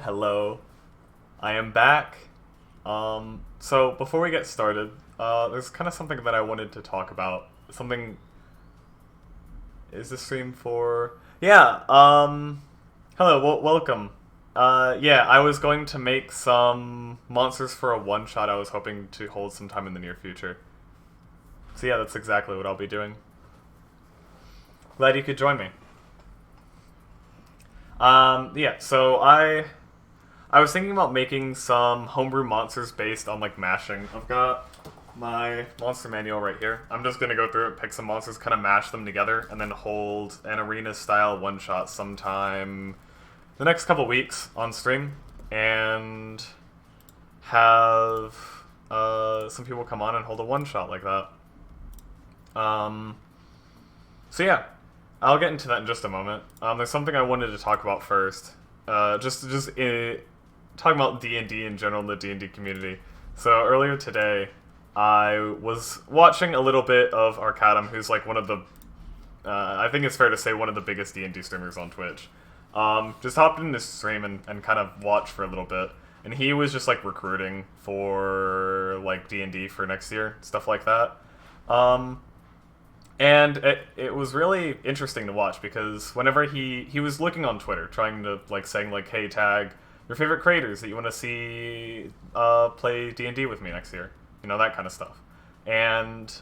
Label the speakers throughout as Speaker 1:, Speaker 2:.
Speaker 1: Hello, I am back. So before we get started, there's kind of something that I wanted to talk about. Something is the stream for? Yeah. Hello, welcome. Yeah, I was going to make some monsters for a one shot. I was hoping to hold sometime in the near future. So yeah, that's exactly what I'll be doing. Glad you could join me. Yeah. So I was thinking about making some homebrew monsters based on like mashing. I've got my monster manual right here. I'm just gonna go through it, pick some monsters, kind of mash them together, and then hold an arena style one shot sometime the next couple weeks on stream, and have some people come on and hold a one shot like that. Um, so yeah, I'll get into that in just a moment. There's something I wanted to talk about first. Talking about D&D in general in the D&D community. So earlier today, I was watching a little bit of Arcadum, who's like one of the, I think it's fair to say one of the biggest D&D streamers on Twitch. Just hopped in this stream and kind of watched for a little bit. And he was just like recruiting for like D&D for next year, stuff like that. And it was really interesting to watch because whenever he was looking on Twitter, trying to like saying like, hey, tag your favorite creators that you want to see play D&D with me next year, you know, that kind of stuff. And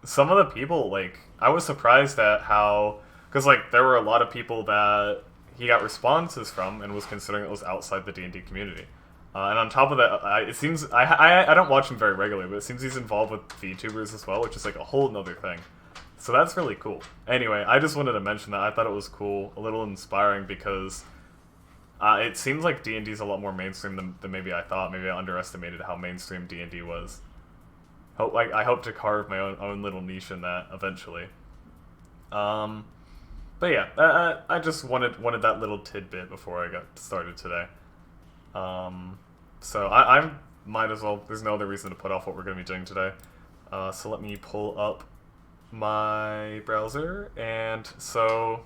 Speaker 1: some of the people, like, I was surprised at how, because like there were a lot of people that he got responses from and was considering it was outside the D&D community. And on top of that, it seems I don't watch him very regularly, but it seems he's involved with VTubers as well, which is like a whole nother thing. So that's really cool. Anyway, I just wanted to mention that. I thought it was cool, a little inspiring, because it seems like D&D is a lot more mainstream than maybe I thought. Maybe I underestimated how mainstream D&D was. I hope to carve my own little niche in that eventually. But yeah, I just wanted that little tidbit before I got started today. So I might as well. There's no other reason to put off what we're going to be doing today. So let me pull up my browser, and so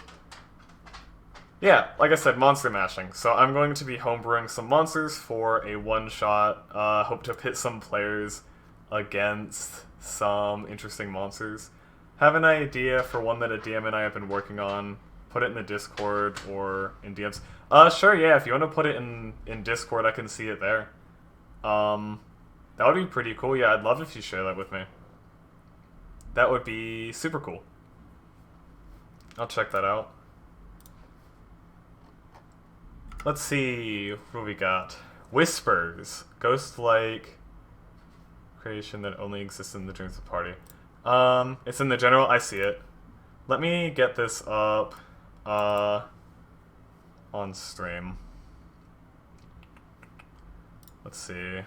Speaker 1: yeah, like I said, monster mashing. So I'm going to be homebrewing some monsters for a one shot. Hope to pit some players against some interesting monsters. Have an idea for one that a DM and I have been working on. Put it in the Discord or in DMs. Sure, yeah. If you want to put it in Discord, I can see it there. That would be pretty cool. Yeah, I'd love if you share that with me. That would be super cool. I'll check that out. Let's see what we got. Whispers. Ghost-like creation that only exists in the dreams of the party. It's in the general. I see it. Let me get this up on stream. Let's see.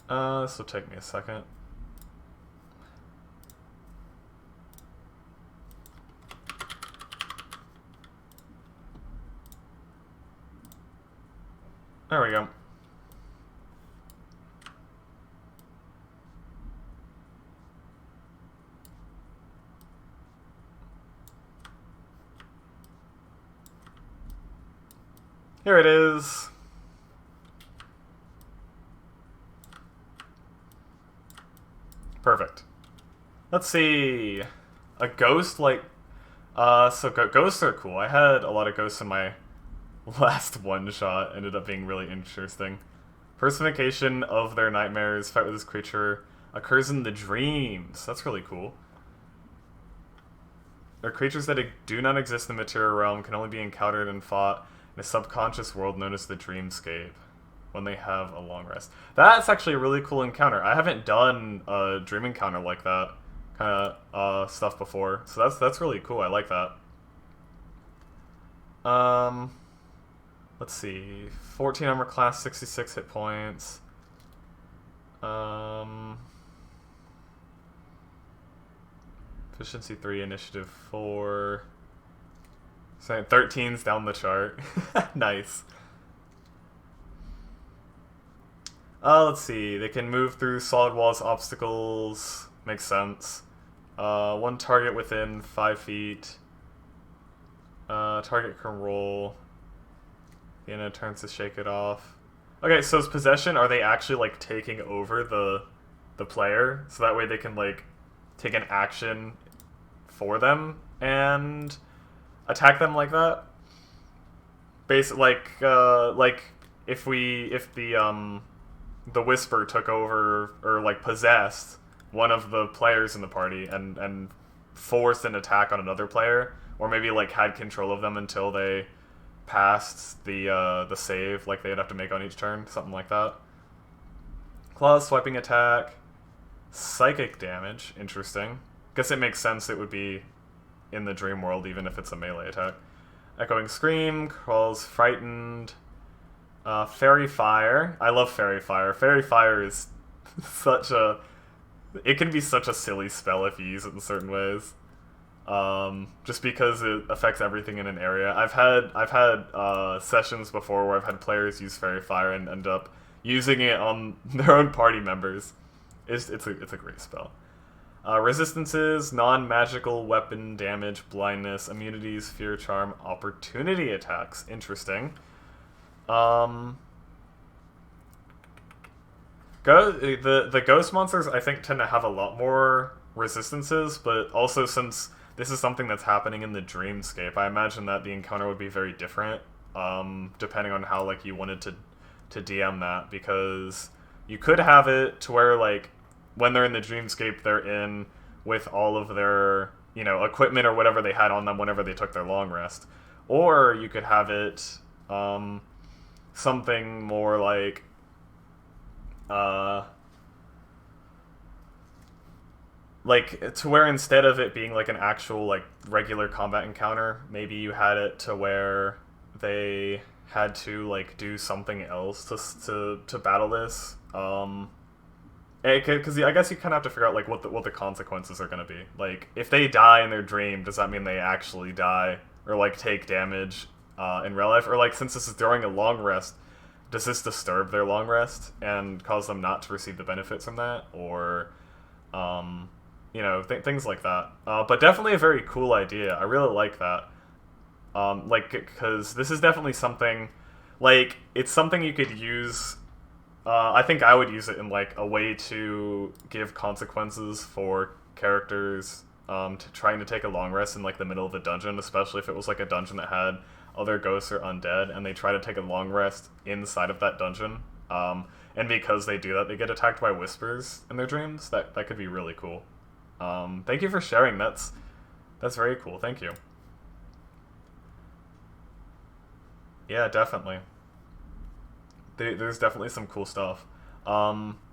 Speaker 1: This will take me a second. There we go. Here it is. Perfect. Let's see. A ghost, like... ghosts are cool. I had a lot of ghosts in my last one shot. Ended up being really interesting. Personification of their nightmares. Fight with this creature. Occurs in the dreams. That's really cool. They're creatures that do not exist in the material realm, can only be encountered and fought in a subconscious world known as the dreamscape when they have a long rest. That's actually a really cool encounter. I haven't done a dream encounter like that kind of stuff before, so that's really cool. I like that. Let's see. 14 armor class, 66 hit points. Efficiency 3, initiative 4. So 13's down the chart. Nice. Let's see. They can move through solid walls, obstacles. Makes sense. One target within 5 feet. Target can roll The end of turns to shake it off. Okay, so is possession, are they actually like taking over the player? So that way they can like take an action for them and attack them like that? Like if the Whisper took over or like possessed one of the players in the party and forced an attack on another player, or maybe like had control of them until they passed the save like they'd have to make on each turn, something like that. Claws, swiping attack, psychic damage, interesting. Guess it makes sense it would be in the dream world even if it's a melee attack. Echoing Scream, Crawls, Frightened, Fairy Fire. I love Fairy Fire. Fairy Fire is such a... It can be such a silly spell if you use it in certain ways. Just because it affects everything in an area. I've had sessions before where I've had players use Fairy Fire and end up using it on their own party members. It's a great spell. Resistances, non-magical weapon damage, blindness, immunities, fear, charm, opportunity attacks. Interesting. The ghost monsters, I think, tend to have a lot more resistances, but also since this is something that's happening in the dreamscape, I imagine that the encounter would be very different, depending on how like you wanted to DM that, because you could have it to where like when they're in the dreamscape, they're in with all of their, equipment or whatever they had on them whenever they took their long rest. Or you could have it something more like to where instead of it being like an actual like regular combat encounter, maybe you had it to where they had to like do something else to battle this. Because I guess you kind of have to figure out like what the consequences are going to be. Like if they die in their dream, does that mean they actually die or like take damage in real life? Or like since this is during a long rest, does this disturb their long rest and cause them not to receive the benefits from that? Or things like that. But definitely a very cool idea. I really like that. Because this is definitely something like it's something you could use. I think I would use it in like a way to give consequences for characters trying to take a long rest in like the middle of a dungeon, especially if it was like a dungeon that had other ghosts or undead, and they try to take a long rest inside of that dungeon. And because they do that, they get attacked by whispers in their dreams. That could be really cool. Thank you for sharing. That's very cool. Thank you. Yeah, definitely. There's definitely some cool stuff.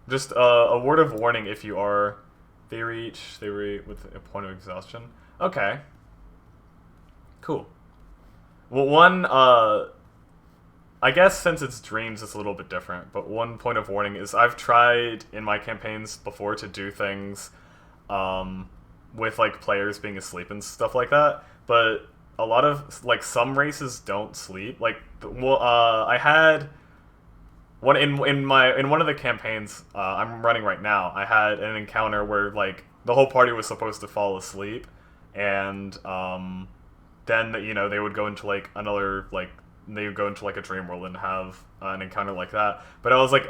Speaker 1: Just a word of warning if you are... They reach with a point of exhaustion. Okay. Cool. Well, one, I guess since it's dreams, it's a little bit different, but one point of warning is I've tried in my campaigns before to do things with, like, players being asleep and stuff like that, but a lot of, like, some races don't sleep. Like, I had... in one of the campaigns I'm running right now, I had an encounter where like the whole party was supposed to fall asleep, and then they would go into like another they would go into like a dream world and have an encounter like that. But I was like,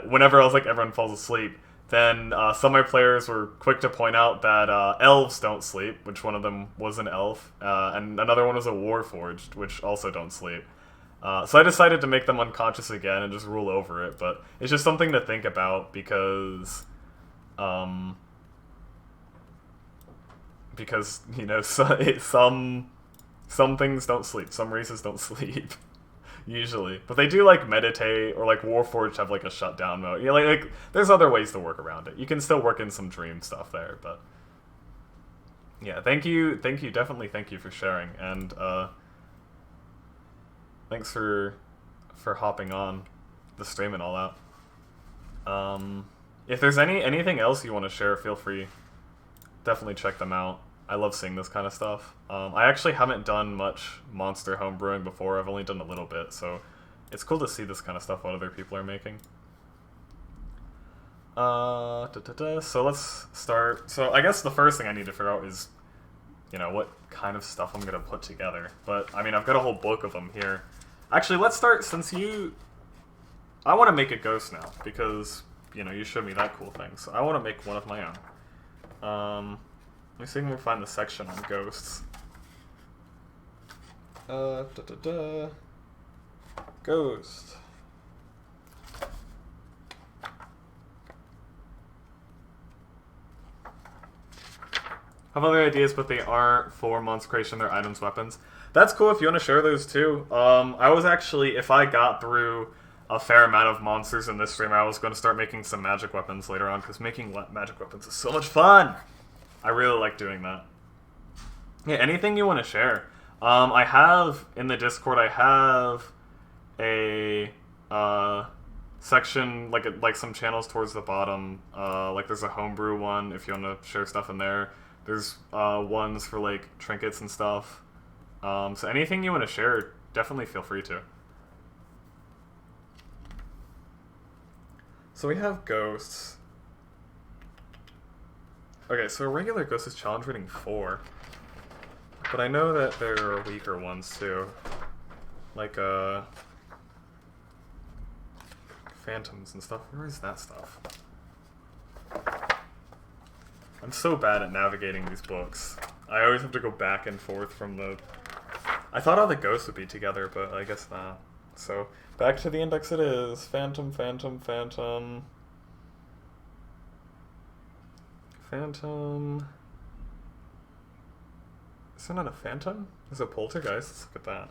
Speaker 1: whenever I was like everyone falls asleep, then some of my players were quick to point out that elves don't sleep, which one of them was an elf, and another one was a warforged, which also don't sleep. So I decided to make them unconscious again and just rule over it, but it's just something to think about because some things don't sleep, some races don't sleep, usually, but they do like meditate or like Warforged have like a shutdown mode. Like there's other ways to work around it. You can still work in some dream stuff there, but yeah, thank you, definitely thank you for sharing, and thanks for hopping on the stream and all that. If there's anything else you want to share, feel free. Definitely check them out. I love seeing this kind of stuff. I actually haven't done much monster homebrewing before. I've only done a little bit, so it's cool to see this kind of stuff what other people are making. So let's start. So I guess the first thing I need to figure out is, what kind of stuff I'm going to put together. But, I mean, I've got a whole book of them here. Actually, let's start, since you... I want to make a ghost now, because, you know, you showed me that cool thing, so I want to make one of my own. Let me see if we can find the section on ghosts. Ghost. Have other ideas, but they aren't for monster creation, they're items, weapons. That's cool if you want to share those too. I was actually, if I got through a fair amount of monsters in this stream, I was going to start making some magic weapons later on, because making magic weapons is so much fun! I really like doing that. Yeah, anything you want to share. I have, in the Discord, I have a section, like some channels towards the bottom. Like there's a homebrew one, if you want to share stuff in there. There's ones for like trinkets and stuff. So anything you want to share, definitely feel free to. So we have ghosts. Okay, so a regular ghost is challenge rating 4. But I know that there are weaker ones too. Like phantoms and stuff. Where is that stuff? I'm so bad at navigating these books. I always have to go back and forth from the... I thought all the ghosts would be together, but I guess not. So, back to the index it is. Phantom, phantom, phantom. Phantom... Is there not a phantom? There's a poltergeist. Let's look at that.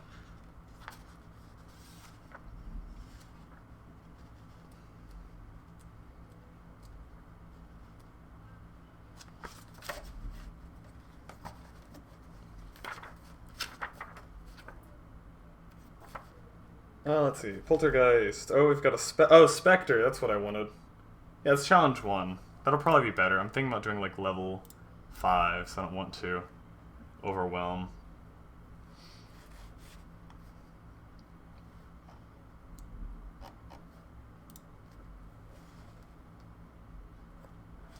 Speaker 1: Let's see. Poltergeist. Oh, we've got a Spectre. That's what I wanted. Yeah, it's challenge 1. That'll probably be better. I'm thinking about doing like level 5, so I don't want to overwhelm.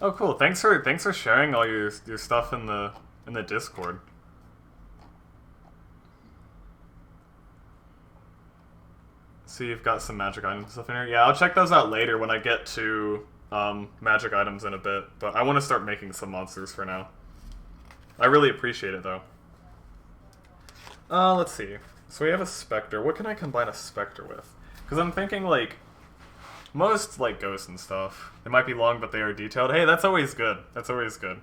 Speaker 1: Oh, cool. Thanks for sharing all your stuff in the Discord. So you've got some magic items and stuff in here. Yeah, I'll check those out later when I get to magic items in a bit. But I want to start making some monsters for now. I really appreciate it, though. Let's see. So we have a Spectre. What can I combine a Spectre with? Because I'm thinking, like, most, like, ghosts and stuff. They might be long, but they are detailed. Hey, that's always good. That's always good.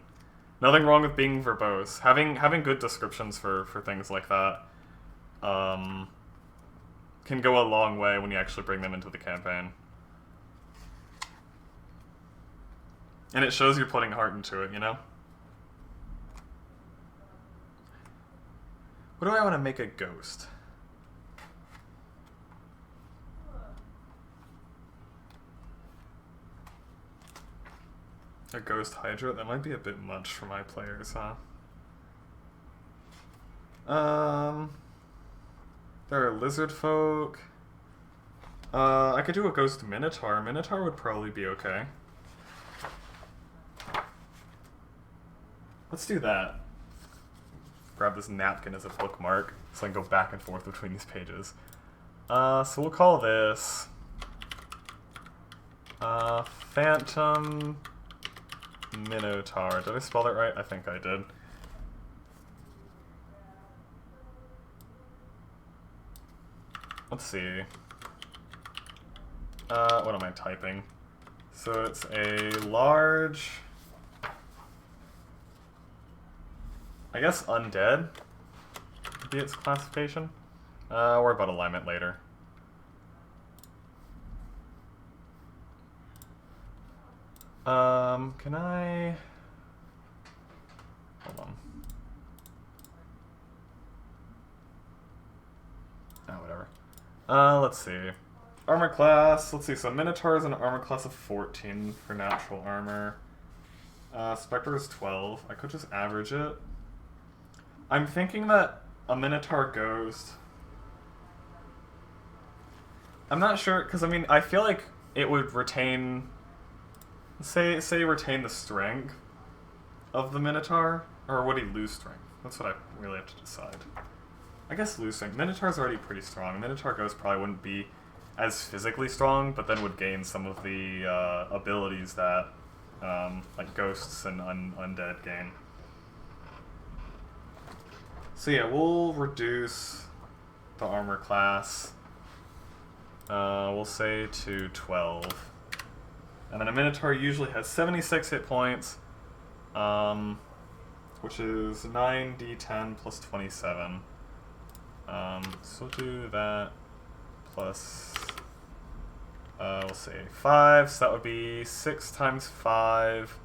Speaker 1: Nothing wrong with being verbose. Having good descriptions for things like that can go a long way when you actually bring them into the campaign. And it shows you're putting heart into it, you know? What do I want to make a ghost? A ghost hydra? That might be a bit much for my players, huh? There are lizard folk. I could do a ghost minotaur. Minotaur would probably be okay. Let's do that. Grab this napkin as a bookmark so I can go back and forth between these pages. So we'll call this Phantom Minotaur. Did I spell that right? I think I did. Let's see. What am I typing? So it's a large... I guess undead would be its classification. Worry about alignment later. Can I... Hold on. Oh, whatever. Let's see. Armor class, let's see, so Minotaur is an armor class of 14 for natural armor. Spectre is 12. I could just average it. I'm thinking that a Minotaur Ghost... I'm not sure, because I mean, I feel like it would retain... Say retain the strength of the Minotaur, or would he lose strength? That's what I really have to decide. I guess lose strength. Minotaur's already pretty strong. Minotaur Ghost probably wouldn't be as physically strong, but then would gain some of the abilities that like ghosts and undead gain. So yeah, we'll reduce the armor class. We'll say to 12. And then a Minotaur usually has 76 hit points, which is 9d10 plus 27. So we'll do that plus, we'll say 5, so that would be 6 times 5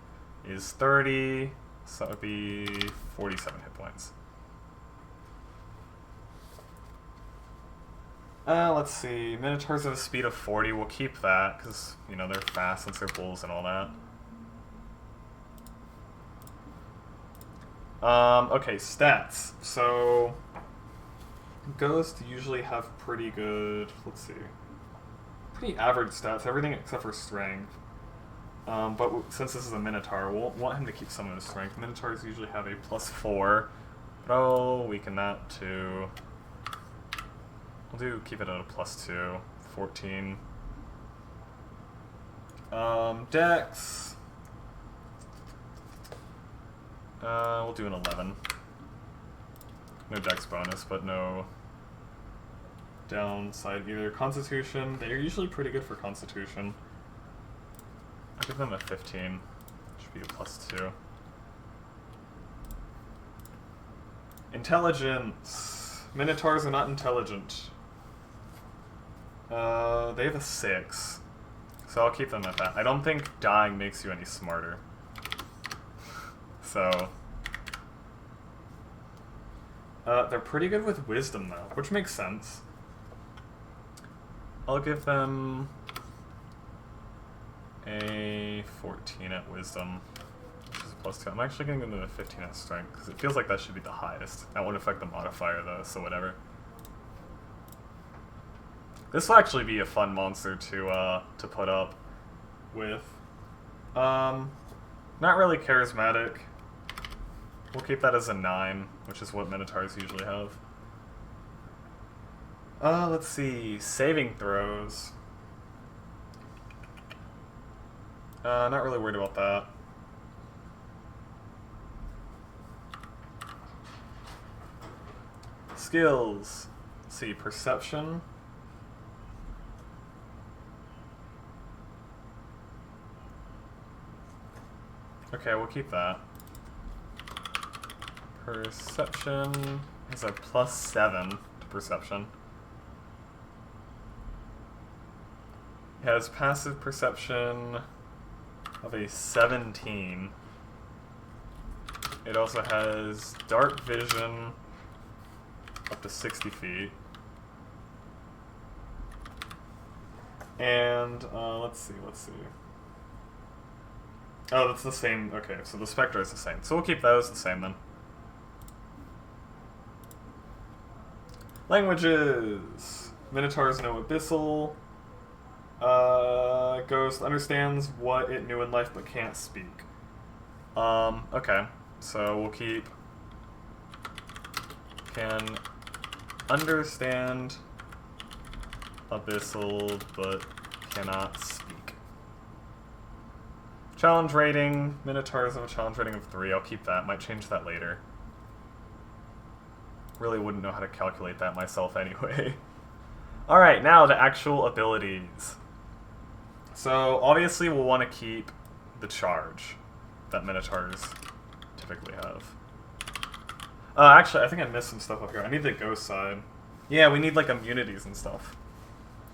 Speaker 1: is 30, so that would be 47 hit points. Let's see, Minotaurs have a speed of 40, we'll keep that, because, you know, they're fast since they're bulls and all that. Okay, stats. So, Ghosts usually have pretty good, let's see, pretty average stats, everything except for strength. But since this is a Minotaur, we'll want him to keep some of his strength. Minotaurs usually have a +4, but I'll weaken that to... keep it at a +2, 14. Dex. We'll do an 11. No Dex bonus, but no downside either. Constitution, they're usually pretty good for Constitution. I'll give them a 15. Should be a +2. Intelligence. Minotaurs are not intelligent. They have a 6. So I'll keep them at that. I don't think dying makes you any smarter. So... they're pretty good with wisdom, though, which makes sense. I'll give them a 14 at wisdom, which is a +2. I'm actually going to give them a 15 at strength, because it feels like that should be the highest. That won't affect the modifier, though, so whatever. This will actually be a fun monster to put up with. Not really charismatic. We'll keep that as a 9, which is what Minotaurs usually have. Let's see. Saving throws. Not really worried about that. Skills. Let's see. Perception. Okay, we'll keep that. Perception is a +7 to perception. It has passive perception of a 17. It also has dark vision up to 60 feet. And, let's see. Oh, that's the same. Okay, so the Spectre is the same. So we'll keep those the same then. Languages. Minotaurs know Abyssal. Ghost understands what it knew in life but can't speak. Okay. So we'll keep... Can understand Abyssal but cannot speak. Challenge rating. Minotaurs have a challenge rating of 3. I'll keep that. Might change that later. Really wouldn't know how to calculate that myself anyway. Alright, now the actual abilities. So, obviously we'll want to keep the charge that Minotaurs typically have. Actually, I think I missed some stuff up here. I need the ghost side. Yeah, we need, like, immunities and stuff.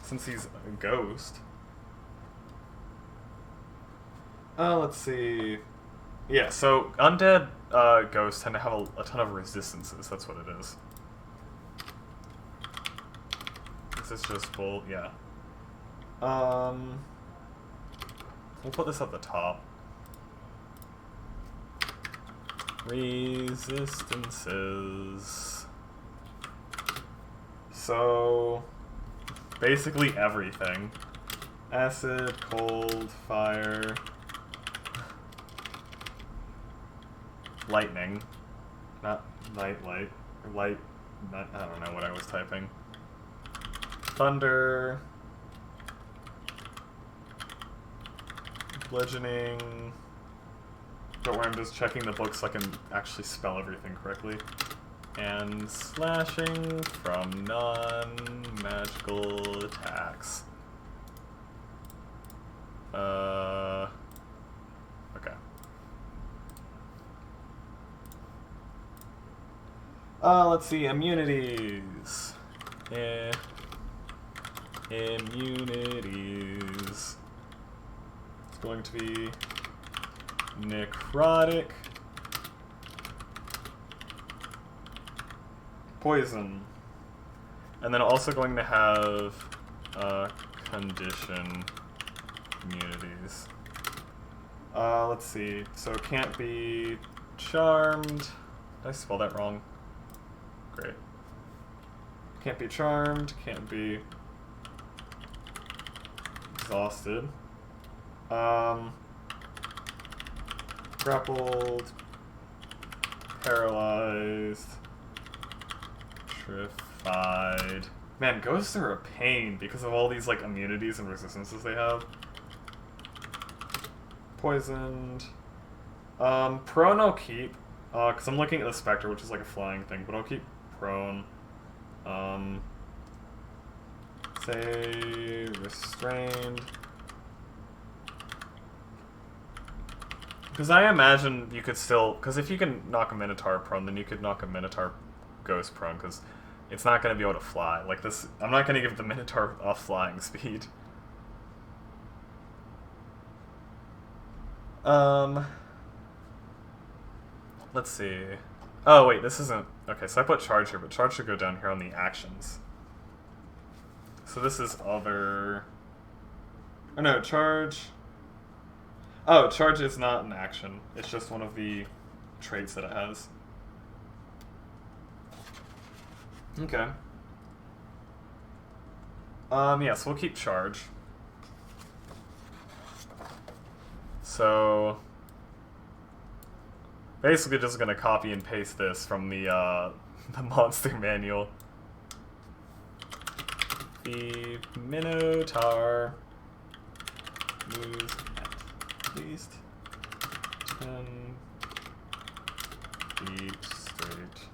Speaker 1: Since he's a ghost. Let's see... Yeah, so undead ghosts tend to have a ton of resistances. That's what it is. This is just full, yeah. We'll put this at the top. Resistances. So, basically everything. Acid, cold, fire... Lightning. Not light. I don't know what I was typing. Thunder. Bludgeoning. Don't worry, I'm just checking the book so I can actually spell everything correctly. And slashing from non-magical attacks. Okay. Let's see, immunities. Immunities. It's going to be necrotic, poison, and then also going to have condition immunities. Let's see. So it can't be charmed. Did I spell that wrong? Great. Can't be charmed. Can't be exhausted. Grappled, paralyzed, terrified. Man, ghosts are a pain because of all these like immunities and resistances they have. Poisoned. Prone I'll keep, because I'm looking at the specter, which is like a flying thing, but I'll keep prone. Say restrained. Because I imagine you could still... Because if you can knock a Minotaur prone, then you could knock a Minotaur ghost prone, because it's not going to be able to fly. Like this... I'm not going to give the Minotaur flying speed. Let's see... Oh, wait, this isn't... Okay, so I put charge here, but charge should go down here on the actions. So this is other... Oh, no, charge... Oh, charge is not an action. It's just one of the traits that it has. Okay. Yeah, so we'll keep charge. So... Basically just gonna copy and paste this from the monster manual. The Minotaur moves at least 10 feet straight.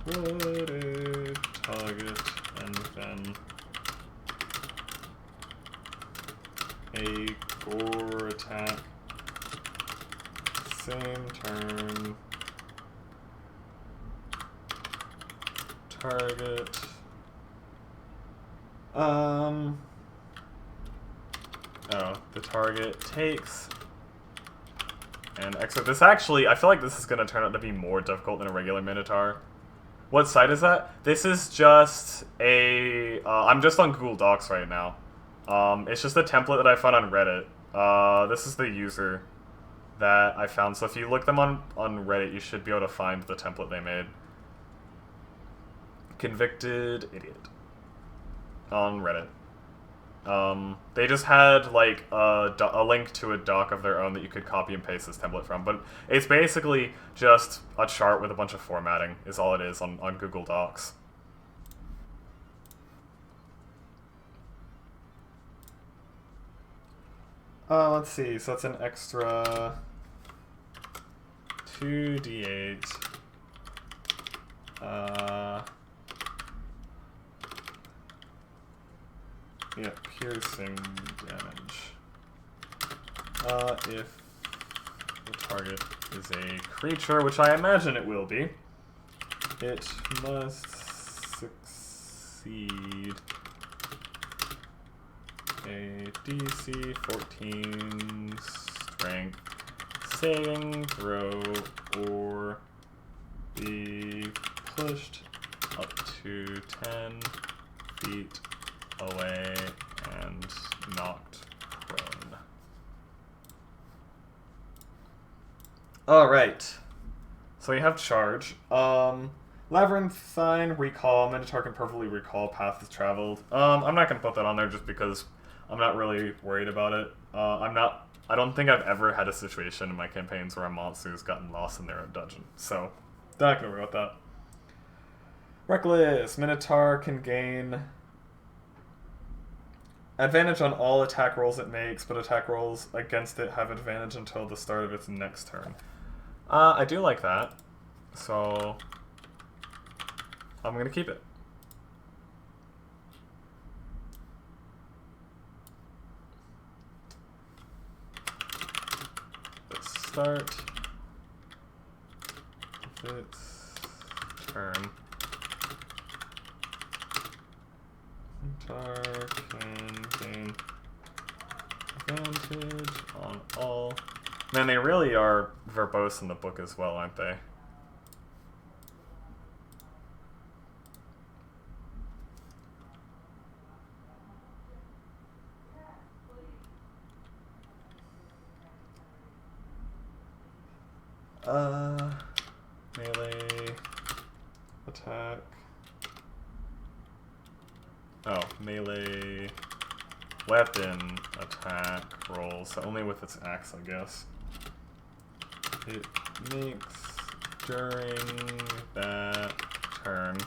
Speaker 1: Wooded target and then a gore attack. Same turn. Target. Oh, the target takes an extra. This actually, I feel like this is going to turn out to be more difficult than a regular Minotaur. What site is that? This is just a... I'm just on Google Docs right now. It's just a template that I found on Reddit. This is the user that I found. So if you look them on Reddit, you should be able to find the template they made. Convicted Idiot. On Reddit. They just had like a link to a doc of their own that you could copy and paste this template from, but it's basically just a chart with a bunch of formatting is all it is on Google Docs. Let's see, so that's an extra 2d8. Yeah, piercing damage. If the target is a creature, which I imagine it will be, it must succeed a DC 14 strength saving throw or be pushed up to 10 feet away and knocked prone. Alright. So we have charge. Labyrinthine recall. Minotaur can perfectly recall paths traveled. I'm not gonna put that on there just because I'm not really worried about it. I don't think I've ever had a situation in my campaigns where a monster's gotten lost in their own dungeon. So, not gonna worry about Reckless. Minotaur can gain advantage on all attack rolls it makes, but attack rolls against it have advantage until the start of its next turn. I do like that, so I'm going to keep it. Let's start of its turn. Minotaur can gain advantage on all. Man, they really are verbose in the book as well, aren't they? Melee attack. Oh, melee weapon attack rolls, so only with its axe, I guess. It makes during that turn.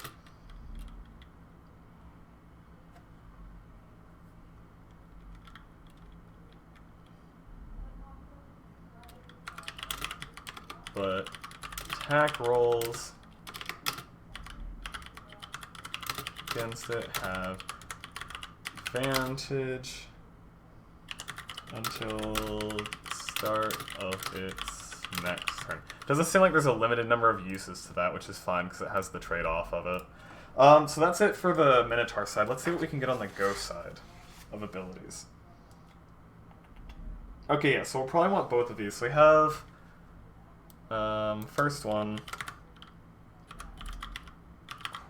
Speaker 1: But attack rolls against it have advantage until start of its next turn. Doesn't seem like there's a limited number of uses to that, which is fine because it has the trade-off of it. So that's it for the Minotaur side. Let's see what we can get on the Ghost side of abilities. Okay, yeah, so we'll probably want both of these. So we have first one,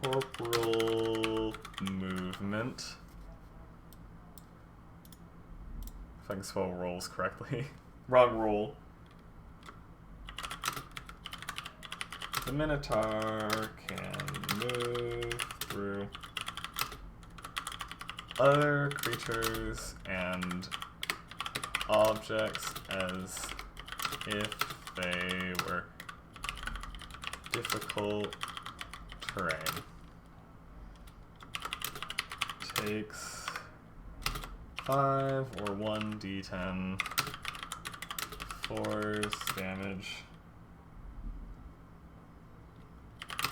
Speaker 1: corporal movement. If I can spell rolls correctly. Wrong roll. The Minotaur can move through other creatures and objects as if they were difficult terrain. Takes 5 or 1d10 force damage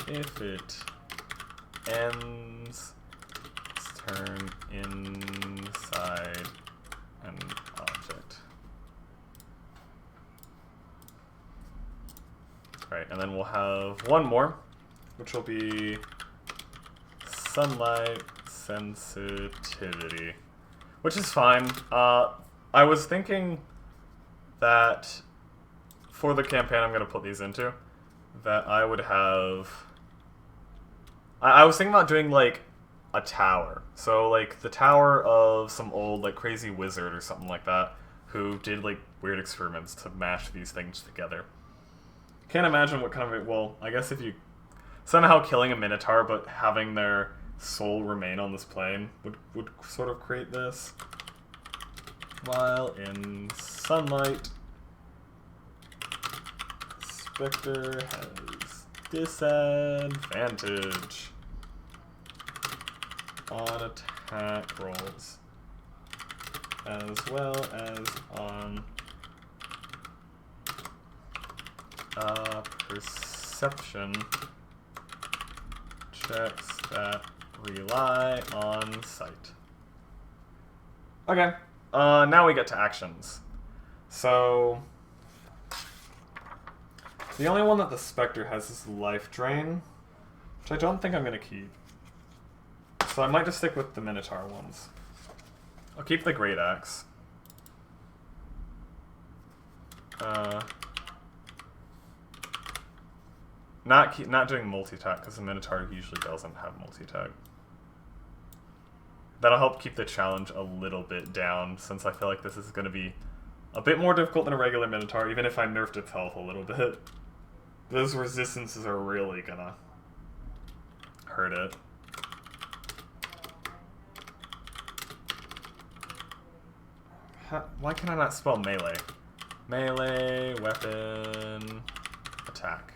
Speaker 1: if it ends its turn inside an object. Right, and then we'll have one more, which will be sunlight sensitivity, which is fine. I was thinking that for the campaign I'm going to put these into, that I would have... I was thinking about doing, like, a tower. So, like, the tower of some old, like, crazy wizard or something like that, who did, like, weird experiments to mash these things together. Can't imagine what kind of... Well, I guess if you... Somehow killing a Minotaur, but having their soul remain on this plane would sort of create this. While in sunlight, Spectre has disadvantage on attack rolls, as well as on perception checks that rely on sight. Okay, now we get to actions. So, the only one that the Spectre has is Life Drain, which I don't think I'm going to keep. So I might just stick with the Minotaur ones. I'll keep the Great Axe. Not doing multi-attack, because the Minotaur usually doesn't have multi-attack. That'll help keep the challenge a little bit down, since I feel like this is going to be a bit more difficult than a regular Minotaur, even if I nerfed its health a little bit. Those resistances are really gonna hurt it. Why can I not spell melee? Melee, weapon, attack.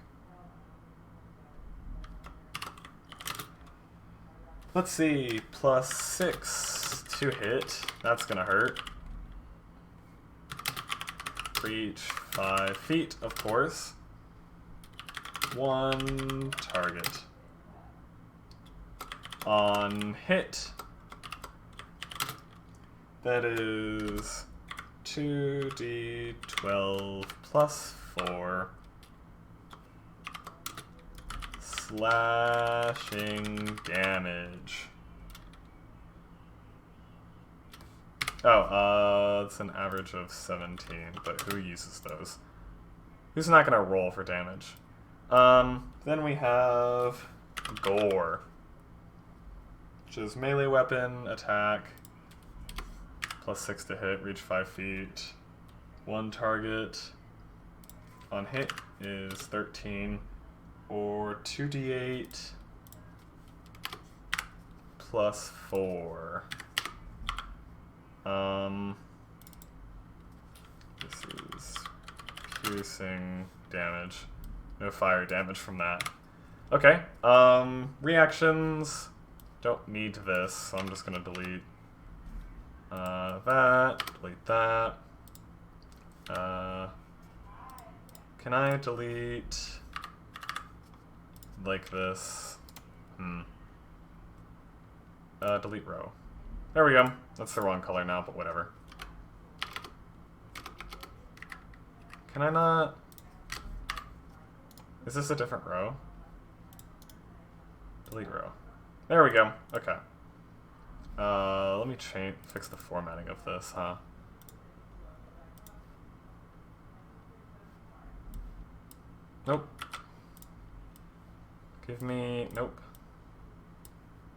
Speaker 1: Let's see, +6 to hit. That's gonna hurt. Reach 5 feet, of course. 1 target. On hit, that is 2d12 plus 4. Slashing damage. Oh, it's an average of 17, but who uses those? Who's not gonna roll for damage? Then we have Gore, which is melee weapon, attack, +6 to hit, reach 5 feet. 1 target on hit is 13, or 2d8 plus 4. This is piercing damage. No fire damage from that. Okay, reactions. Don't need this, so I'm just gonna delete that, delete that. Can I delete like this? Delete row. There we go. That's the wrong color now, but whatever. Can I not? Is this a different row? Delete row. There we go. Okay. Let me fix the formatting of this, huh? Nope. Give me... Nope.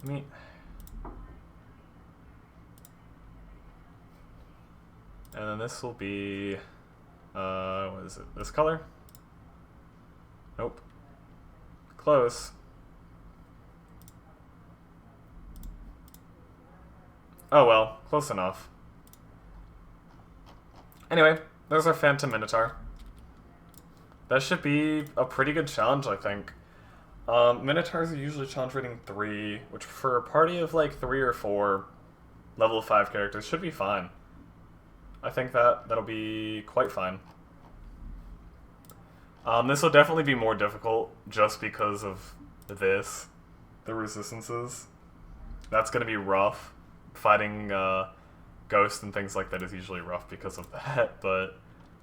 Speaker 1: Me... And then this will be... what is it? This color? Nope. Close. Oh well, close enough. Anyway, there's our Phantom Minotaur. That should be a pretty good challenge, I think. Minotaurs are usually challenge rating 3, which for a party of like 3 or 4 level 5 characters should be fine. I think that'll be quite fine. This will definitely be more difficult just because of this, the resistances. That's going to be rough. Fighting ghosts and things like that is usually rough because of that, but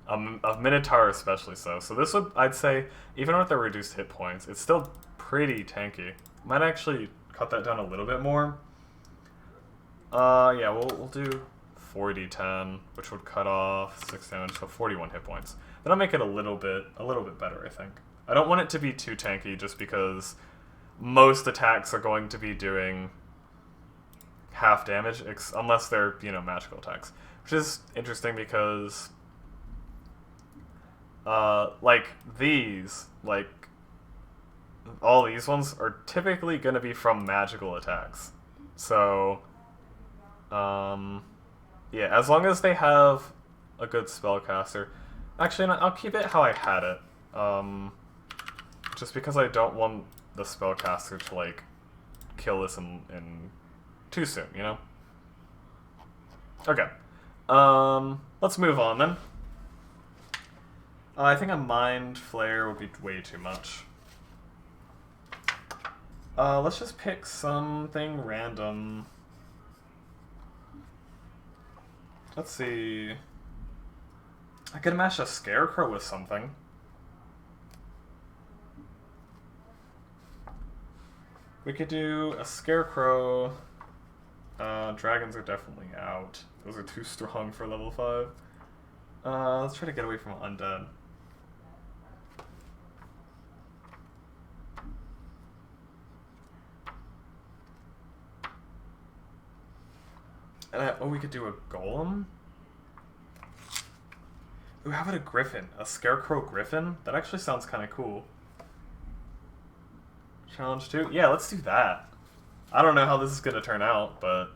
Speaker 1: a Minotaur especially so. So this would, I'd say, even with the reduced hit points, it's still pretty tanky. Might actually cut that down a little bit more. Yeah, we'll do 4d10, which would cut off 6 damage, so 41 hit points. That'll make it a little bit better, I think. I don't want it to be too tanky, just because most attacks are going to be doing half damage, unless they're, you know, magical attacks. Which is interesting because, like these, like, all these ones are typically going to be from magical attacks. So, yeah, as long as they have a good spellcaster. Actually, no, I'll keep it how I had it. Just because I don't want the spellcaster to, like, kill this in too soon, you know? Okay. Let's move on, then. I think a Mind Flare would be way too much. Let's just pick something random. Let's see. I could match a Scarecrow with something. We could do a Scarecrow. Dragons are definitely out. Those are too strong for level 5. Let's try to get away from Undead. Oh, we could do a Golem? Ooh, how about a Griffin? A Scarecrow Griffin? That actually sounds kind of cool. Challenge 2? Yeah, let's do that. I don't know how this is going to turn out, but...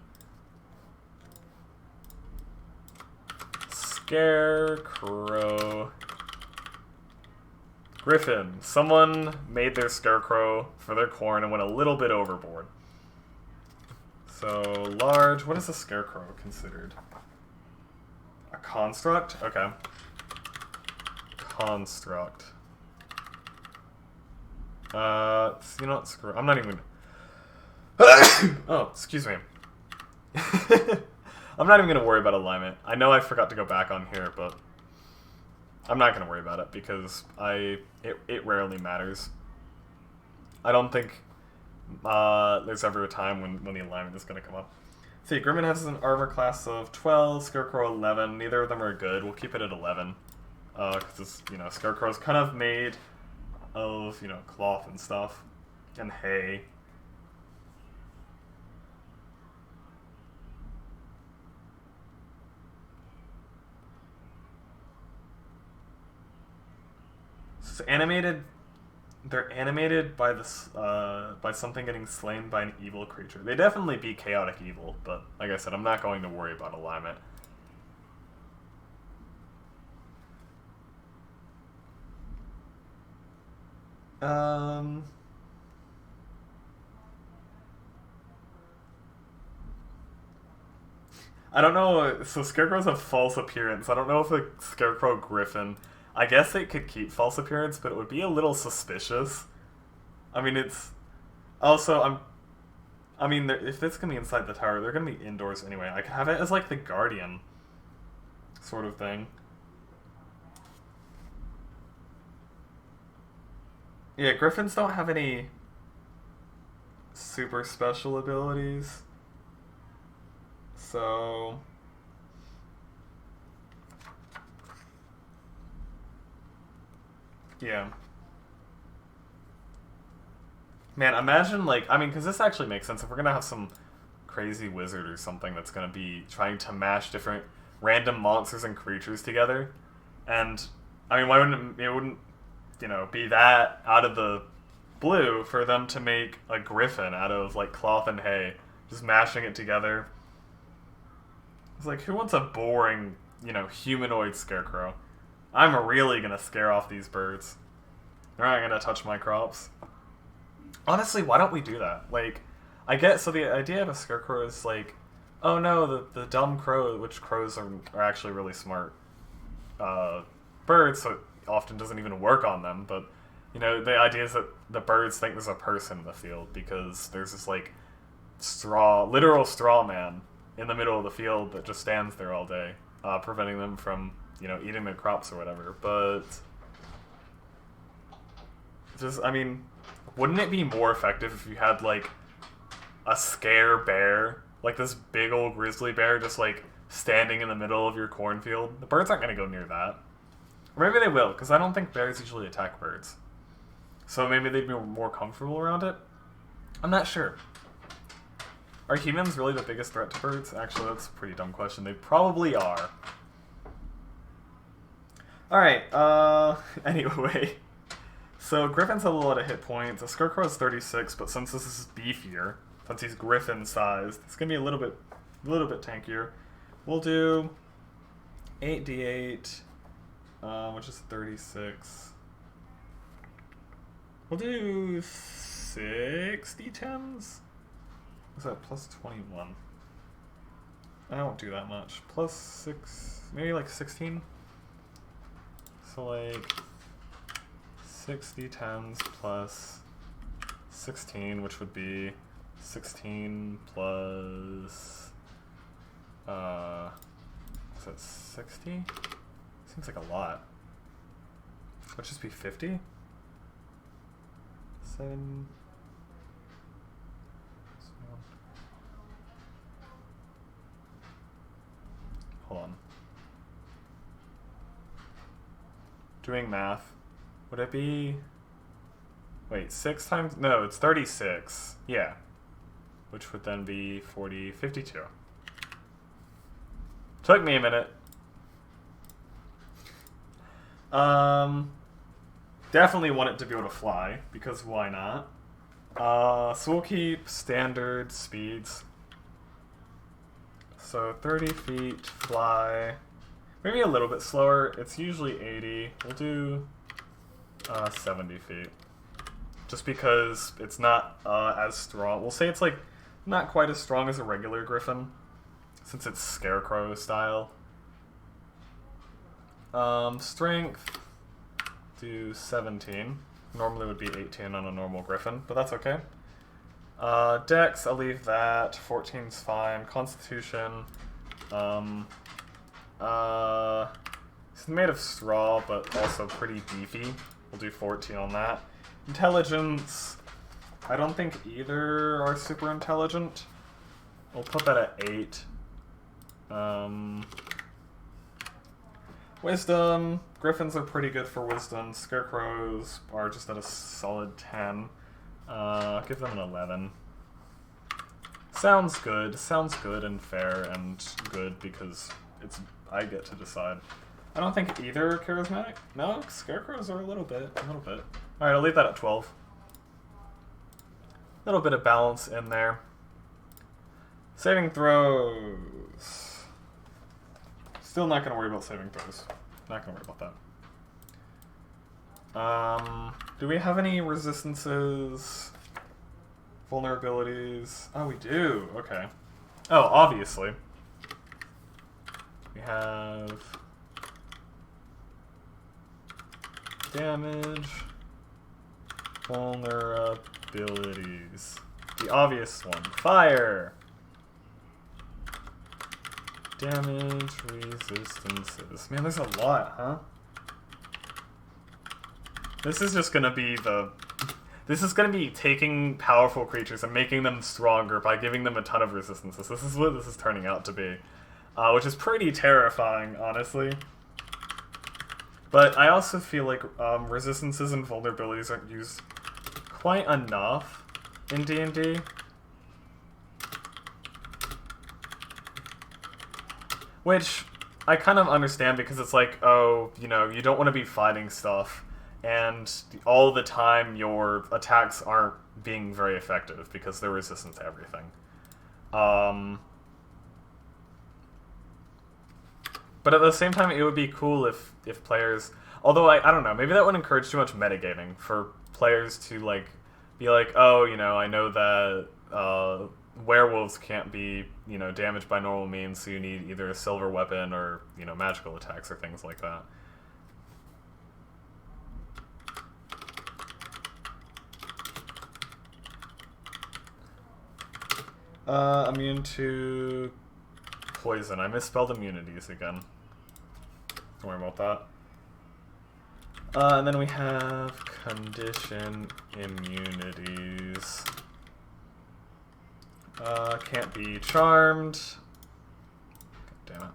Speaker 1: Scarecrow... Griffin. Someone made their Scarecrow for their corn and went a little bit overboard. So, large. What is a scarecrow considered? A construct? Okay. Construct. You know what? Screw. I'm not even. Oh, excuse me. I'm not even gonna worry about alignment. I know I forgot to go back on here, but I'm not gonna worry about it because it rarely matters. I don't think there's ever a time when the alignment is gonna come up. See, Grimmin has an armor class of 12, Scarecrow 11. Neither of them are good. We'll keep it at 11 because Scarecrow's kind of made of cloth and stuff and hay. It's animated. They're animated by this by something getting slain by an evil creature. They definitely be chaotic evil, but like I said, I'm not going to worry about alignment. I don't know. So Scarecrow's a false appearance. I don't know if a Scarecrow Griffin. I guess it could keep false appearance, but it would be a little suspicious. I mean, it's also if it's gonna be inside the tower, they're gonna be indoors anyway. I could have it as like the guardian, sort of thing. Yeah, Griffins don't have any super special abilities, so. Yeah. Man, imagine, because this actually makes sense. If we're going to have some crazy wizard or something that's going to be trying to mash different random monsters and creatures together, and, why wouldn't it wouldn't, be that out of the blue for them to make a griffin out of, cloth and hay, just mashing it together. It's like, who wants a boring, humanoid scarecrow? I'm really gonna scare off these birds. They're not gonna touch my crops. Honestly, why don't we do that? I get, so the idea of a scarecrow is oh no, the dumb crow, which crows are actually really smart birds, so it often doesn't even work on them, but, the idea is that the birds think there's a person in the field because there's this, literal straw man in the middle of the field that just stands there all day, preventing them from eating their crops or whatever, but just, wouldn't it be more effective if you had, a scare bear, this big old grizzly bear just, standing in the middle of your cornfield? The birds aren't going to go near that. Or maybe they will, because I don't think bears usually attack birds. So maybe they'd be more comfortable around it? I'm not sure. Are humans really the biggest threat to birds? Actually, that's a pretty dumb question. They probably are. Alright, anyway. So Griffins have a lot of hit points. A Scarecrow is 36, but since this is beefier, since he's Griffin sized, it's gonna be a little bit tankier. We'll do 8d8, which is 36. We'll do 60 What's that, plus 21? I won't do that much. Plus 6, maybe 16? So 60 tens plus 16, which would be 16 plus, is that 60? Seems like a lot. Would just be 50? 7... Hold on. Doing math. Would it be... Wait, 6 times... No, it's 36. Yeah. Which would then be 40... 52. Took me a minute. Definitely want it to be able to fly, because why not? So we'll keep standard speeds. So 30 feet, fly. Maybe a little bit slower. It's usually 80. We'll do 70 feet. Just because it's not as strong. We'll say it's Not quite as strong as a regular griffin, since it's scarecrow style. Strength, do 17. Normally would be 18 on a normal griffin, but that's okay. Dex, I'll leave that. 14's fine. Constitution, it's made of straw, but also pretty beefy. We'll do 14 on that. Intelligence, I don't think either are super intelligent. We'll put that at 8. Wisdom, griffins are pretty good for wisdom. Scarecrows are just at a solid 10. Give them an 11. Sounds good and fair and good because I get to decide. I don't think either are charismatic. No, scarecrows are a little bit. Alright, I'll leave that at 12. A little bit of balance in there. Saving throws. Still not going to worry about saving throws. Not going to worry about that. Do we have any resistances? Vulnerabilities? Oh, we do. Okay. Oh, obviously. We have damage, vulnerabilities. The obvious one. Fire! Damage, resistances. Man, there's a lot, huh? This is just gonna be This is gonna be taking powerful creatures and making them stronger by giving them a ton of resistances. This is what this is turning out to be. Which is pretty terrifying, honestly. But I also feel like resistances and vulnerabilities aren't used quite enough in D&D. Which I kind of understand because it's like, oh, you know, you don't want to be fighting stuff, and all the time your attacks aren't being very effective because they're resistant to everything. But at the same time, it would be cool if players... Although, I don't know, maybe that would encourage too much metagaming for players to, like, be like, oh, you know, I know that werewolves can't be, you know, damaged by normal means, so you need either a silver weapon or, you know, magical attacks or things like that. Immune to poison. I misspelled immunities again. Don't worry about that. And then we have condition immunities. Can't be charmed. God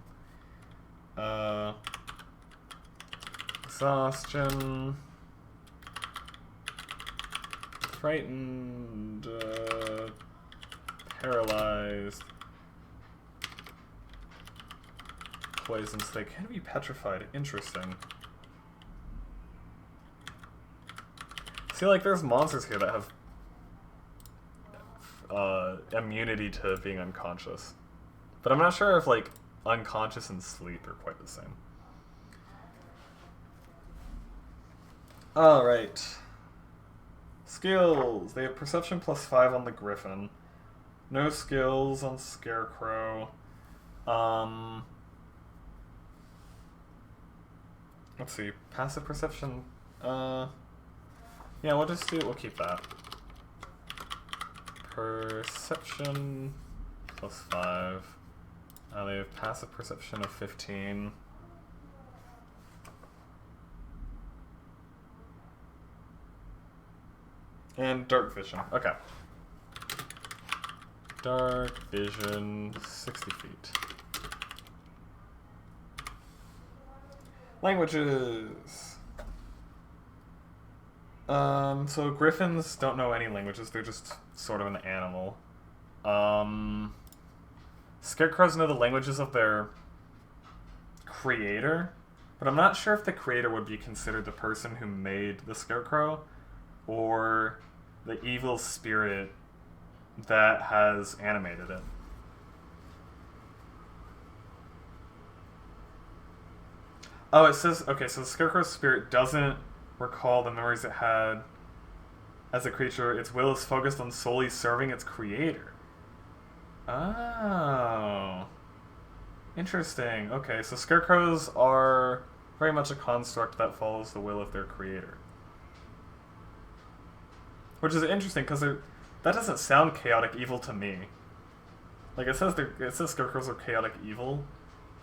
Speaker 1: damn it. Exhaustion. Frightened. Paralyzed. Poisons. They can be petrified. Interesting. See, like, there's monsters here that have immunity to being unconscious. But I'm not sure if, like, unconscious and sleep are quite the same. Alright. Skills. They have perception +5 on the griffin. No skills on scarecrow. Let's see. Passive perception. Yeah, we'll keep that. Perception +5. They have passive perception of 15. And dark vision. Okay. Dark vision, 60 feet. Languages. So griffins don't know any languages, they're just sort of an animal. Scarecrows know the languages of their creator, but I'm not sure if the creator would be considered the person who made the scarecrow, or the evil spirit that has animated it. Oh, it says, okay, so the scarecrow's spirit doesn't recall the memories it had as a creature. Its will is focused on solely serving its creator. Oh. Interesting. Okay, so scarecrows are very much a construct that follows the will of their creator. Which is interesting because that doesn't sound chaotic evil to me. Like it says scarecrows are chaotic evil,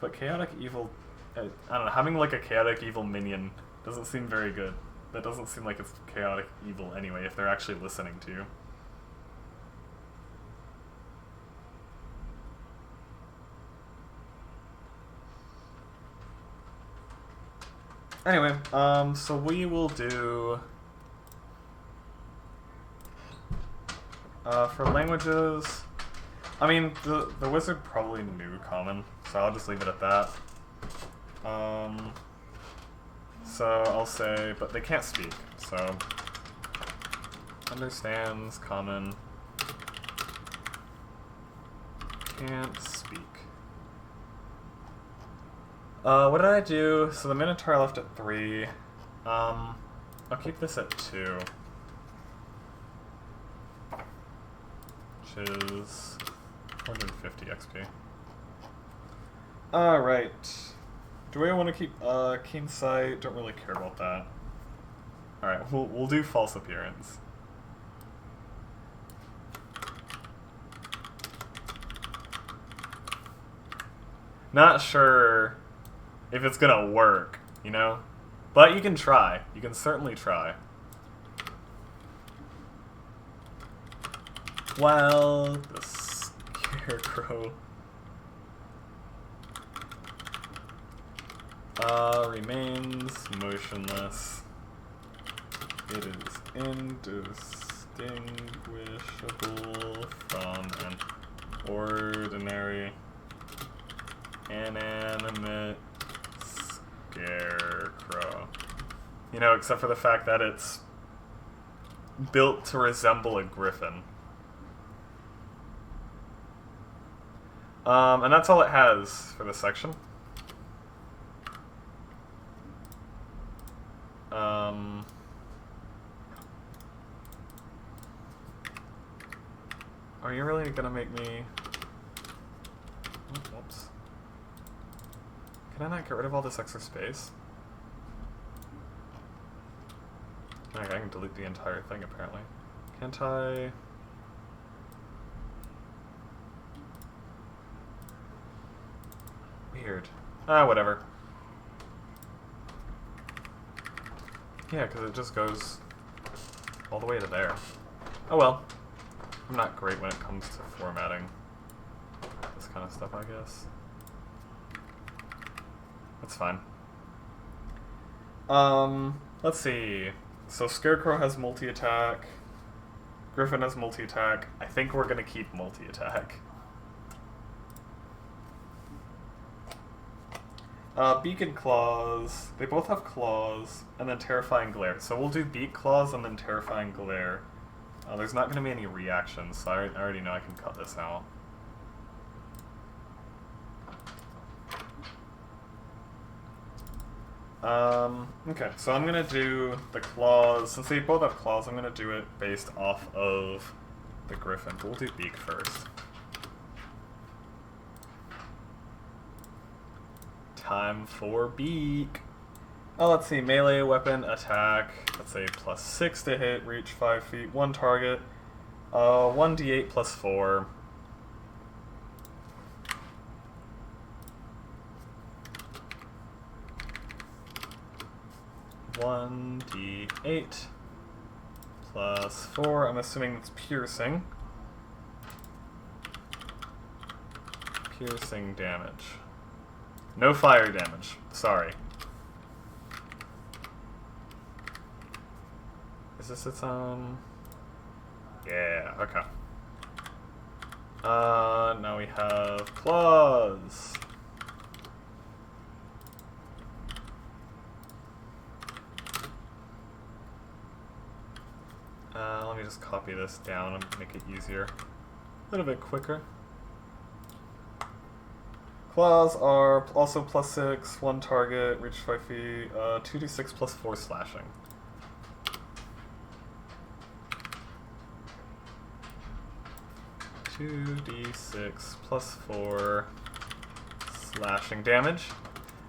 Speaker 1: but chaotic evil, I don't know, having like a chaotic evil minion doesn't seem very good. That doesn't seem like it's chaotic evil anyway if they're actually listening to you. Anyway, so we will do for languages. I mean, the wizard probably knew common, so I'll just leave it at that. So I'll say, but they can't speak, so understands common, can't speak. What did I do? So the Minotaur left at 3. I'll keep this at 2. Which is 450 XP. Alright. Do we want to keep Keen Sight? Don't really care about that. Alright, we'll do False Appearance. Not sure if it's gonna work, you know? But you can try. You can certainly try. While the scarecrow remains motionless, it is indistinguishable from an ordinary inanimate scarecrow. You know, except for the fact that it's built to resemble a griffin. And that's all it has for this section. Are you really gonna make me... Oh, whoops. Can I not get rid of all this extra space? Okay, I can delete the entire thing, apparently. Can't I... Weird. Ah, whatever. Yeah, because it just goes all the way to there. Oh well. I'm not great when it comes to formatting this kind of stuff, I guess. That's fine. Let's see. So Scarecrow has multi-attack. Griffin has multi-attack. I think we're gonna keep multi-attack. Beak and Claws. They both have Claws, and then Terrifying Glare. So we'll do Beak, Claws, and then Terrifying Glare. There's not going to be any reactions, so I already know I can cut this out. Okay, so I'm going to do the Claws. Since they both have Claws, I'm going to do it based off of the Griffin. But we'll do Beak first. Time for Beak. Oh, let's see. Melee weapon attack. Let's say +6 to hit, reach 5 feet, 1 target. 1d8 plus 4. (1d8 plus 4). I'm assuming it's piercing. Piercing damage. No fire damage. Sorry. Is this its own? Yeah, okay. Now we have Claws. Let me just copy this down and make it easier. A little bit quicker. Claws are also +6, 1 target, reach 5 feet, 2d6 plus 4 slashing. 2d6 plus 4 slashing damage.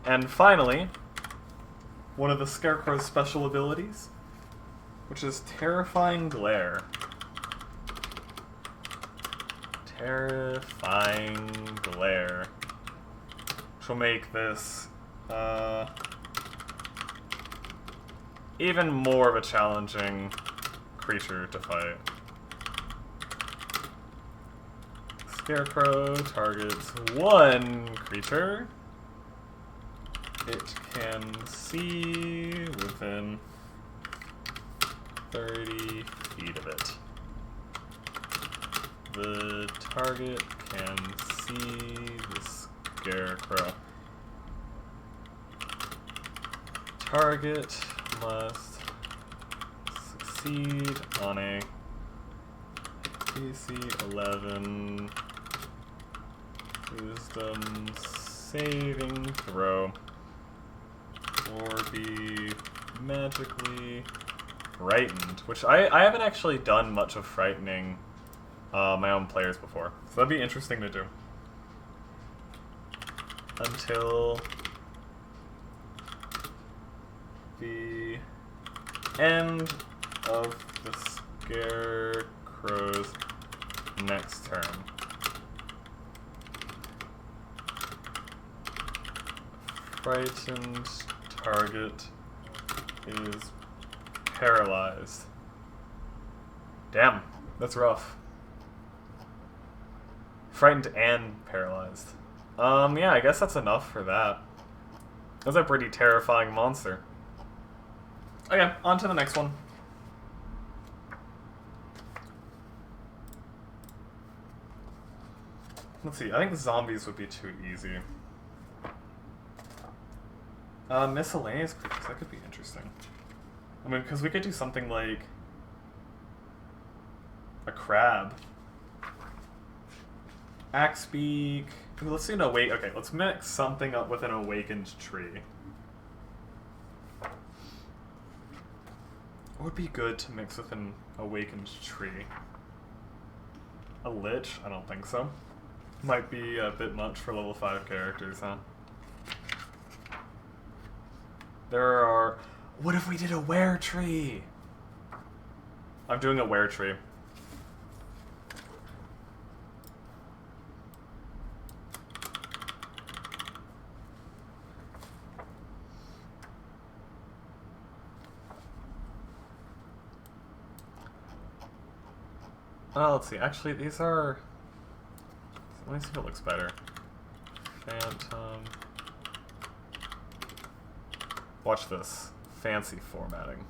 Speaker 1: And finally, one of the Scarecrow's special abilities, which is Terrifying Glare. Terrifying Glare. Which will make this even more of a challenging creature to fight. Scarecrow targets one creature it can see within 30 feet of it. The target can see the Scarecrow. Target must succeed on a DC 11 Wisdom saving throw or be magically frightened, which I haven't actually done much of frightening my own players before, so that'd be interesting to do. Until the end of the Scarecrow's next turn. Frightened target is paralyzed. Damn, that's rough. Frightened and paralyzed. Yeah, I guess that's enough for that. That's a pretty terrifying monster. Okay, on to the next one. Let's see, I think zombies would be too easy. Miscellaneous creatures, that could be interesting. I mean, because we could do something like a crab. Axebeak. Let's do an awake. Okay, let's mix something up with an awakened tree. What would be good to mix with an awakened tree? A lich? I don't think so. Might be a bit much for level 5 characters, huh? There are... What if we did a were-tree? I'm doing a were-tree. Let's see. Actually, these are... Let me see if it looks better. Phantom... Watch this. Fancy formatting.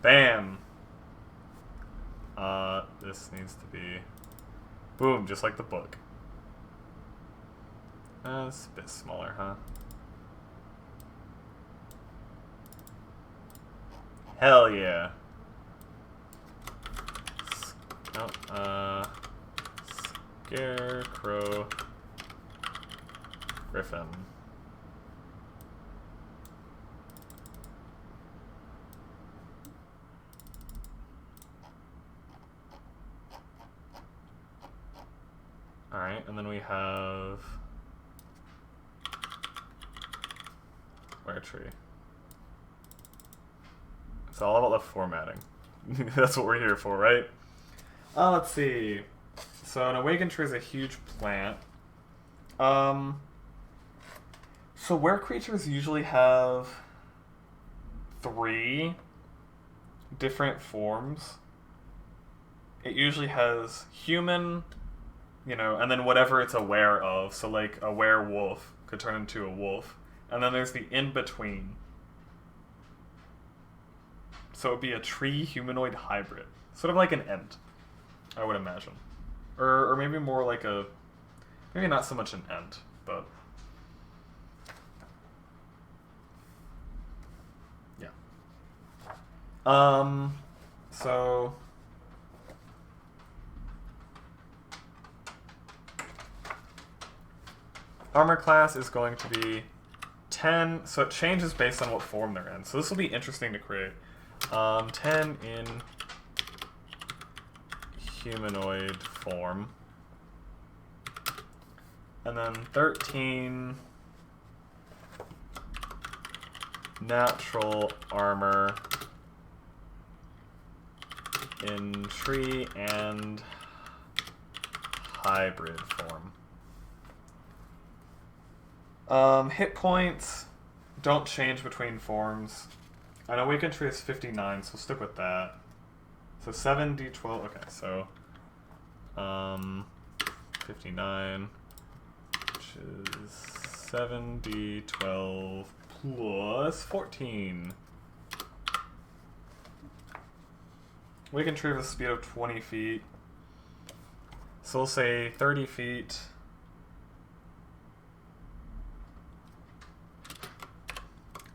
Speaker 1: Bam! This needs to be... Boom, just like the book. It's a bit smaller, huh? Hell yeah. Scarecrow Griffin. Alright, and then we have Were Tree. It's all about the formatting. That's what we're here for, right? Let's see. So an awakened tree is a huge plant. So were creatures usually have 3 different forms. It usually has human, you know, and then whatever it's aware of. So like a werewolf could turn into a wolf. And then there's the in-between. So it would be a tree humanoid hybrid. Sort of like an ent, I would imagine. Or maybe more like a... Maybe not so much an ent, but... Yeah. So... Armor class is going to be 10, so it changes based on what form they're in. So this will be interesting to create. 10 in humanoid form. And then 13 natural armor in tree and hybrid form. Hit points don't change between forms. I know Awakened Tree is 59, so stick with that. So 7d12, okay, so 59, which is 7d12 plus 14. Awakened Tree with a speed of 20 feet. So we'll say 30 feet.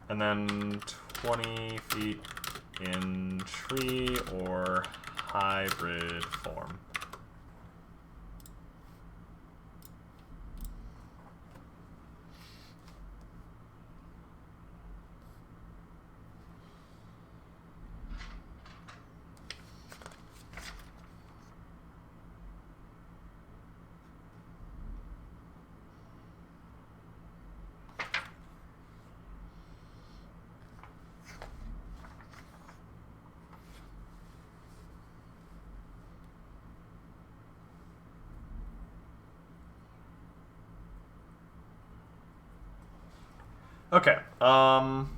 Speaker 1: And then 20 feet in tree or hybrid form. Okay, so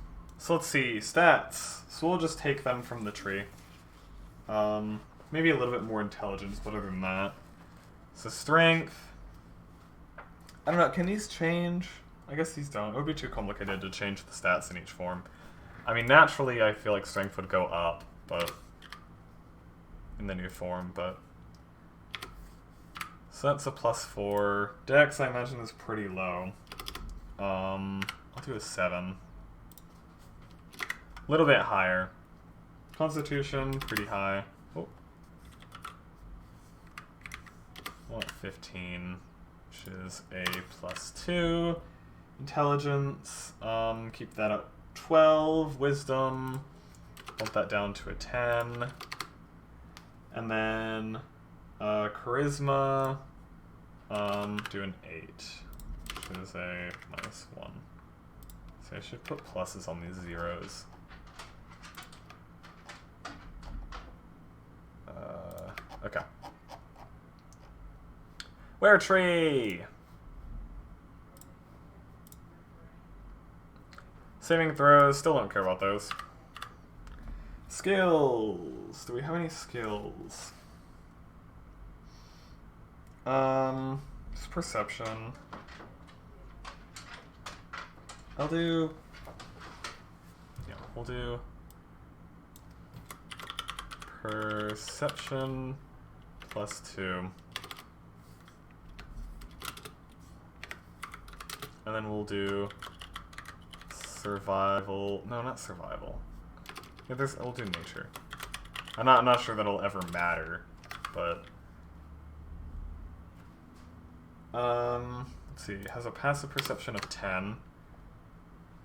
Speaker 1: let's see, stats. So we'll just take them from the tree. Maybe a little bit more intelligence, but other than that. So strength. I don't know, can these change? I guess these don't. It would be too complicated to change the stats in each form. I mean, naturally I feel like strength would go up, but in the new form, but... So that's a +4. Dex, I imagine, is pretty low. I'll do a 7. A little bit higher. Constitution, pretty high. Oh. I want 15, which is a +2. Intelligence, keep that at 12. Wisdom, bump that down to a 10. And then charisma, do an 8, which is a -1. So I should put pluses on these zeros. Okay. Were tree! Saving throws, still don't care about those. Skills! Do we have any skills? Just perception. I'll do... Yeah, we'll do... Perception +2. And then we'll do... Survival... No, not survival. Yeah, we'll do nature. I'm not sure that'll ever matter, but... Let's see, it has a passive perception of 10.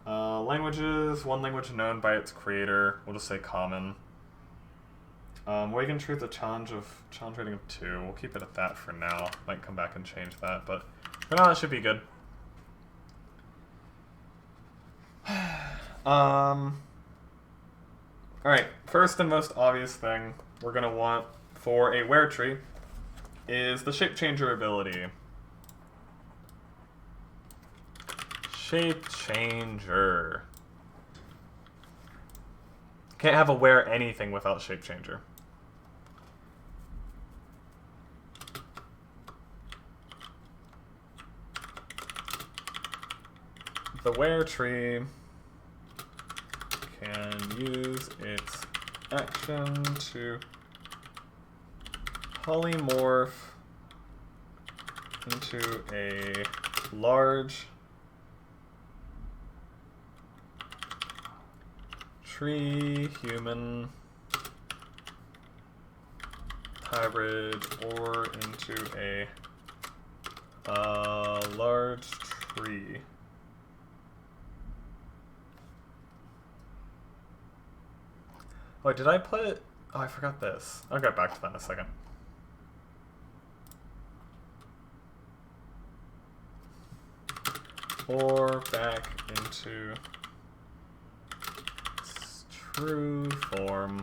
Speaker 1: Languages, one language known by its creator. We'll just say common. Awakened Truth, a challenge rating of 2. We'll keep it at that for now. Might come back and change that, but for now that should be good. Alright, first and most obvious thing we're gonna want for a were tree is the shape changer ability. Shape changer. Can't have a were anything without shape changer. The were tree can use its action to polymorph into a large tree, human, hybrid, or into a large tree. Wait, did I put... Oh, I forgot this. I'll get back to that in a second. or back into its true form,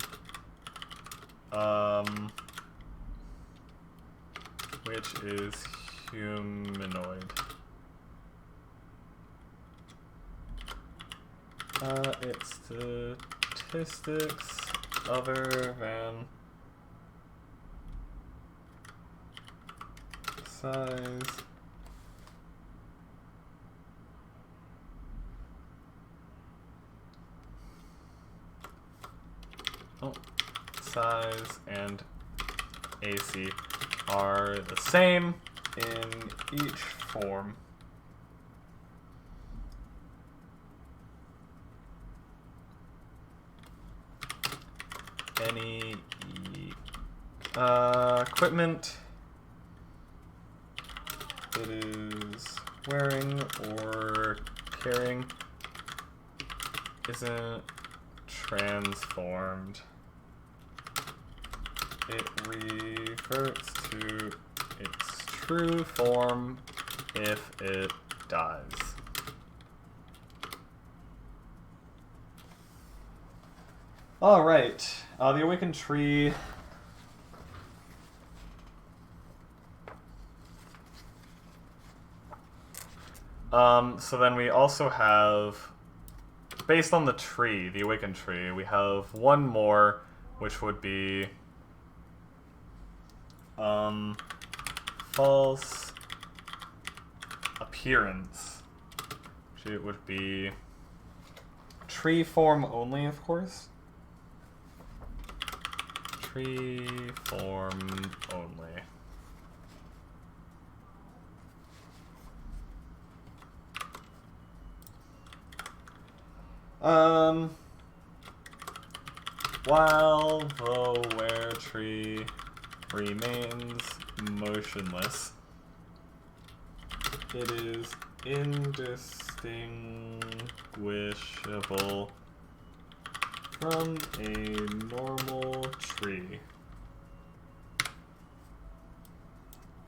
Speaker 1: which is humanoid. Its statistics other than size size and AC are the same in each form. Any equipment it is wearing or carrying isn't transformed. It reverts to its true form if it dies. Alright, the Awakened Tree. So then we also have, based on the tree, the Awakened Tree, we have one more, which would be false appearance. Which it would be tree form only, of course. Tree form only. While the were tree remains motionless, it is indistinguishable from a normal tree.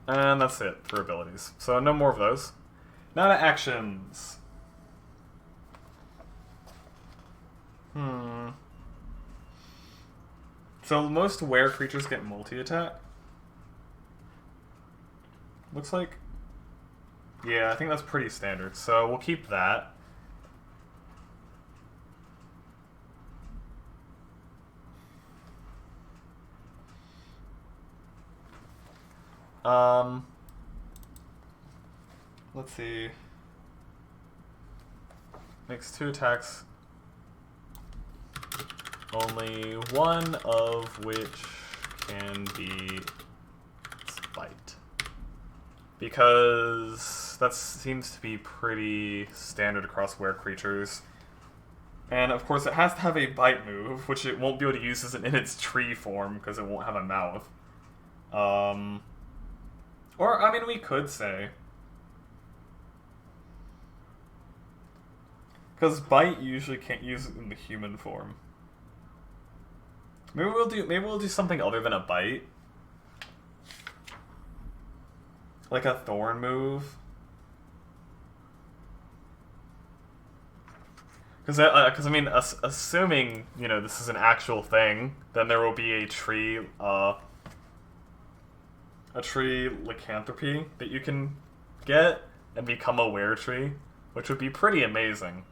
Speaker 1: And that's it for abilities. So no more of those. Now to actions. So most were creatures get multi-attack. Looks like... Yeah, I think that's pretty standard. So we'll keep that. Let's see. Makes 2 attacks. Only one of which can be spite. Because that seems to be pretty standard across were creatures. And of course it has to have a bite move, which it won't be able to use in its tree form because it won't have a mouth. Or, I mean, we could say. Because bite usually can't use it in the human form. Maybe we'll do something other than a bite. Like a thorn move. Because I mean, assuming, you know, this is an actual thing, then there will be a tree lycanthropy that you can get and become a were tree, which would be pretty amazing.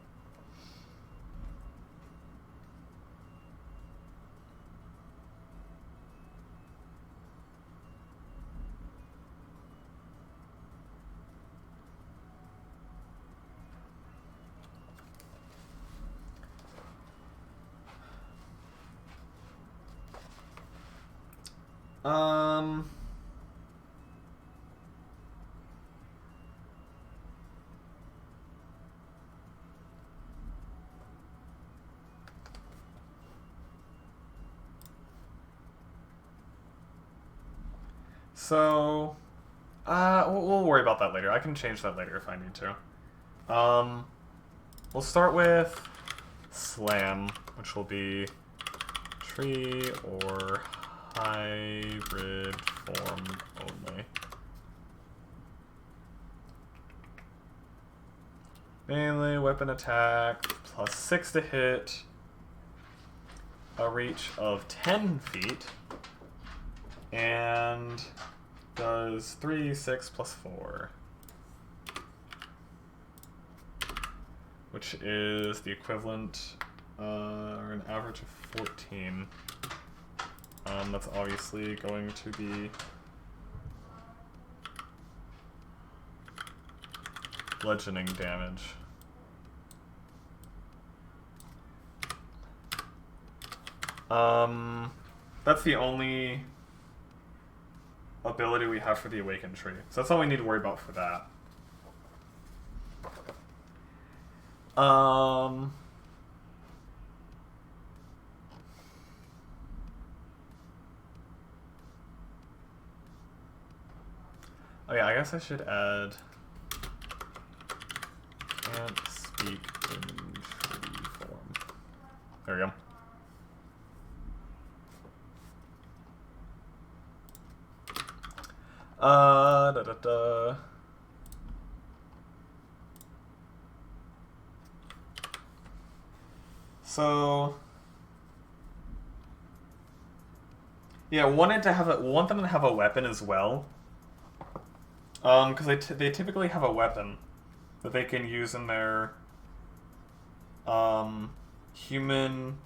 Speaker 1: So, we'll worry about that later. I can change that later if I need to. We'll start with Slam, which will be tree or hybrid form only. Melee weapon attack, plus 6 to hit, a reach of 10 feet, and does 3, 6, plus 4. Which is the equivalent, or an average of 14. That's obviously going to be bludgeoning damage. That's the only ability we have for the Awakened Tree. So that's all we need to worry about for that. Oh yeah, I guess I should add can't speak in tree form. There we go. So yeah, want them to have a weapon as well. Because they typically have a weapon that they can use in their human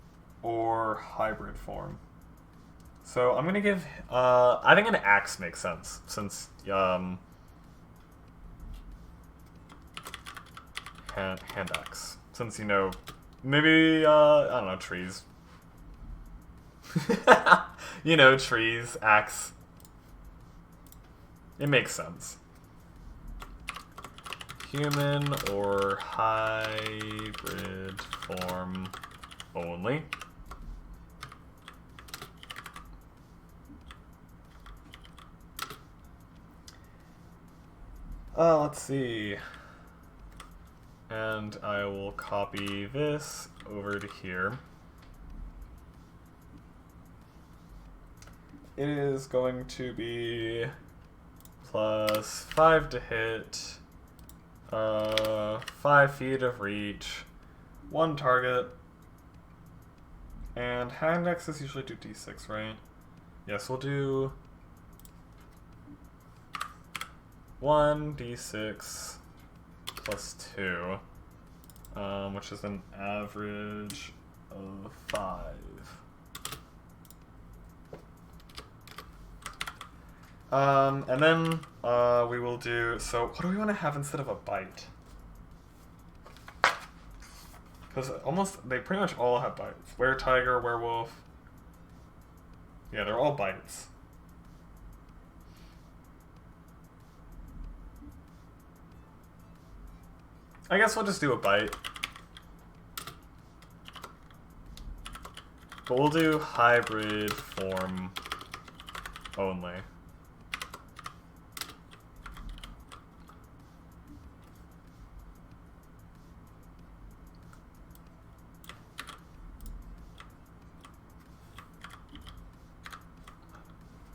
Speaker 1: or hybrid form. So I'm gonna give I think an axe makes sense since hand axe, since maybe I don't know, trees. Trees, axe. It makes sense. Human or hybrid form only. Let's see. And I will copy this over to here. It is going to be plus 5 to hit, 5 feet of reach, 1 target, and hand axes usually do d6, right? Yes, we'll do 1d6 plus 2, which is an average of 5. And then we will do, so what do we want to have instead of a bite? Because they pretty much all have bites. Were-tiger, werewolf. Yeah, they're all bites. I guess we'll just do a bite. But we'll do hybrid form only.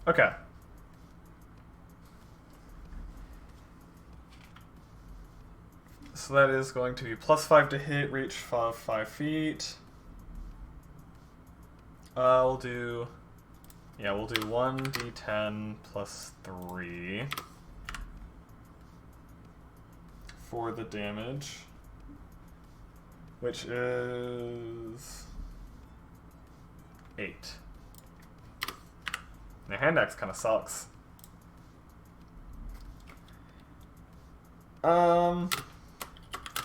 Speaker 1: Okay. So that is going to be plus 5 to hit, reach 5 feet. We'll do 1d10 plus 3 for the damage, which is 8. The hand axe kind of sucks.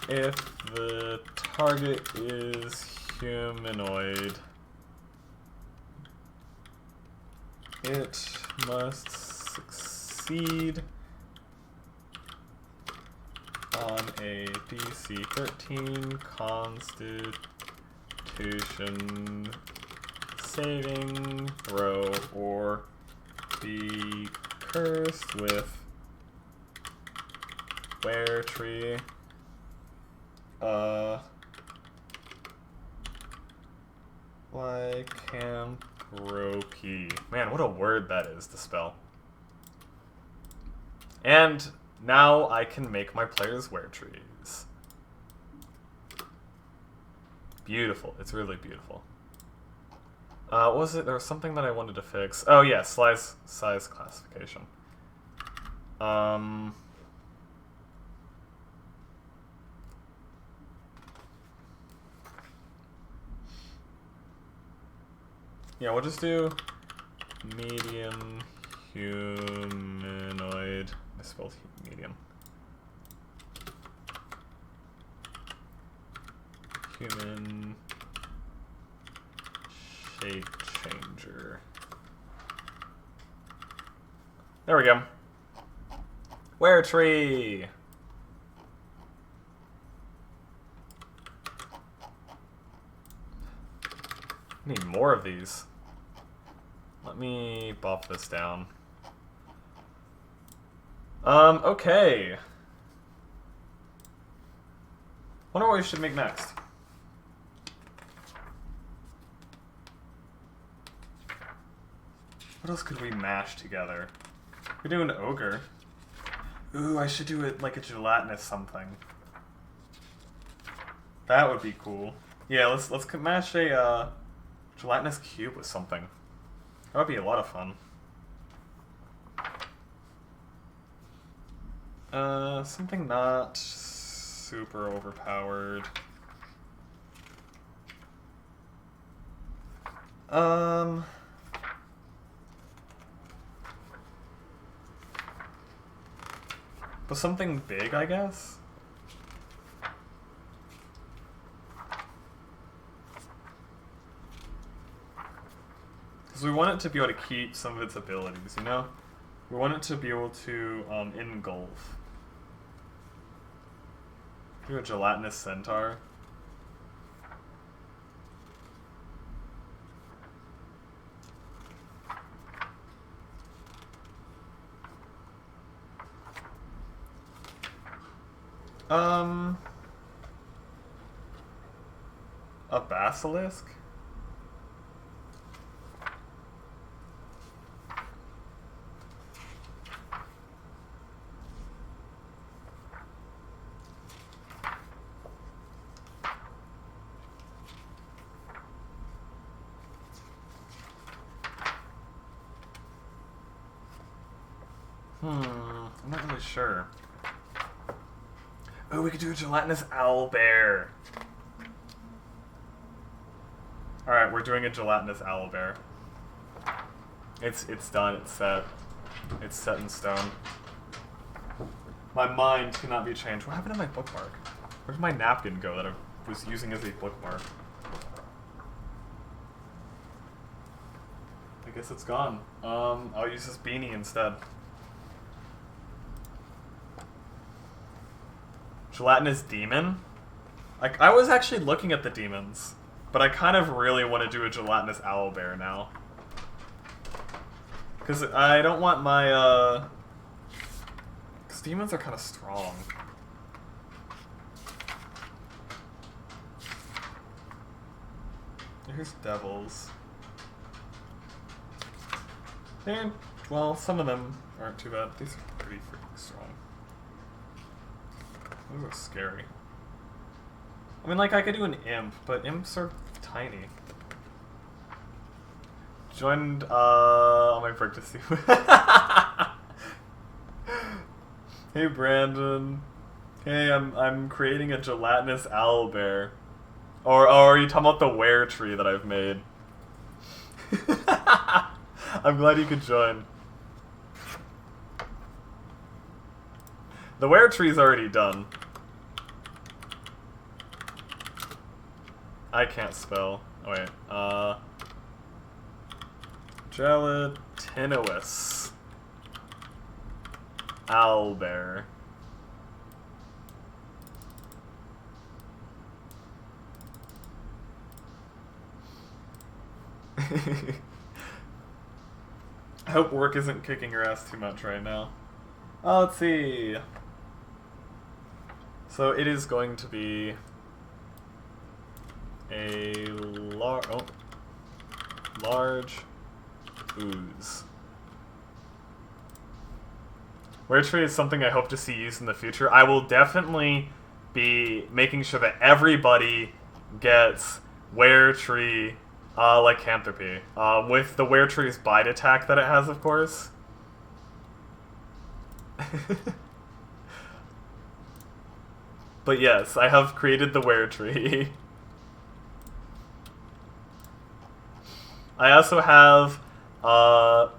Speaker 1: If the target is humanoid, it must succeed on a DC 13 Constitution saving throw or be cursed with were-tree. Lycanthropy. Man, what a word that is to spell. And now I can make my players were-trees. beautiful. It's really beautiful. What was it? There was something that I wanted to fix. Oh yeah, size classification. Yeah, we'll just do medium humanoid. I spelled medium. Human shape changer. There we go. Where tree? Need more of these. Let me buff this down. Okay. Wonder what we should make next. What else could we mash together? We do an ogre. Ooh, I should do it like a gelatinous something. That would be cool. Yeah, let's mash a gelatinous cube with something. That would be a lot of fun. Something not super overpowered. But something big, I guess? Because we want it to be able to keep some of its abilities, you know? We want it to be able to engulf. Do a gelatinous centaur. A basilisk? I'm not really sure. Oh, we could do a gelatinous owlbear. Alright, we're doing a gelatinous owlbear. It's done, it's set. It's set in stone. My mind cannot be changed. What happened to my bookmark? Where'd my napkin go that I was using as a bookmark? I guess it's gone. I'll use this beanie instead. Gelatinous demon? I was actually looking at the demons, but I kind of really want to do a gelatinous owlbear now. Because I don't want my, because demons are kind of strong. Here's devils. And, well, some of them aren't too bad. These are pretty freaking strong. Those are scary. I mean, like, I could do an imp, but imps are tiny. Joined, on my break to see. Hey, Brandon. Hey, I'm creating a gelatinous owlbear. Or are you talking about the were tree that I've made? I'm glad you could join. The were tree's already done. I can't spell. Oh wait. Gelatinous owlbear. I hope work isn't kicking your ass too much right now. Let's see. So it is going to be a large ooze. Were tree is something I hope to see used in the future. I will definitely be making sure that everybody gets Were Tree Lycanthropy. With the Were Tree's bite attack that it has, of course. But yes, I have created the Were Tree. I also have a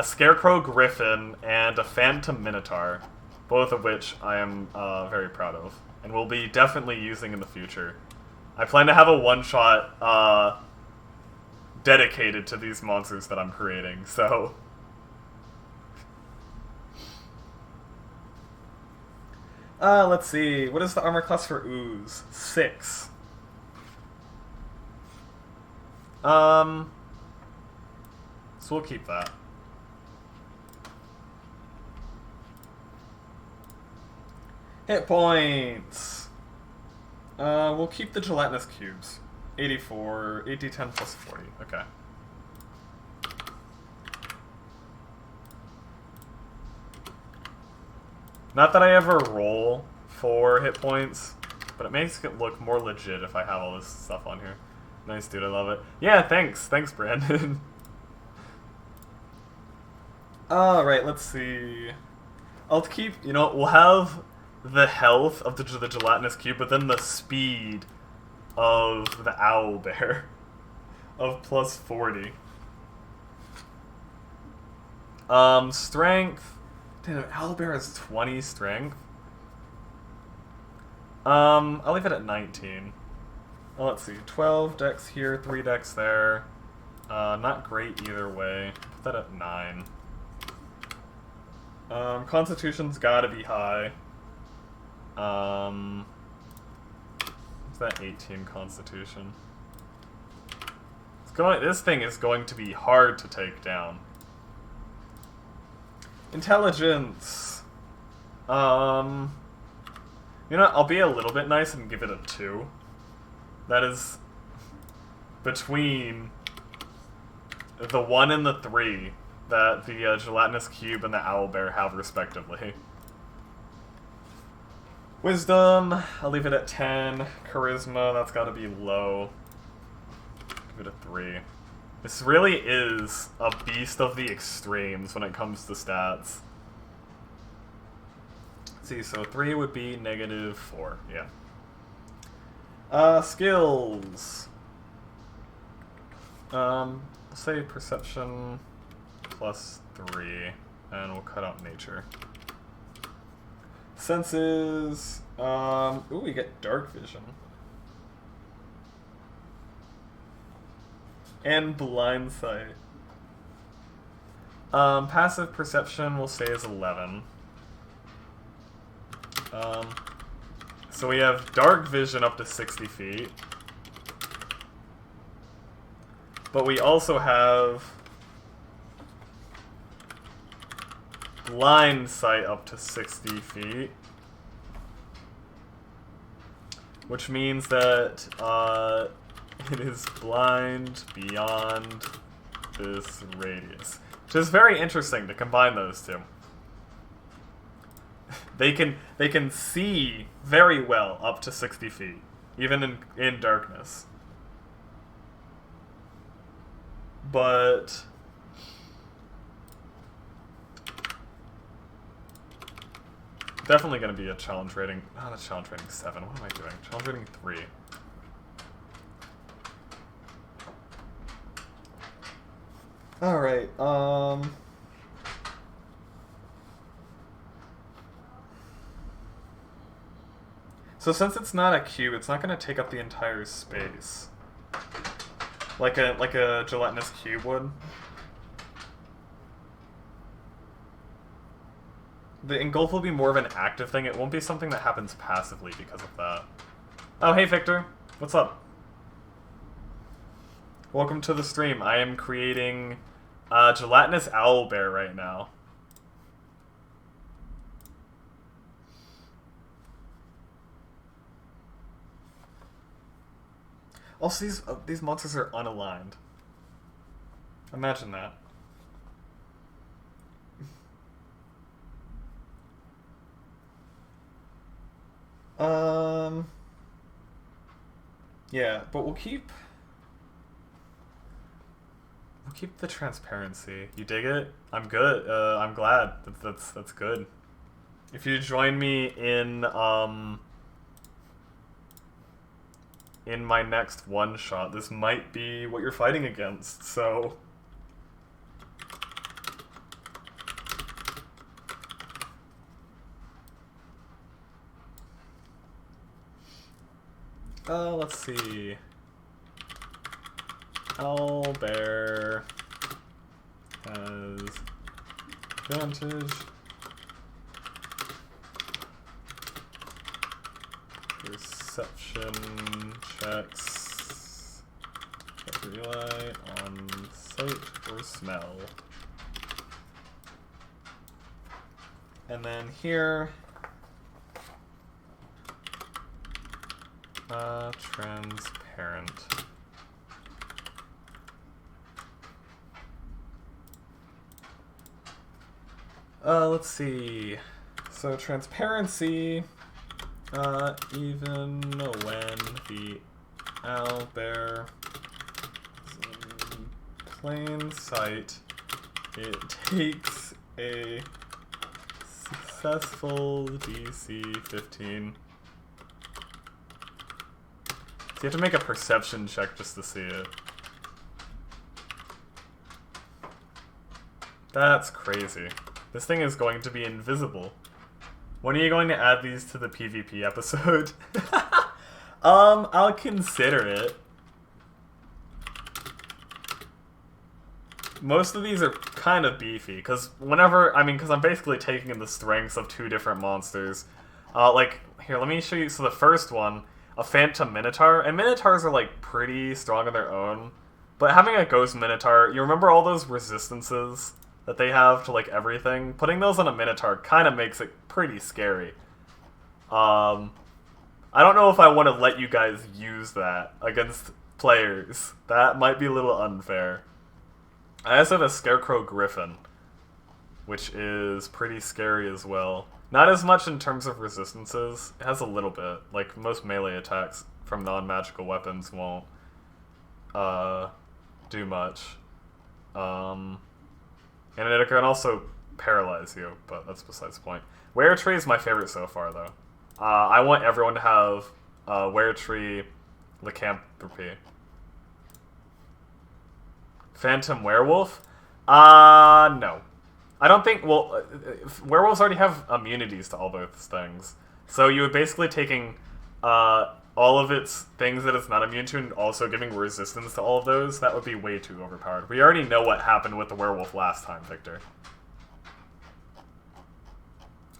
Speaker 1: Scarecrow Griffin and a Phantom Minotaur, both of which I am very proud of, and will be definitely using in the future. I plan to have a one-shot dedicated to these monsters that I'm creating, so... let's see. What is the armor class for Ooze? 6. So we'll keep that. Hit points! We'll keep the gelatinous cubes. 84, 8d10 plus 40. Okay. Not that I ever roll for hit points, but it makes it look more legit if I have all this stuff on here. Nice, dude, I love it. Yeah, thanks. Thanks, Brandon. Alright, let's see. I'll keep, you know, we'll have the health of the gelatinous cube, but then the speed of the owlbear of plus 40. Strength. Damn, owlbear has 20 strength. I'll leave it at 19. Well, let's see. 12 dex here, 3 dex there. Not great either way. Put that at 9. Constitution's gotta be high. What's that 18 Constitution? This thing is going to be hard to take down. Intelligence. You know what? I'll be a little bit nice and give it a 2. That is between the 1 and the 3 that the gelatinous cube and the owlbear have respectively. Wisdom, I'll leave it at 10. Charisma, that's gotta be low. Give it a 3. This really is a beast of the extremes when it comes to stats. Let's see, so 3 would be -4, yeah. Skills. Let's say perception plus 3, and we'll cut out nature. Senses. Ooh, we get dark vision. And blind sight. Passive perception we'll say is 11. So we have dark vision up to 60 feet. But we also have blind sight up to 60 feet. Which means that it is blind beyond this radius. Which is very interesting to combine those two. They can see very well up to 60 feet, even in darkness. But definitely going to be a challenge rating. Not a challenge rating 7. What am I doing? Challenge rating 3. Alright, so since it's not a cube, it's not going to take up the entire space. Like a gelatinous cube would. The engulf will be more of an active thing. It won't be something that happens passively because of that. Oh, hey Victor. What's up? Welcome to the stream. I am creating a gelatinous owlbear right now. Also, these monsters are unaligned. Imagine that. Yeah, but we'll keep the transparency. You dig it? I'm good. I'm glad. That's good. If you join me in my next one shot, this might be what you're fighting against. So let's see. Owlbear has advantage. Perception checks that rely on sight or smell. And then here, transparent. Let's see. So transparency, even when the owlbear is in plain sight, it takes a successful DC 15. So you have to make a perception check just to see it. That's crazy. This thing is going to be invisible. When are you going to add these to the PvP episode? I'll consider it. Most of these are kind of beefy, because because I'm basically taking in the strengths of two different monsters. Like, here, let me show you. So the first one, a Phantom Minotaur, and Minotaurs are, like, pretty strong on their own. But having a Ghost Minotaur, you remember all those resistances that they have to, like, everything? Putting those on a Minotaur kind of makes it pretty scary. I don't know if I want to let you guys use that against players. That might be a little unfair. I also have a Scarecrow Griffin, which is pretty scary as well. Not as much in terms of resistances. It has a little bit. Like, most melee attacks from non-magical weapons won't do much. And it can also paralyze you, but that's besides the point. Were Tree is my favorite so far, though. I want everyone to have Were Tree Lycanthropy. Phantom Werewolf? No. I don't think... Well, werewolves already have immunities to all those things. So you would basically taking all of its things that it's not immune to and also giving resistance to all of those, that would be way too overpowered. We already know what happened with the werewolf last time, Victor.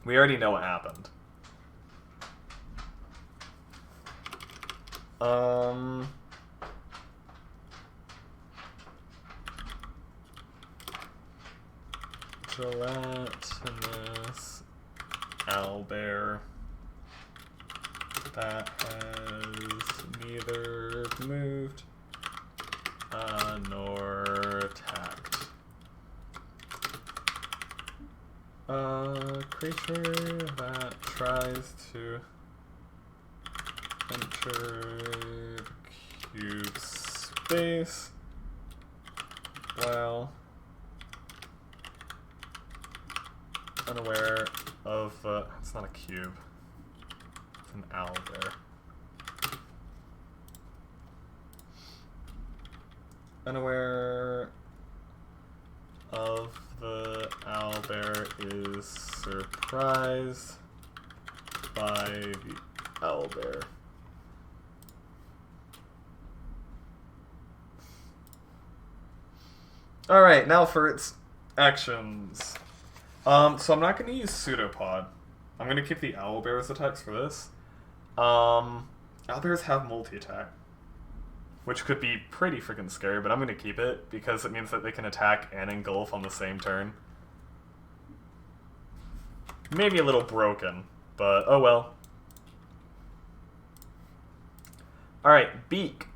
Speaker 1: We already know what happened. Gelatinous owlbear that has neither moved nor attacked. A creature that tries to enter the cube space while unaware of it's not a cube. It's an owlbear. Unaware of the owlbear is surprised by the owlbear. Alright, now for its actions. So I'm not going to use Pseudopod. I'm going to keep the owlbear's attacks for this. Owlbears have multi-attack, which could be pretty freaking scary, but I'm going to keep it because it means that they can attack and engulf on the same turn. Maybe a little broken, but oh well. Alright, Beak.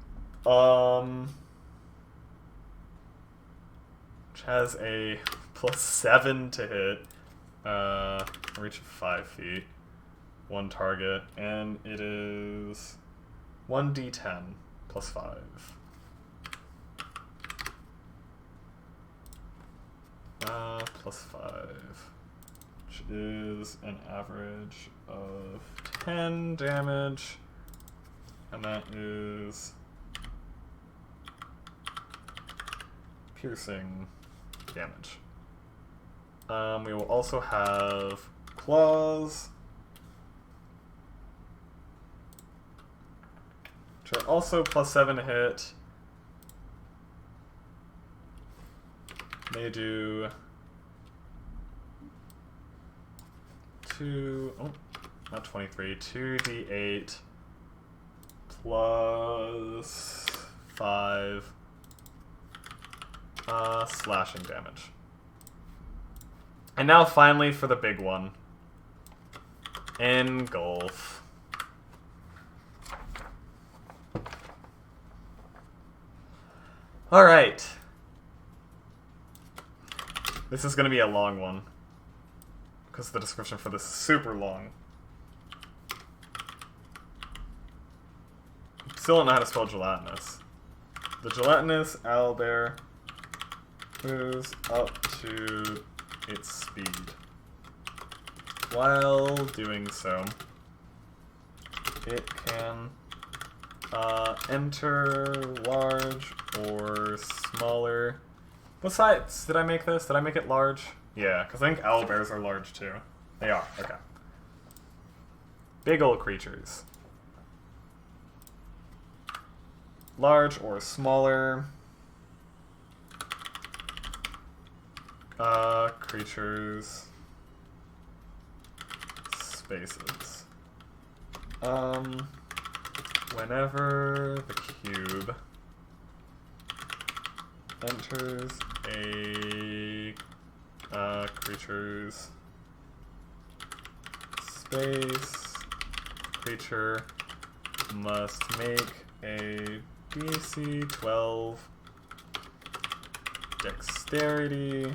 Speaker 1: Which has a +7 to hit, reach of 5 feet, one target, and it is 1d10 plus 5. Plus 5, which is an average of 10 damage, and that is piercing damage. We will also have claws, which are also plus 7 to hit. They do 2d8 plus 5 slashing damage. And now finally for the big one. Engulf. Alright. This is going to be a long one, because the description for this is super long. Still don't know how to spell gelatinous. The gelatinous owlbear moves up to its speed. While doing so, it can enter large or smaller. What size did I make this? Did I make it large? Yeah, because I think owlbears are large too. They are, okay. Big old creatures. Large or smaller creatures spaces. Whenever the cube enters a creature's space, creature must make a DC 12 dexterity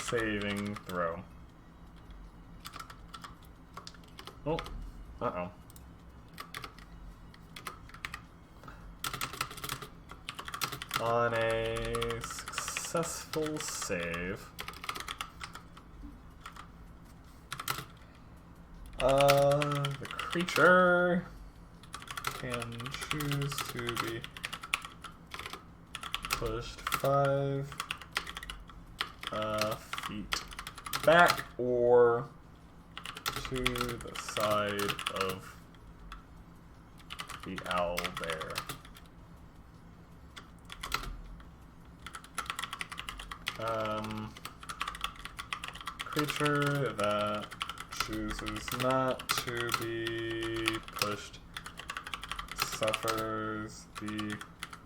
Speaker 1: saving throw. Oh, uh-oh. On a successful save, the creature can choose to be pushed 5 feet back or to the side of the owlbear. Creature that chooses not to be pushed suffers the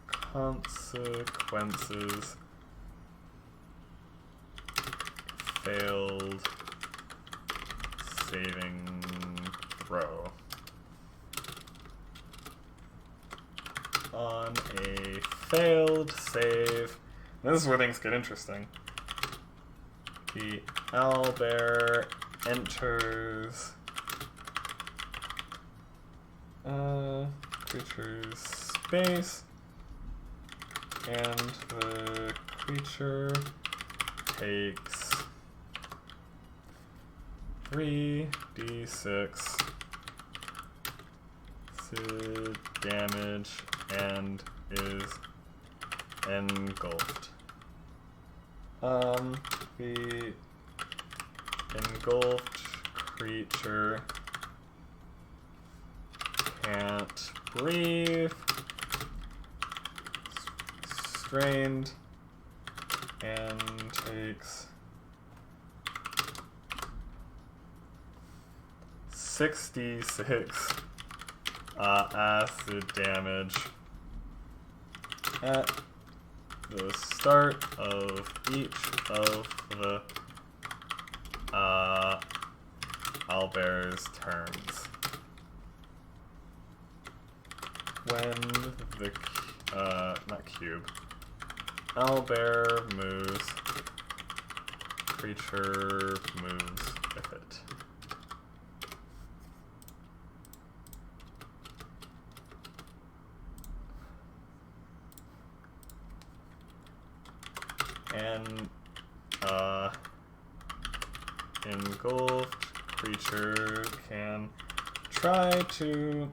Speaker 1: consequences failed saving throw. On a failed save, and this is where things get interesting. The owlbear enters creature's space, and the creature takes 3d6 damage and is engulfed. The engulfed creature can't breathe, strained, and takes 66 acid damage at the start of each of the owlbear's turns. When the not cube owlbear moves, creature moves with it. An engulfed creature can try to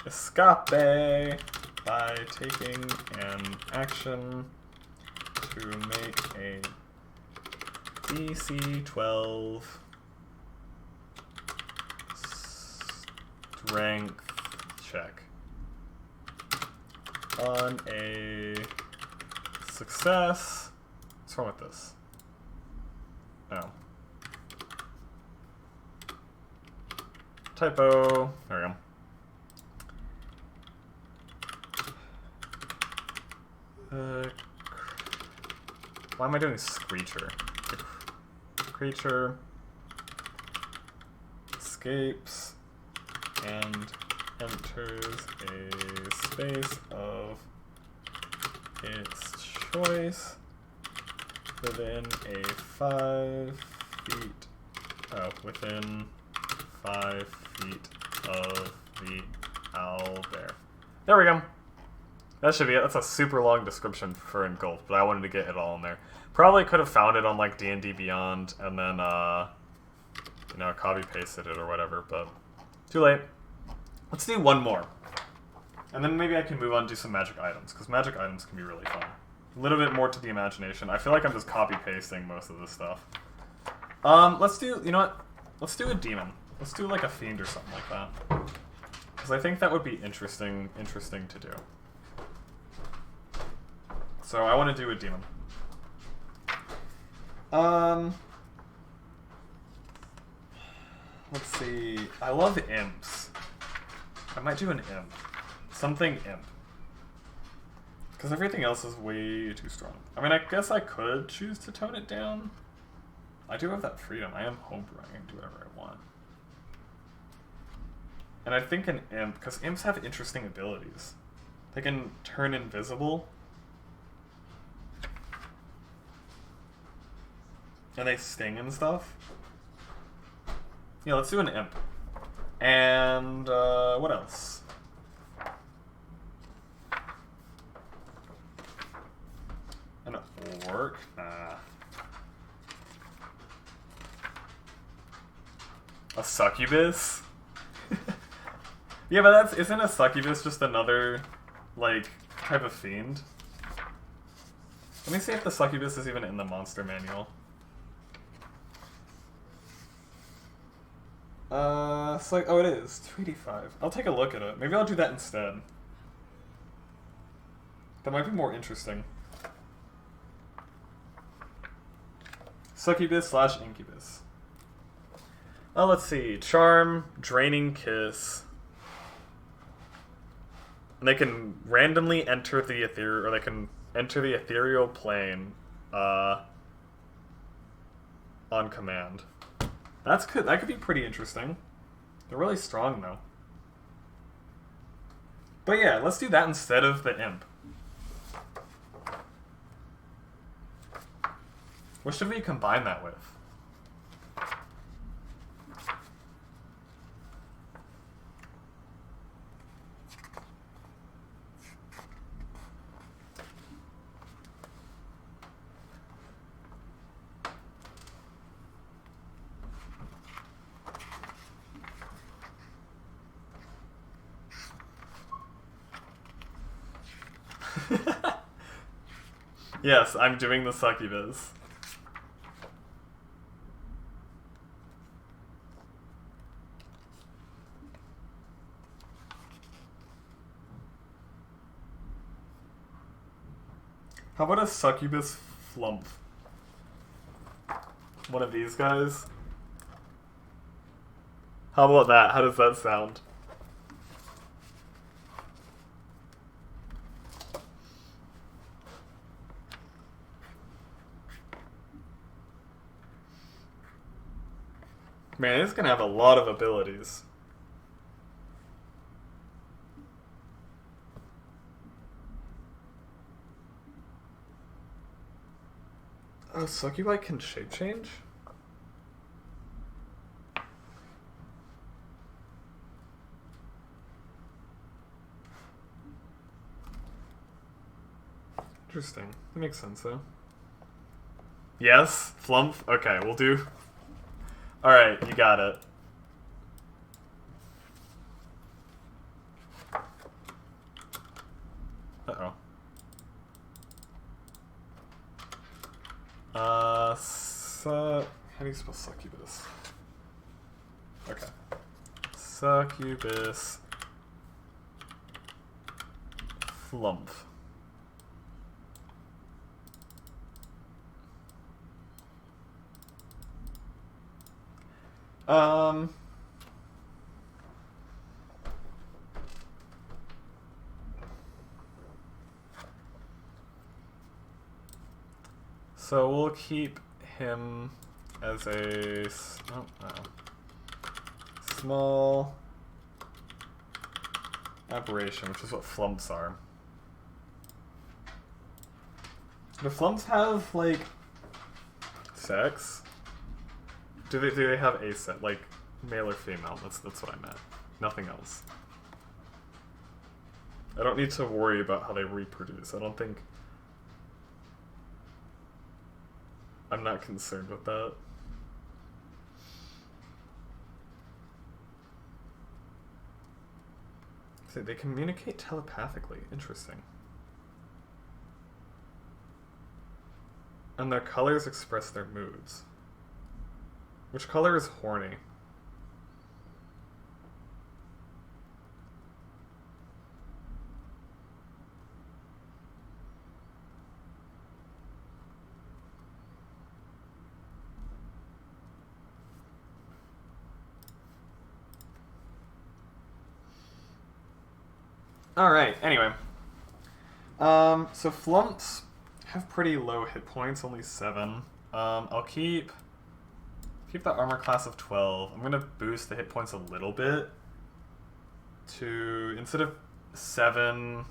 Speaker 1: escape by taking an action to make a DC 12 strength check. On a success... What's wrong with this? Oh. Typo. There we go. Why am I doing Screecher? Creature escapes and enters a space of its choice within a 5 feet. Oh, within 5 feet of the owlbear. There we go. That should be it. That's a super long description for engulf, but I wanted to get it all in there. Probably could have found it on like D&D Beyond and then you know, copy pasted it or whatever, but too late. Let's do one more. And then maybe I can move on to some magic items, because magic items can be really fun. A little bit more to the imagination. I feel like I'm just copy pasting most of this stuff. Let's do, you know what? Let's do a demon. Let's do like a fiend or something like that. Because I think that would be interesting to do. So I want to do a demon. Let's see. I love imps. I might do an imp. Something imp. Because everything else is way too strong. I mean, I guess I could choose to tone it down. I do have that freedom. I am homebrewing. I can do whatever I want. And I think an imp, because imps have interesting abilities. They can turn invisible. And they sting and stuff. Yeah, let's do an imp. And, what else? An orc? Nah. A succubus? Yeah, but isn't a succubus just another, like, type of fiend? Let me see if the succubus is even in the monster manual. It's like, oh, it is. 285. I'll take a look at it. Maybe I'll do that instead. That might be more interesting. Succubus / incubus. Oh, let's see. Charm, Draining Kiss. And they can randomly enter the ethereal, or they can enter the ethereal plane, on command. That could be pretty interesting. They're really strong, though. But yeah, let's do that instead of the imp. What should we combine that with? Yes, I'm doing the succubus. How about a succubus flump? One of these guys? How about that? How does that sound? Man, it's gonna have a lot of abilities. Oh, Succubi can shape change? Interesting. That makes sense, though. Yes? Flump? Okay, we'll do... Alright, you got it. Uh-oh. How do you spell succubus? Okay. Succubus. Flump. So we'll keep him as a small aberration, which is what flumps are. Do flumps have, like, sex? Do they have asex, like male or female? That's what I meant. Nothing else. I don't need to worry about how they reproduce. I don't think. I'm not concerned with that. See, they communicate telepathically. Interesting. And their colors express their moods. Which color is horny? Alright, anyway. So flumps have pretty low hit points, only 7. I'll keep the armor class of 12. I'm gonna boost the hit points a little bit to, instead of 7,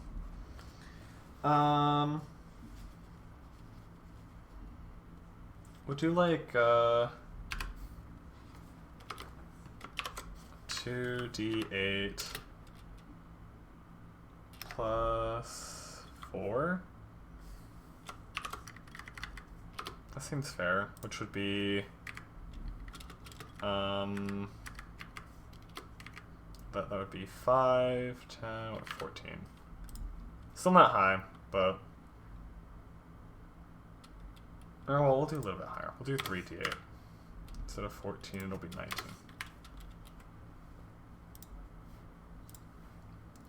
Speaker 1: we'll do like 2d8 plus 4. That seems fair, which would be that would be 5, 10, 14. Still not high, but oh well, we'll do a little bit higher. We'll do 3d8 instead of 14. It'll be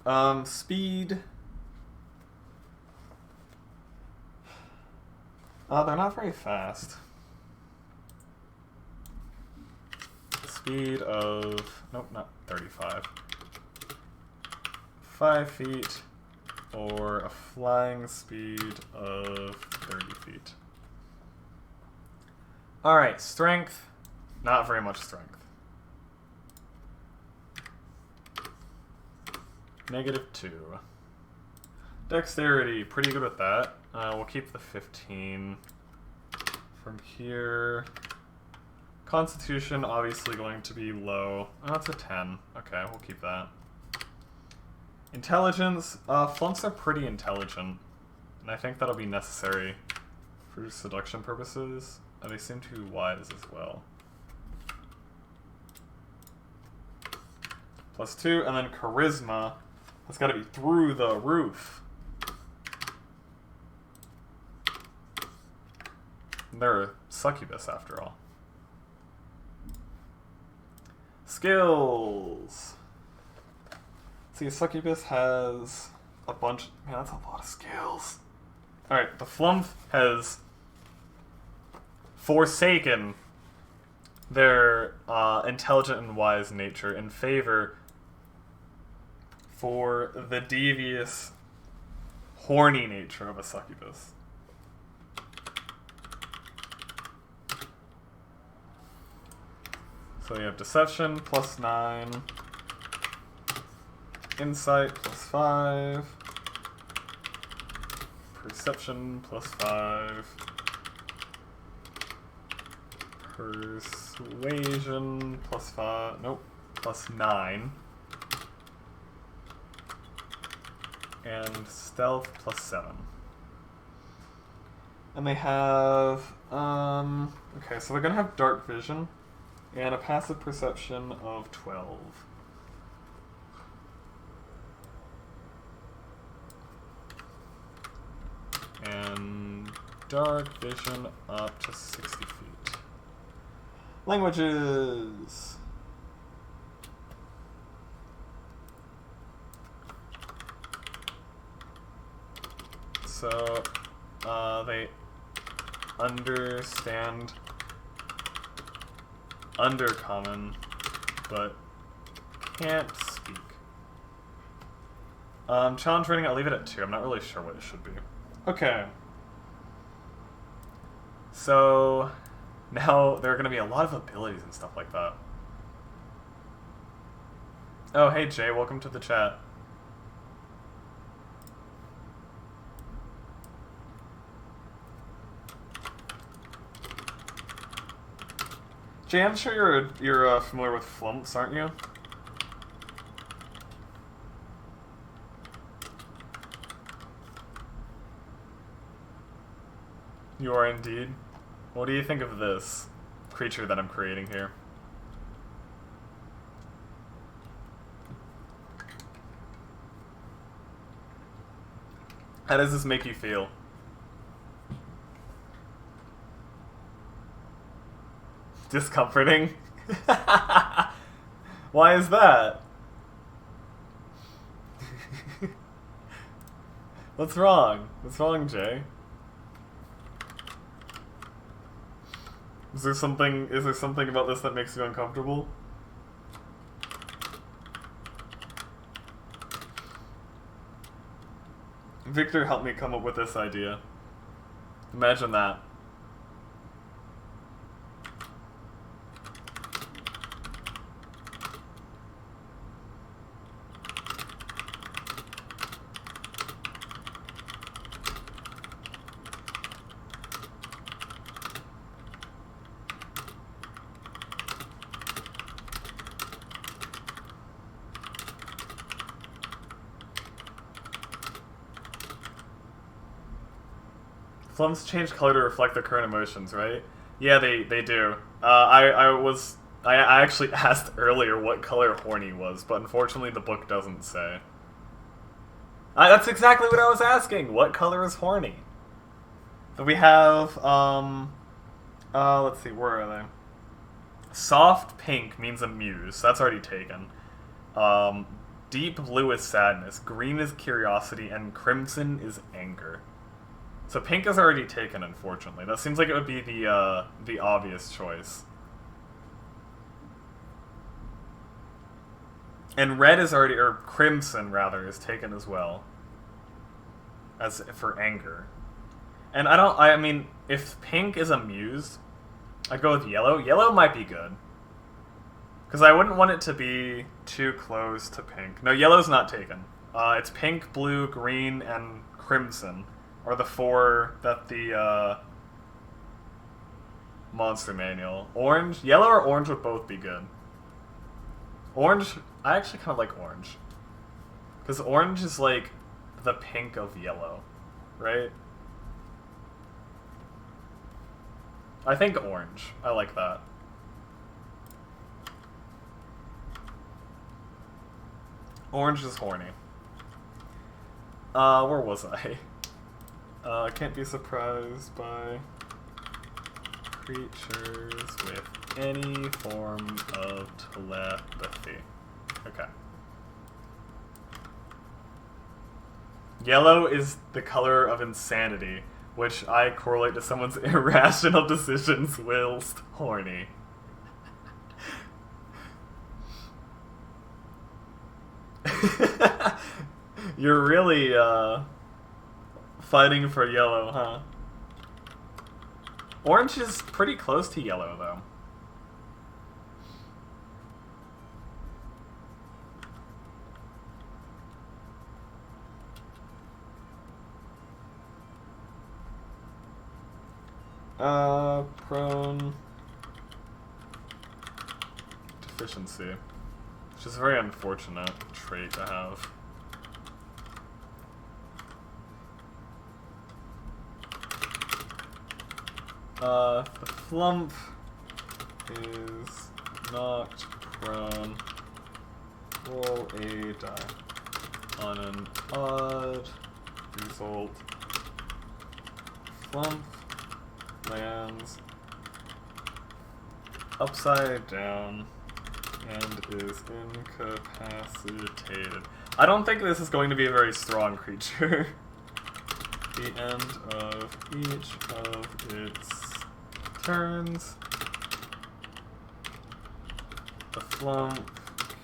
Speaker 1: 19. Speed. They're not very fast. Speed of... Nope, not 35. 5 feet, or a flying speed of 30 feet. Alright, strength. Not very much strength. -2. Dexterity, pretty good with that. We'll keep the 15. From here... Constitution, obviously going to be low. Oh, that's a 10. Okay, we'll keep that. Intelligence. Flunks are pretty intelligent. And I think that'll be necessary for seduction purposes. And they seem to be wise as well. +2, and then Charisma. That's gotta be through the roof. They're a succubus, after all. Skills. See, succubus has a bunch. Man, that's a lot of skills. Alright, the flump has forsaken their intelligent and wise nature in favor for the devious, horny nature of a succubus. So you have Deception +9, Insight +5, Perception +5, Persuasion +5, nope, +9, and Stealth +7. And they have, okay, so they're gonna have dark vision and a passive perception of 12. And dark vision up to 60 feet. Languages! So, they understand Undercommon, but can't speak. Challenge rating, I'll leave it at 2. I'm not really sure what it should be. Okay. So, now there are going to be a lot of abilities and stuff like that. Oh, hey Jay, welcome to the chat. Jay, I'm sure you're familiar with flumps, aren't you? You are indeed. What do you think of this creature that I'm creating here? How does this make you feel? Discomforting? Why is that? What's wrong? What's wrong, Jay? Is there something about this that makes you uncomfortable? Victor helped me come up with this idea. Imagine that. Flums change color to reflect their current emotions, right? Yeah, they do. I actually asked earlier what color horny was, but unfortunately the book doesn't say. That's exactly what I was asking. What color is horny? So we have, let's see, where are they? Soft pink means a muse. That's already taken. Deep blue is sadness. Green is curiosity, and crimson is anger. So pink is already taken, unfortunately. That seems like it would be the obvious choice. And red is already, or crimson rather, is taken as well. As for anger. And I mean, if pink is a muse, I'd go with yellow. Yellow might be good. Because I wouldn't want it to be too close to pink. No, yellow's not taken. It's pink, blue, green, and crimson. Or the 4 that the monster manual. Orange, yellow or orange would both be good. Orange, I actually kind of like orange. Because orange is like the pink of yellow, right? I think orange. I like that. Orange is horny. Where was I? Can't be surprised by creatures with any form of telepathy. Okay. Yellow is the color of insanity, which I correlate to someone's irrational decisions whilst horny. You're really, fighting for yellow, huh? Orange is pretty close to yellow, though. Prone deficiency, which is a very unfortunate trait to have. The flump is knocked prone. Roll a die. On an odd result, flump lands upside down and is incapacitated. I don't think this is going to be a very strong creature. The end of each of its turns, the flump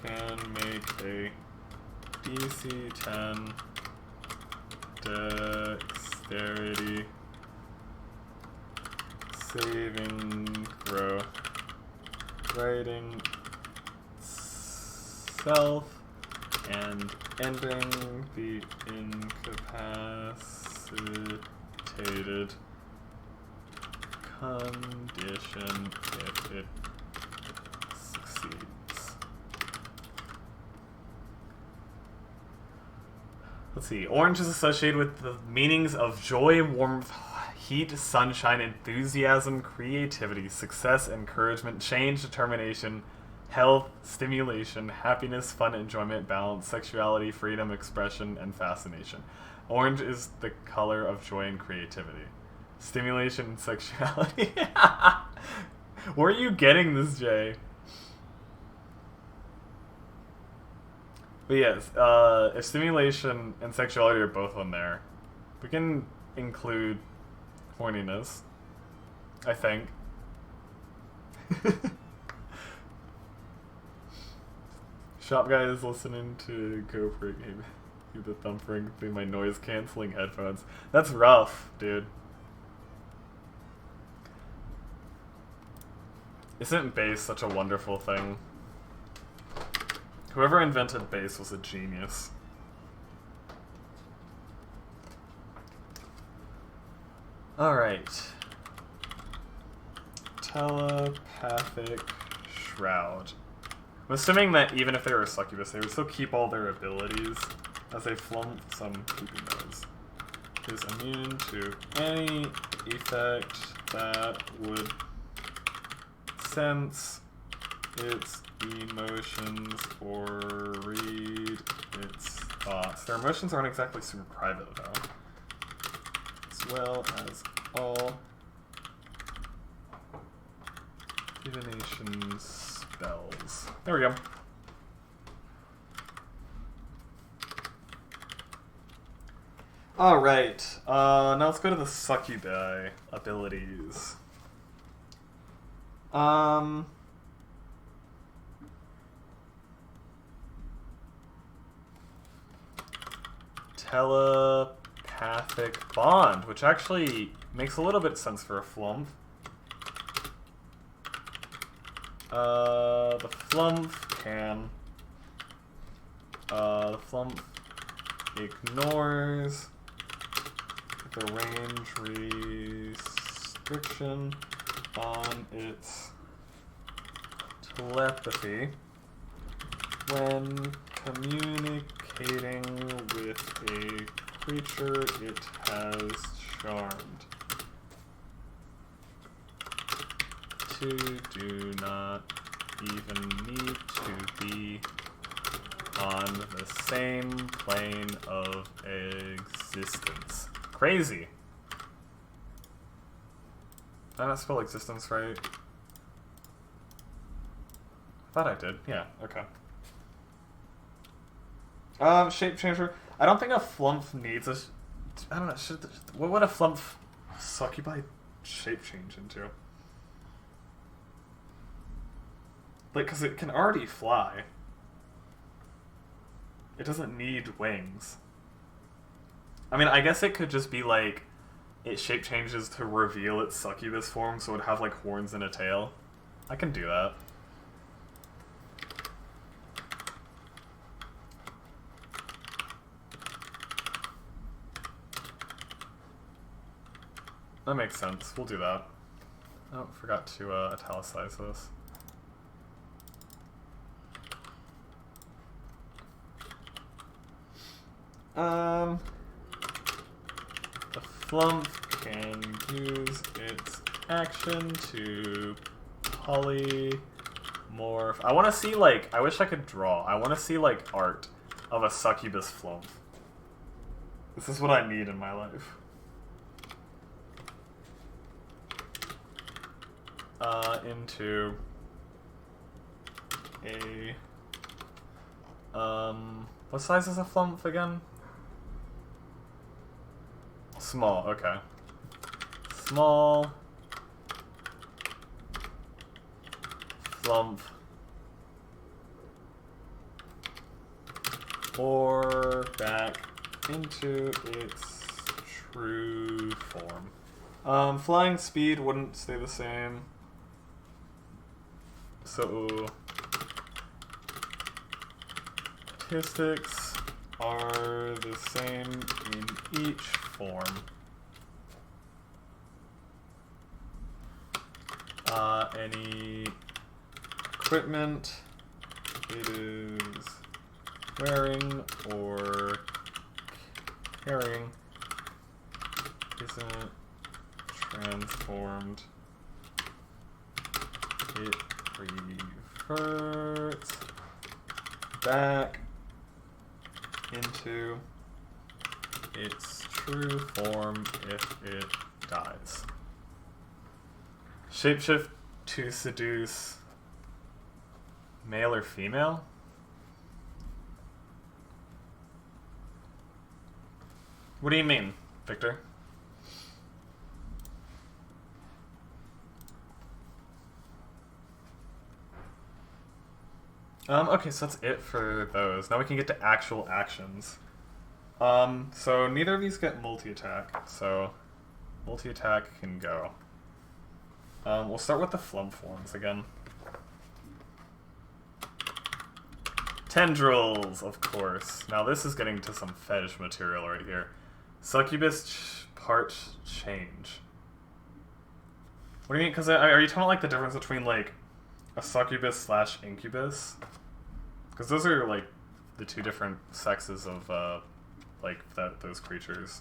Speaker 1: can make a DC 10 dexterity saving throw, writing self and ending the incapacitated condition if it succeeds. Let's see. Orange is associated with the meanings of joy, warmth, heat, sunshine, enthusiasm, creativity, success, encouragement, change, determination, health, stimulation, happiness, fun, enjoyment, balance, sexuality, freedom, expression, and fascination. Orange is the color of joy and creativity. Stimulation and sexuality. Where are you getting this, Jay? But yes, if stimulation and sexuality are both on there, we can include horniness, I think. Shop guy is listening to Go for it game. The thumpering through my noise canceling headphones. That's rough, dude. Isn't bass such a wonderful thing? Whoever invented bass was a genius. Alright. Telepathic Shroud. I'm assuming that even if they were a succubus, they would still keep all their abilities as they flump some poopy nose. Is immune to any effect that would sense its emotions or read its thoughts. Their emotions aren't exactly super private, though. As well as all divination spells. There we go. Alright, now let's go to the succubi abilities. Telepathic Bond, which actually makes a little bit of sense for a flump. The flump can... the flump ignores the range restriction on its telepathy when communicating with a creature it has charmed. Two do not even need to be on the same plane of existence. Crazy. Did I not spell existence right? I thought I did. Yeah, okay. Shape changer. I don't think a flump needs a... I don't know. What would a flump succubi shape change into? Like, because it can already fly. It doesn't need wings. I mean, I guess it could just be like, it shape changes to reveal its succubus form, so it would have like horns and a tail. I can do that. That makes sense. We'll do that. Oh, forgot to italicize this. The flump can use its action to polymorph. I want to see, like, I wish I could draw. I want to see, like, art of a succubus flump. This is what I need in my life. Into a, what size is a flump again? Small, okay. Small flump or back into its true form. Flying speed wouldn't stay the same. So statistics are the same in each form. Any equipment it is wearing or carrying isn't transformed. It reverts back into its true form if it dies. Shapeshift to seduce male or female? What do you mean, Victor? Okay, so that's it for those. Now we can get to actual actions. So neither of these get multi-attack, so multi-attack can go. We'll start with the flump forms again. Tendrils, of course. Now this is getting to some fetish material right here. Succubus part change. What do you mean? Because are you talking about, like, the difference between, like, a succubus slash incubus? Because those are, like, the two different sexes of, like, those creatures.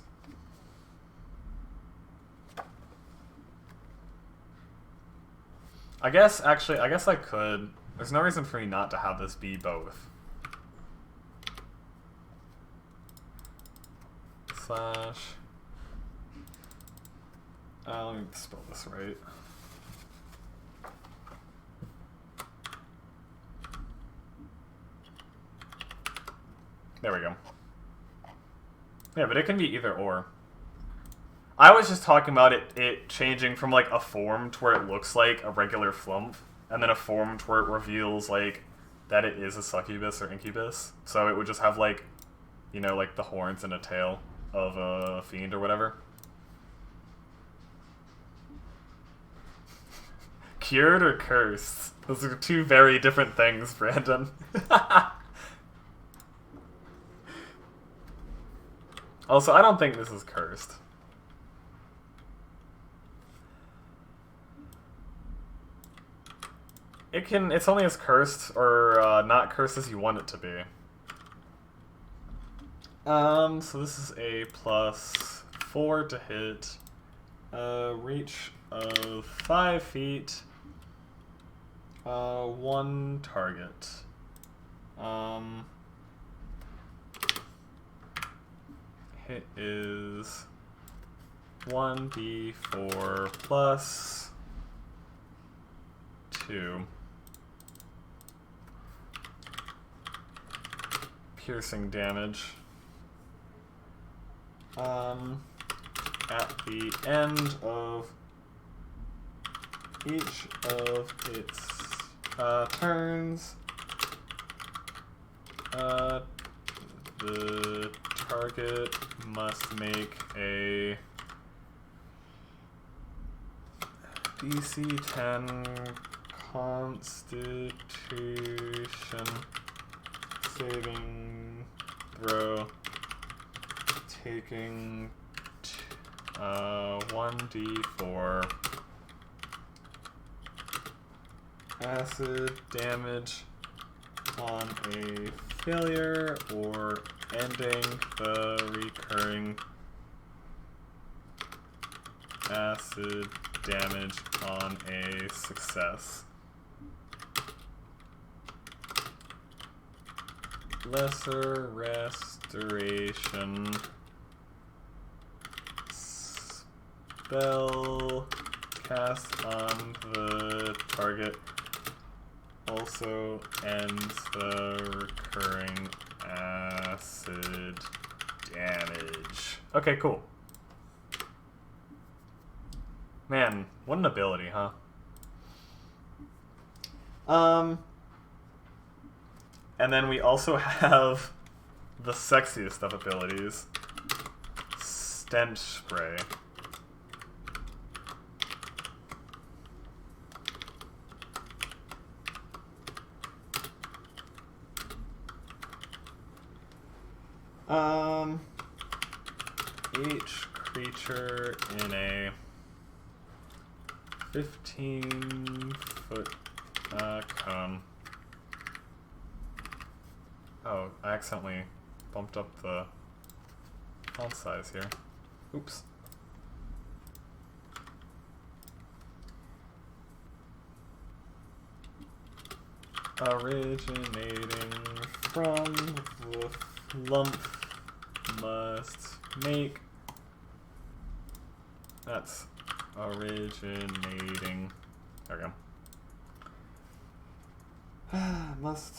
Speaker 1: I guess I could. There's no reason for me not to have this be both. Slash. Let me spell this right. There we go. Yeah, but it can be either or. I was just talking about it changing from, like, a form to where it looks like a regular flump, and then a form to where it reveals, like, that it is a succubus or incubus. So it would just have, like, you know, like the horns and a tail of a fiend or whatever. Cured or cursed? Those are two very different things, Brandon. Also, I don't think this is cursed. It's only as cursed or not cursed as you want it to be. So this is a +4 to hit. Reach of 5 feet. 1 target. Hit is 1d4 plus 2. Piercing damage. At the end of each of its turns, the target must make a DC 10 Constitution saving throw, taking 1d4 acid damage on a failure or ending the recurring acid damage on a success. Lesser restoration. Spell cast on the target also ends the recurring acid damage. Okay, cool. Man, what an ability, huh? And then we also have the sexiest of abilities, Stench Spray. Each creature in a 15-foot cone. Oh, I accidentally bumped up the font size here. Oops. Originating from the lump must make. That's originating. There we go. Must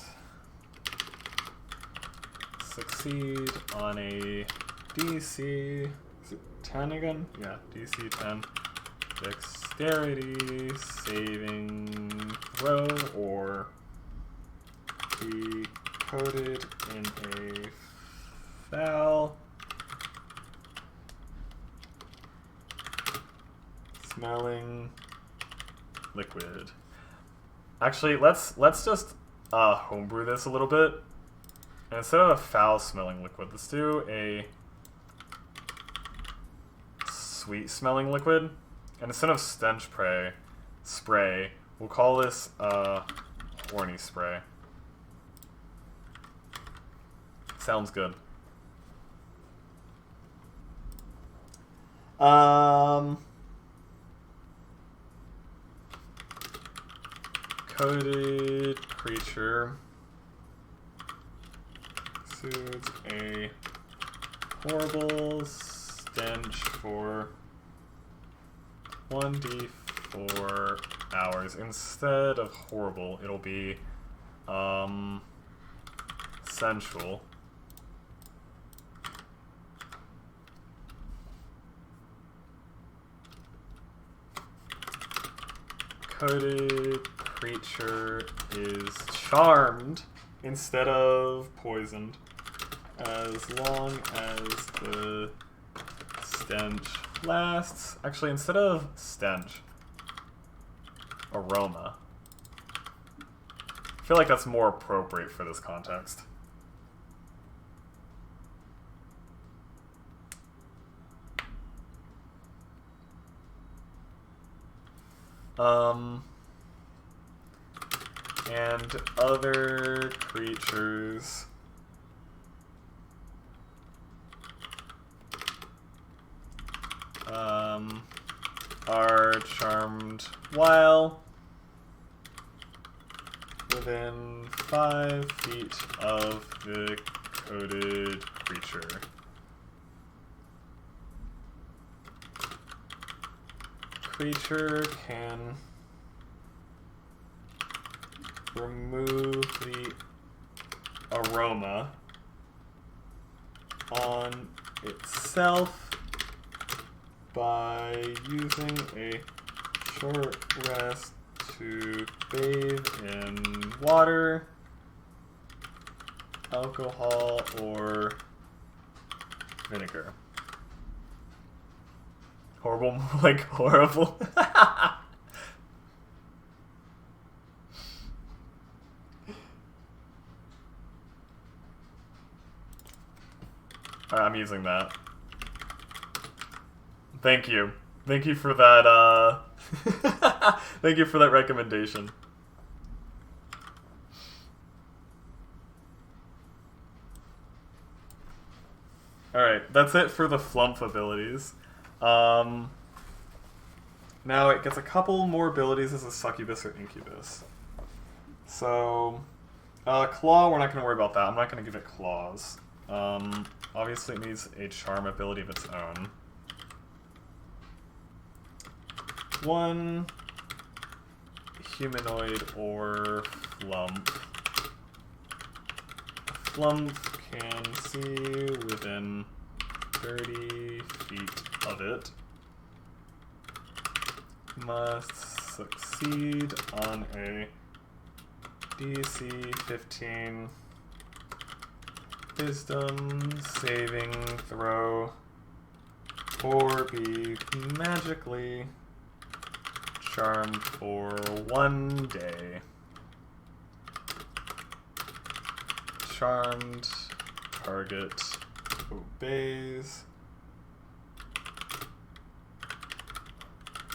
Speaker 1: succeed on a DC. Is it 10 again? Yeah, DC 10. Dexterity saving throw or be coated in a foul smelling liquid. Actually, let's just homebrew this a little bit. And instead of a foul smelling liquid, let's do a sweet smelling liquid. And instead of stench spray, we'll call this horny spray. Sounds good. Coated creature exudes a horrible stench for 1d4 hours. Instead of horrible, it'll be sensual. Coated creature is charmed instead of poisoned as long as the stench lasts. Actually, instead of stench, aroma. I feel like that's more appropriate for this context. And other creatures are charmed while within 5 feet of the coated creature. Creature can remove the aroma on itself by using a short rest to bathe in water, alcohol, or vinegar. Horrible, like horrible. Alright, I'm using that. Thank you. Thank you for that, thank you for that recommendation. Alright, that's it for the flump abilities. Now it gets a couple more abilities as a succubus or incubus. So, claw, we're not going to worry about that. I'm not going to give it claws. Obviously it needs a charm ability of its own. One humanoid or flump. Flump can see within 30 feet of it. Must succeed on a DC 15 Wisdom saving throw or be magically charmed for 1 day. Charmed target obeys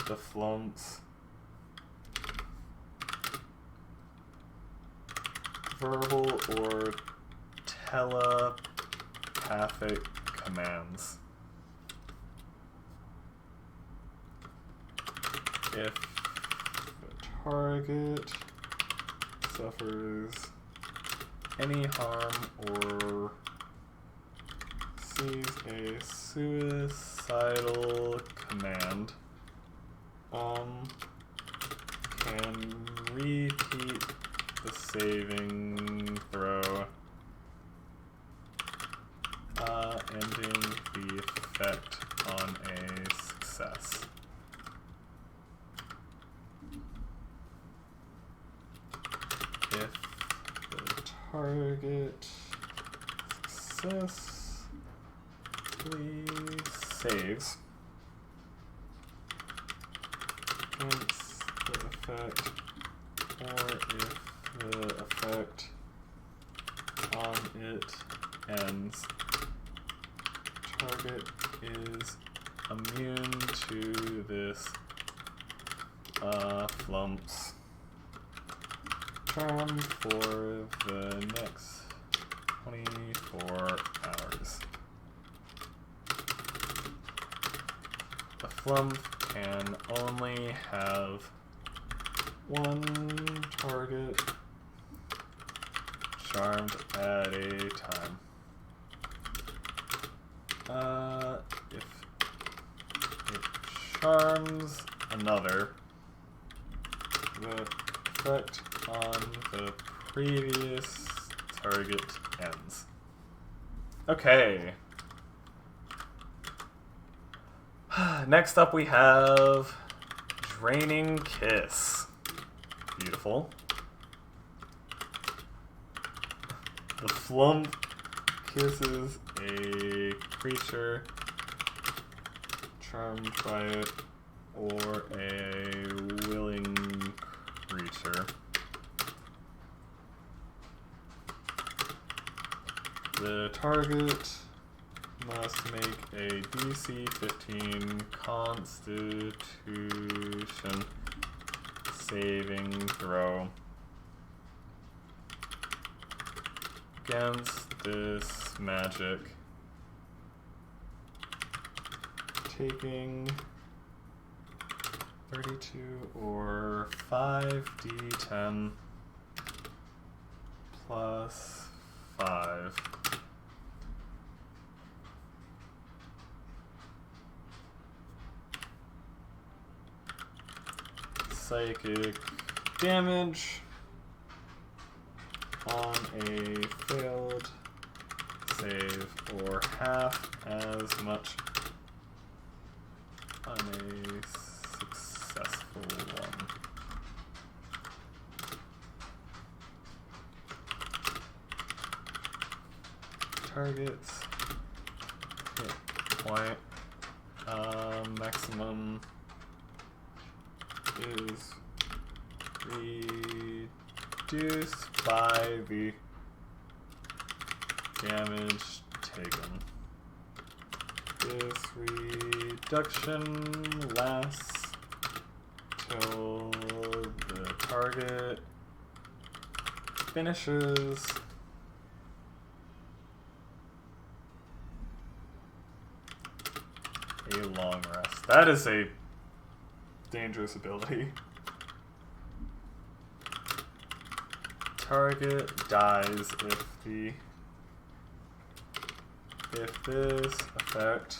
Speaker 1: the flumps verbal or telepathic commands. If the target suffers any harm or sees a suicidal command, can repeat the saving throw, ending the effect on a success. If the target successfully saves against the effect, or if the effect on it ends, target is immune to this flump's charm for the next 24 hours. The flump can only have one target charmed at a time. If it charms another, the effect on the previous target ends. Okay. Next up we have Draining Kiss. Beautiful. The flump kisses a creature charmed by it or a willing creature. The target must make a DC 15 Constitution saving throw against this magic, taking 32 or 5d10 plus 5. Psychic damage on a failed save, or half as much on a successful one. Targets hit point maximum is reduced by the damage taken. This reduction lasts till the target finishes a long rest. That is a dangerous ability. Target dies if this effect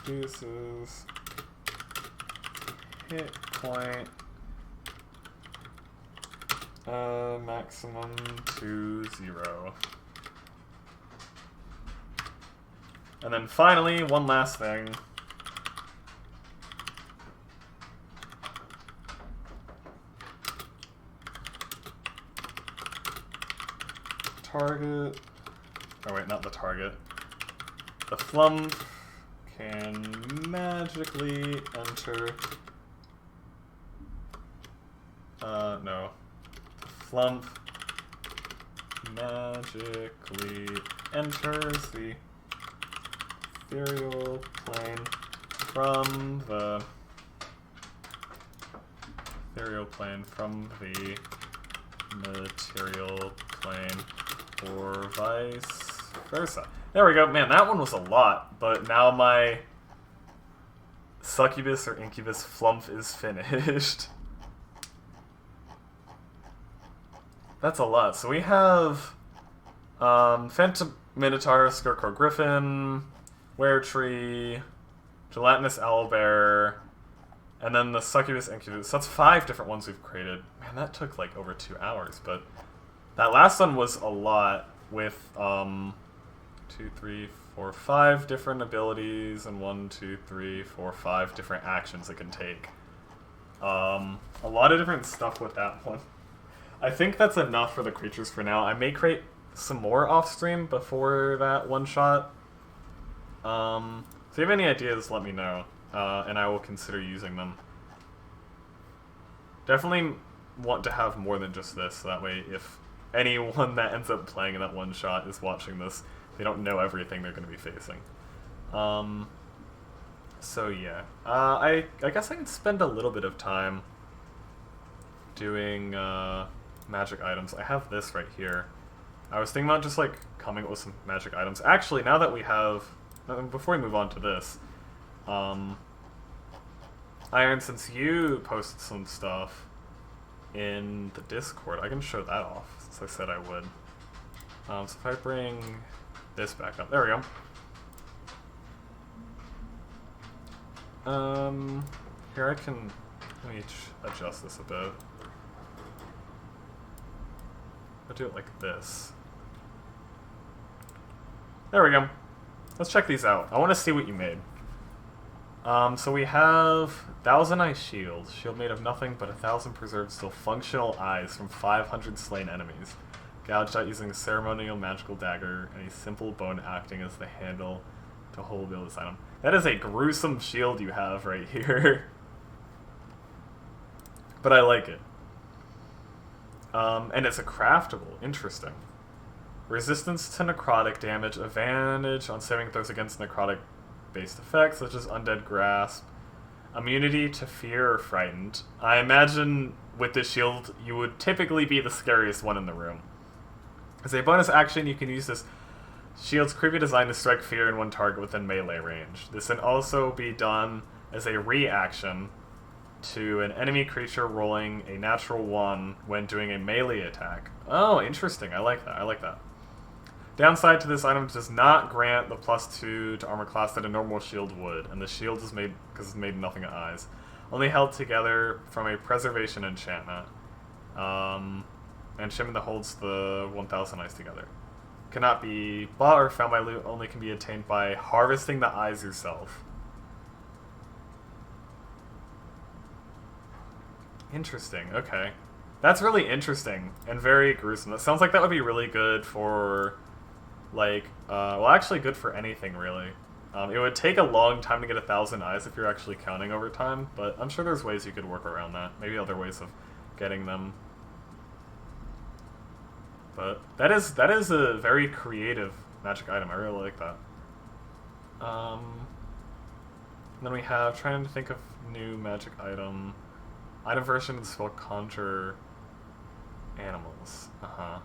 Speaker 1: reduces hit point maximum to 0. And then finally, one last thing. Target. Oh wait, not the target. The flump can magically enter. No. The flump magically enters the ethereal plane from the material plane, or vice versa. There we go. Man, that one was a lot, but now my succubus or incubus flump is finished. That's a lot. So we have Phantom Minotaur, Scarecrow Griffin, Weretree, Gelatinous Owlbear, and then the Succubus Incubus. So that's 5 different ones we've created. Man, that took like over 2 hours, but that last one was a lot with 2, 3, 4, 5 different abilities and 1, 2, 3, 4, 5 different actions it can take. A lot of different stuff with that one. I think that's enough for the creatures for now. I may create some more off stream before that one shot. So if you have any ideas, let me know, and I will consider using them. Definitely want to have more than just this, so that way if anyone that ends up playing in that one shot is watching this, they don't know everything they're going to be facing. So yeah, I guess I can spend a little bit of time doing magic items. I have this right here. I was thinking about just like coming up with some magic items. Actually, now that we have, before we move on to this, Iron, since you posted some stuff in the Discord, I can show that off, since I said I would. So if I bring this back up, there we go. Here I can, let me adjust this a bit. I'll do it like this. There we go. Let's check these out. I want to see what you made. So we have 1,000 Eye Shield. Shield made of nothing but 1,000 preserved still functional eyes from 500 slain enemies. Gouged out using a ceremonial magical dagger and a simple bone acting as the handle to hold this item. That is a gruesome shield you have right here. But I like it. And it's a craftable. Interesting. Resistance to necrotic damage, advantage on saving throws against necrotic-based effects, such as Undead Grasp, immunity to fear or frightened. I imagine with this shield, you would typically be the scariest one in the room. As a bonus action, you can use this shield's creepy design to strike fear in one target within melee range. This can also be done as a reaction to an enemy creature rolling a natural 1 when doing a melee attack. Oh, interesting. I like that. I like that. Downside to this item does not grant the +2 to armor class that a normal shield would, and the shield is made because it's made nothing of eyes. Only held together from a preservation enchantment. Enchantment that holds the 1,000 eyes together. Cannot be bought or found by loot, only can be attained by harvesting the eyes yourself. Interesting, okay. That's really interesting and very gruesome. That sounds like that would be really good for, like, well, actually good for anything, really. It would take a long time to get 1,000 eyes if you're actually counting over time, but I'm sure there's ways you could work around that. Maybe other ways of getting them. But that is a very creative magic item. I really like that. Then we have, trying to think of new magic item. Item version of the spell Conjure Animals. A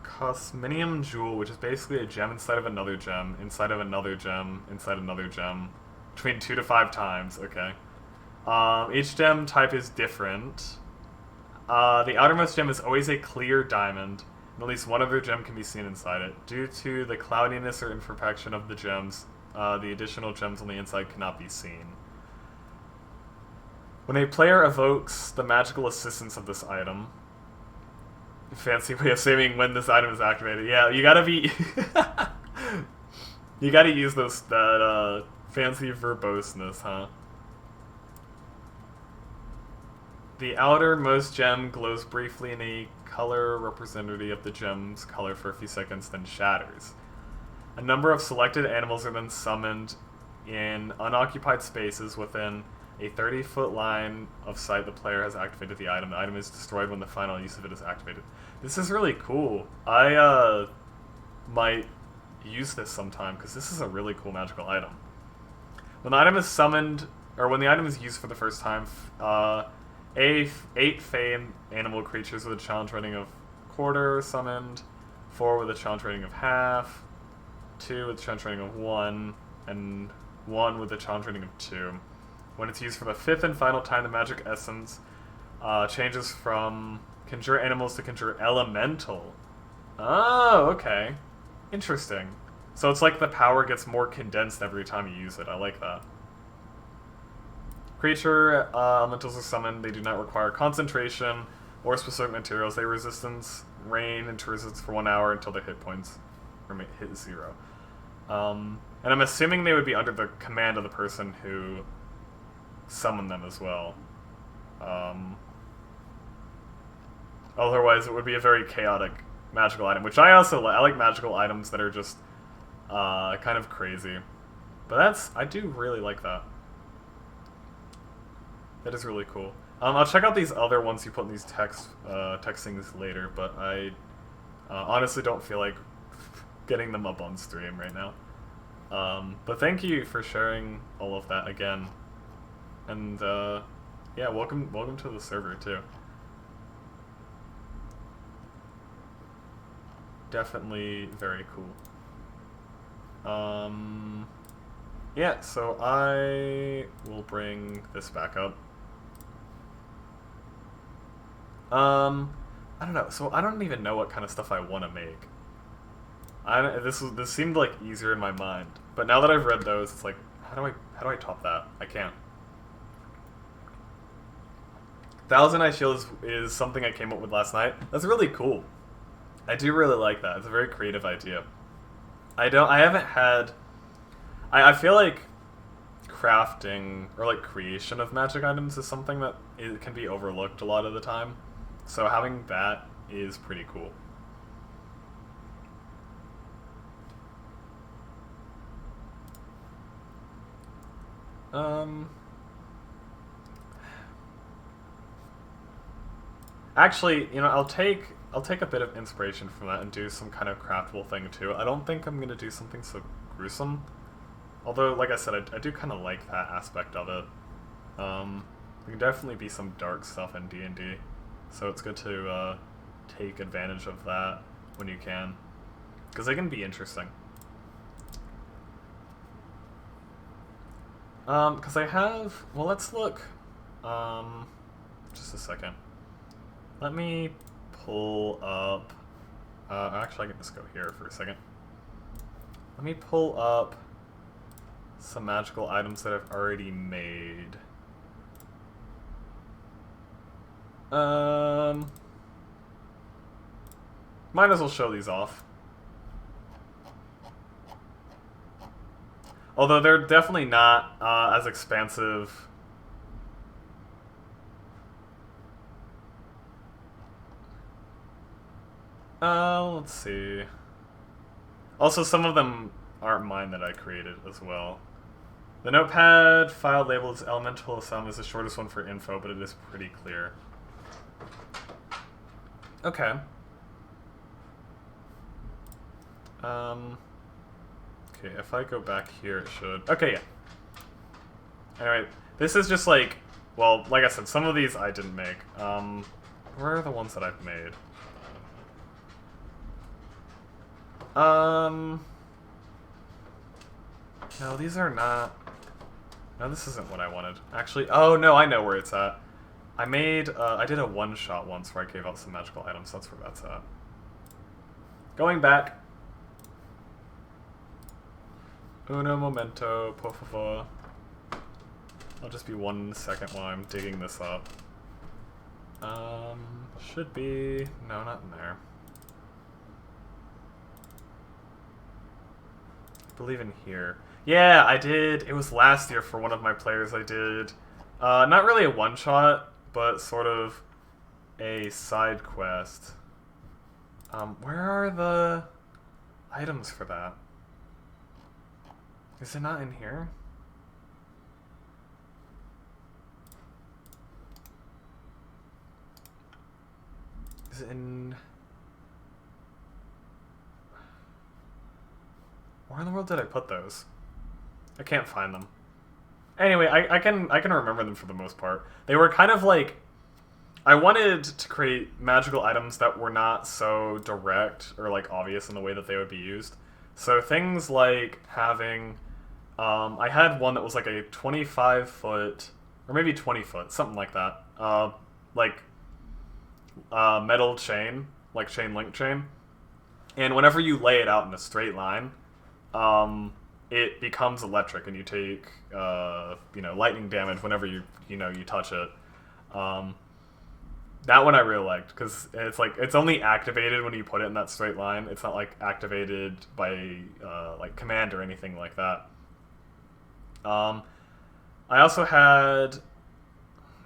Speaker 1: Cosminium Jewel, which is basically a gem inside of another gem, inside of another gem, inside another gem. Between 2 to 5 times, okay. Each gem type is different. The outermost gem is always a clear diamond, and at least one other gem can be seen inside it. Due to the cloudiness or imperfection of the gems, the additional gems on the inside cannot be seen. When a player evokes the magical assistance of this item, fancy way of saying when this item is activated. Yeah, you gotta be... you gotta use that fancy verboseness, huh? The outermost gem glows briefly in a color representative of the gem's color for a few seconds, then shatters. A number of selected animals are then summoned in unoccupied spaces within a 30-foot line of sight. The player has activated the item. The item is destroyed when the final use of it is activated. This is really cool. I might use this sometime, because this is a really cool magical item. When the item is summoned, or when the item is used for the first time, 8 Fey animal creatures with a challenge rating of quarter summoned, 4 with a challenge rating of half, 2 with a challenge rating of 1, and 1 with a challenge rating of 2. When it's used for the 5th and final time, the magic essence changes from conjure animals to conjure elemental. Oh, okay. Interesting. So it's like the power gets more condensed every time you use it. I like that. Creature elementals are summoned. They do not require concentration or specific materials. They resistance rain into resistance for 1 hour until their hit points hit 0. And I'm assuming they would be under the command of the person who summoned them as well. Otherwise, it would be a very chaotic magical item, which I also like. I like magical items that are just kind of crazy. But I do really like that. That is really cool. I'll check out these other ones you put in these text things later, but I honestly don't feel like getting them up on stream right now. But thank you for sharing all of that again. And yeah, welcome to the server too. Definitely very cool. Yeah, so I will bring this back up. I don't know. So I don't even know what kind of stuff I want to make. This seemed like easier in my mind, but now that I've read those, it's like, how do I top that? I can't. Thousand Eye Shield is something I came up with last night. That's really cool. I do really like that. It's a very creative idea. I feel like crafting or like creation of magic items is something that it can be overlooked a lot of the time. So having that is pretty cool. Actually, you know, I'll take a bit of inspiration from that and do some kind of craftable thing too. I don't think I'm gonna do something so gruesome. Although, like I said, I do kind of like that aspect of it. There can definitely be some dark stuff in D&D, so it's good to take advantage of that when you can, because they can be interesting. Because I have... Well, let's look. Just a second. Let me pull up... actually, I can just go here for a second. Let me pull up some magical items that I've already made. Might as well show these off. Although they're definitely not as expansive. Let's see. Also, some of them aren't mine that I created as well. The notepad file labeled as Elemental Sum is the shortest one for info, but it is pretty clear. Okay. Okay, if I go back here, it should... Okay, yeah. Anyway, this is just like... Well, like I said, some of these I didn't make. Where are the ones that I've made? No, these are not... No, this isn't what I wanted. Actually, oh no, I know where it's at. I did a one-shot once where I gave out some magical items. That's where that's at. Going back. Uno momento, por favor. I'll just be 1 second while I'm digging this up. Should be... No, not in there. I believe in here. Yeah, I did. It was last year for one of my players I did. Not really a one-shot, but sort of a side quest. Where are the items for that? Is it not in here? Is it in... Where in the world did I put those? I can't find them. Anyway, I can remember them for the most part. They were kind of like... I wanted to create magical items that were not so direct or like obvious in the way that they would be used. So things like having... I had one that was like a 25-foot, or maybe 20-foot, something like that. Metal chain, like chain link chain. And whenever you lay it out in a straight line, it becomes electric, and you take lightning damage whenever you touch it. That one I really liked because it's only activated when you put it in that straight line. It's not like activated by like command or anything like that. I also had...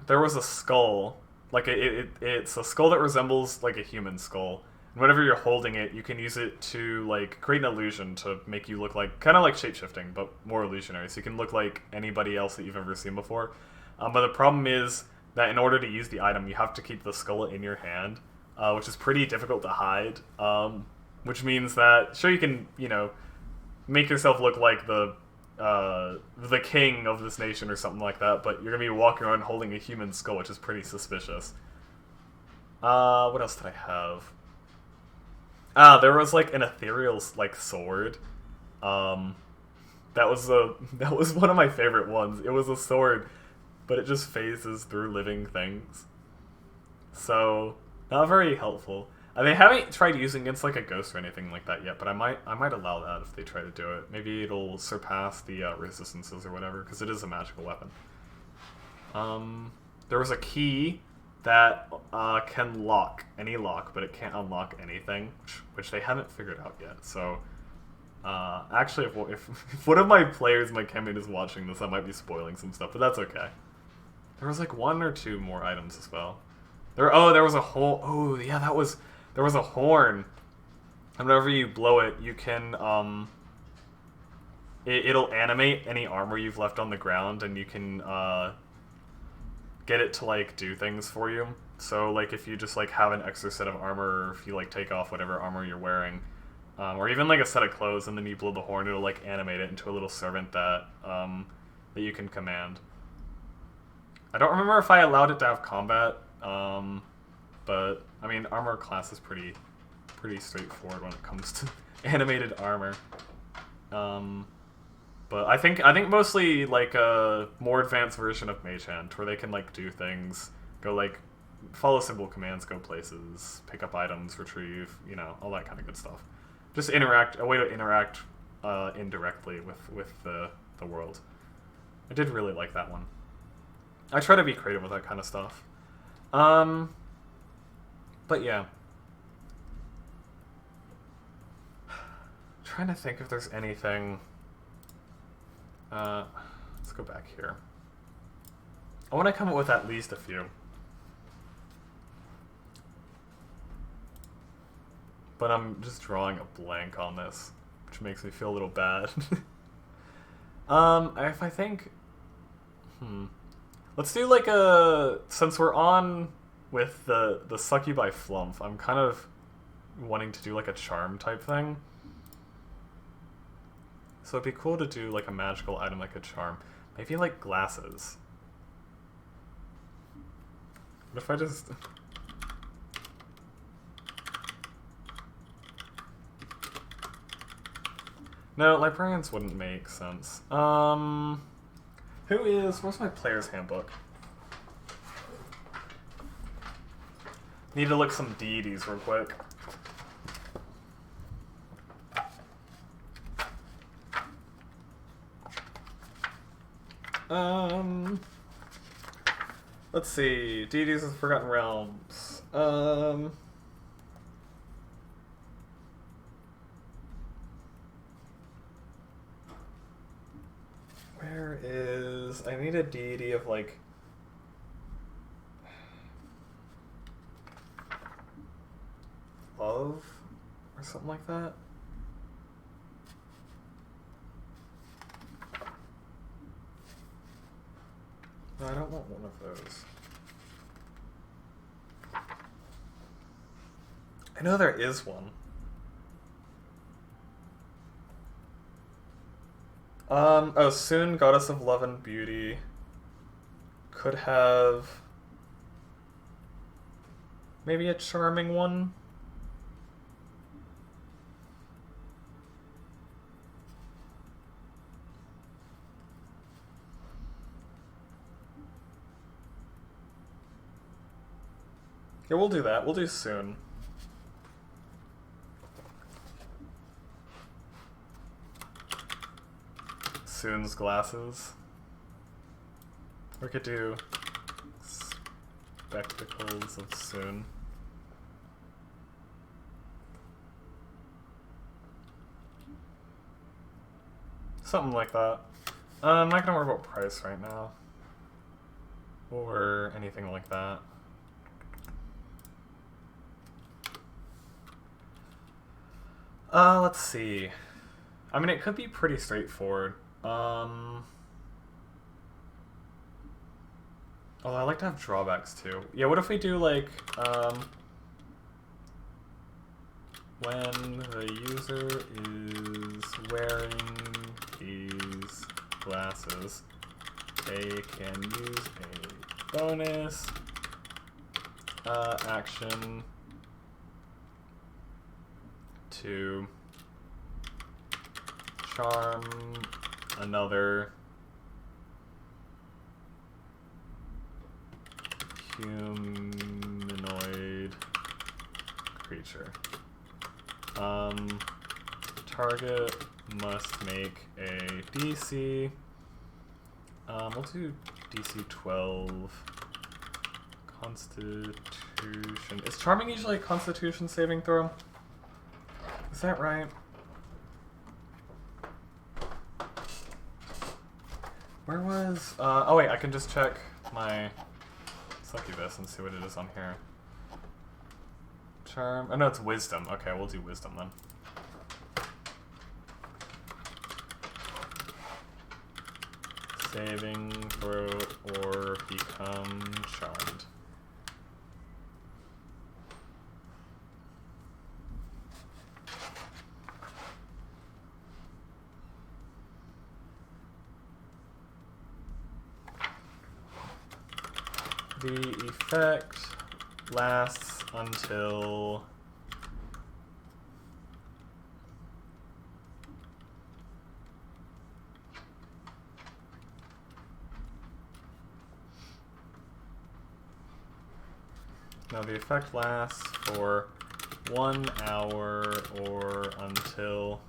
Speaker 1: There was a skull. Like, it's a skull that resembles, like, a human skull. And whenever you're holding it, you can use it to, like, create an illusion to make you look like... Kind of like shape-shifting, but more illusionary. So you can look like anybody else that you've ever seen before. But the problem is that in order to use the item, you have to keep the skull in your hand, which is pretty difficult to hide. Which means that, sure, you can, make yourself look like the king of this nation or something like that, but you're gonna be walking around holding a human skull, which is pretty suspicious. What else did I have? There was like an ethereal like sword. That was one of my favorite ones. It was a sword, but it just phases through living things. So not very helpful. They haven't tried using against like a ghost or anything like that yet, but I might allow that if they try to do it. Maybe it'll surpass the resistances or whatever, because it is a magical weapon. There was a key that can lock any lock, but it can't unlock anything, which they haven't figured out yet. So, actually, if one of my players, my Kemin, is watching this, I might be spoiling some stuff, but that's okay. There was like 1 or 2 more items as well. There was a whole... Oh, yeah, there was a horn, and whenever you blow it, you can, it'll animate any armor you've left on the ground, and you can, get it to, like, do things for you. So, like, if you just, like, have an extra set of armor, or if you, like, take off whatever armor you're wearing, or even, like, a set of clothes, and then you blow the horn, it'll, like, animate it into a little servant that you can command. I don't remember if I allowed it to have combat, but, I mean, armor class is pretty straightforward when it comes to animated armor. But I think mostly, like, a more advanced version of Mage Hand, where they can, like, do things, go, like, follow simple commands, go places, pick up items, retrieve, all that kind of good stuff. Just a way to interact indirectly with the world. I did really like that one. I try to be creative with that kind of stuff. But yeah. Trying to think if there's anything... let's go back here. I want to come up with at least a few. But I'm just drawing a blank on this, which makes me feel a little bad. If I think... Let's do like a... Since we're on with the Succubi Flump, I'm kind of wanting to do like a charm type thing. So it'd be cool to do like a magical item like a charm. Maybe like glasses. What if I just... No, librarians wouldn't make sense. How Where's my player's handbook? Need to look some deities real quick. Let's see. Deities of the Forgotten Realms. Where is... I need a deity of, like... love? Or something like that? No, I don't want one of those. I know there is one. Oh, Soon, Goddess of Love and Beauty. Could have... maybe a charming one? Yeah, we'll do that. We'll do Soon. Soon's glasses. We could do Spectacles of Soon. Something like that. I'm not gonna worry about price right now. Or anything like that. Let's see. I mean, it could be pretty straightforward. Oh, I like to have drawbacks too. Yeah, what if we do like, when the user is wearing these glasses, they can use a bonus action to charm another humanoid creature. Target must make a DC. We'll do DC 12. Constitution. Is charming usually a Constitution saving throw? Is that right? Where was... oh wait, I can just check my succubus and see what it is on here. Charm... oh no, it's Wisdom. Okay, we'll do Wisdom then. Saving throw or become charmed. The effect lasts until the effect lasts for 1 hour or until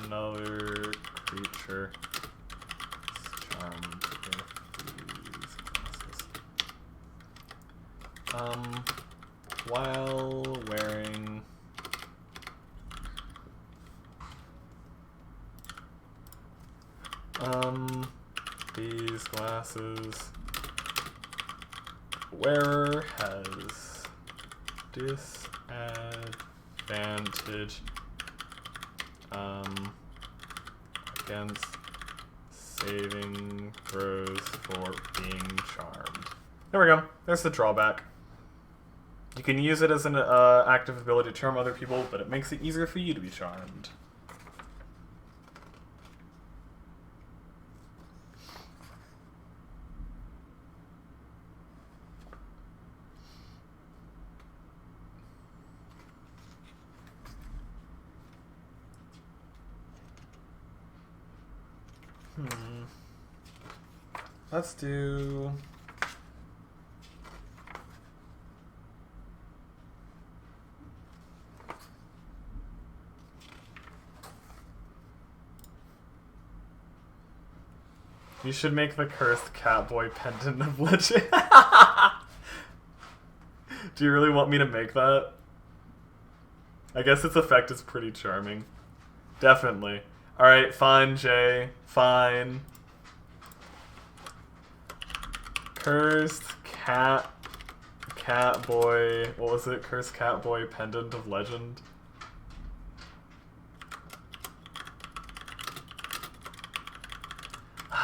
Speaker 1: another creature is charmed with these glasses. While wearing these glasses, wearer has disadvantage Against saving throws for being charmed. There we go. There's the drawback. You can use it as an active ability to charm other people, but it makes it easier for you to be charmed. Let's do... You should make the cursed Catboy pendant of legend. Do you really want me to make that? I guess its effect is pretty charming. Definitely. Alright, fine, Jay. Fine. Cursed Catboy. What was it? Cursed Catboy pendant of legend.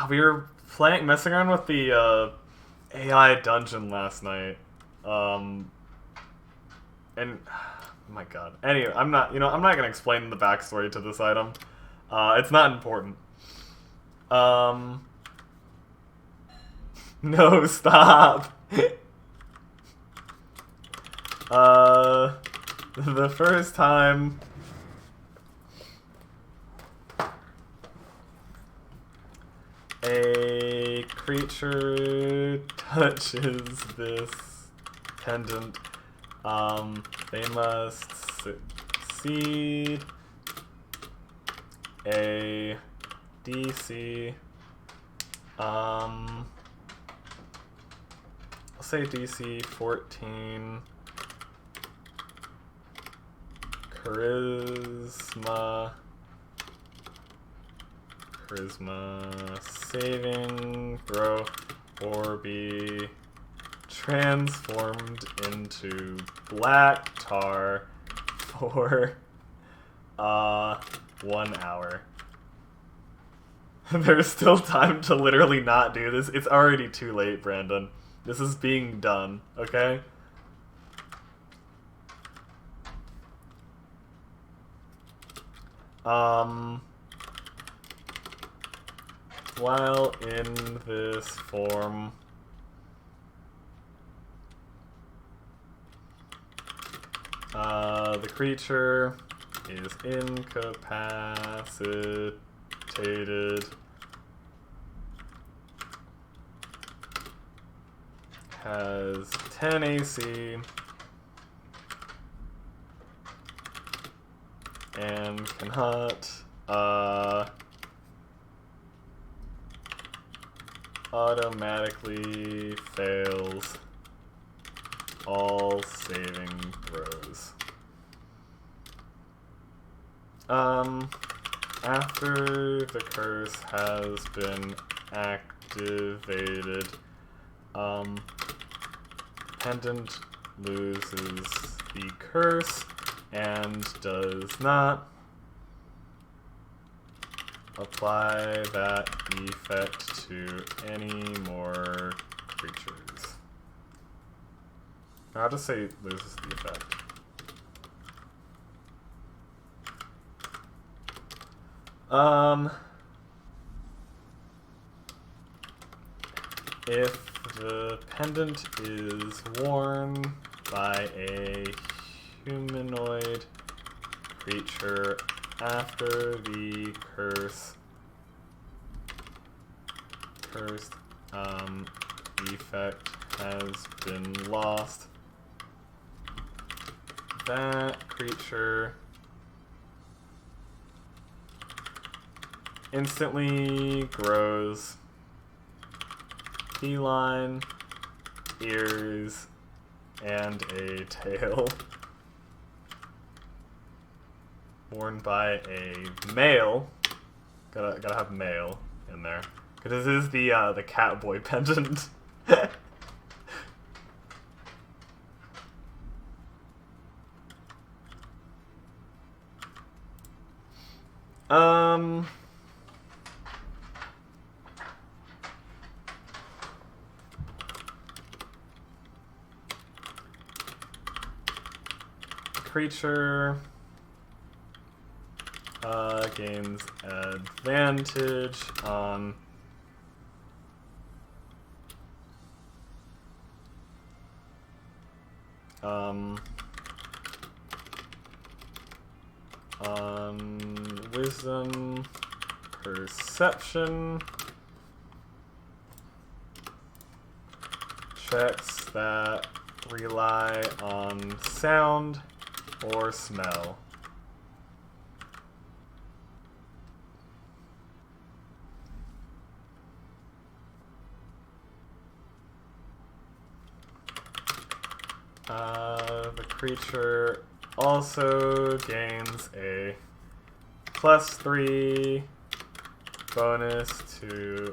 Speaker 1: We were messing around with the AI dungeon last night, and oh my god. Anyway, I'm not gonna explain the backstory to this item. It's not important. No, stop. The first time a creature touches this pendant, they must succeed a DC, I'll say DC 14 charisma saving throw or be transformed into black tar for 1 hour. There's still time to literally not do this. It's already too late, Brandon. This is being done, okay? While in this form, the creature is incapacitated, has 10 AC, and cannot automatically fails all saving throws. After the curse has been activated, pendant loses the curse and does not apply that effect to any more creatures. I'll just say loses the effect. If the pendant is worn by a humanoid creature after the cursed effect has been lost, that creature instantly grows feline ears and a tail, worn by a male. Gotta have male in there, because this is the Catboy pendant. Creature gains advantage on wisdom perception checks that rely on sound or smell. The creature also gains a +3 bonus to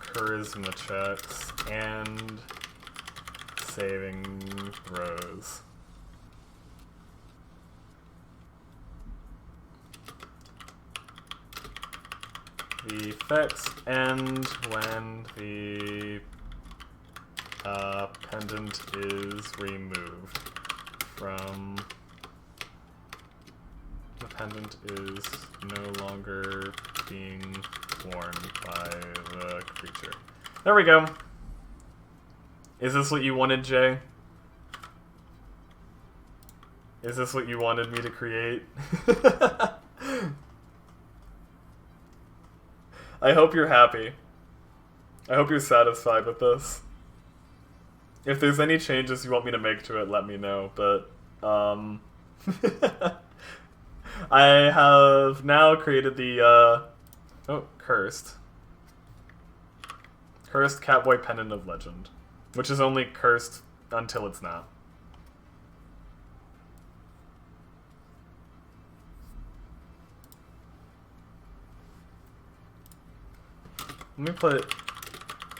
Speaker 1: charisma checks and saving throws. The effects end when the pendant is removed from... The pendant is no longer being worn by the creature. There we go. Is this what you wanted, Jay? Is this what you wanted me to create? I hope you're happy. I hope you're satisfied with this. If there's any changes you want me to make to it, let me know, but, I have now created the, Cursed. Cursed Catboy Pendant of Legend. Which is only cursed until it's not. Let me put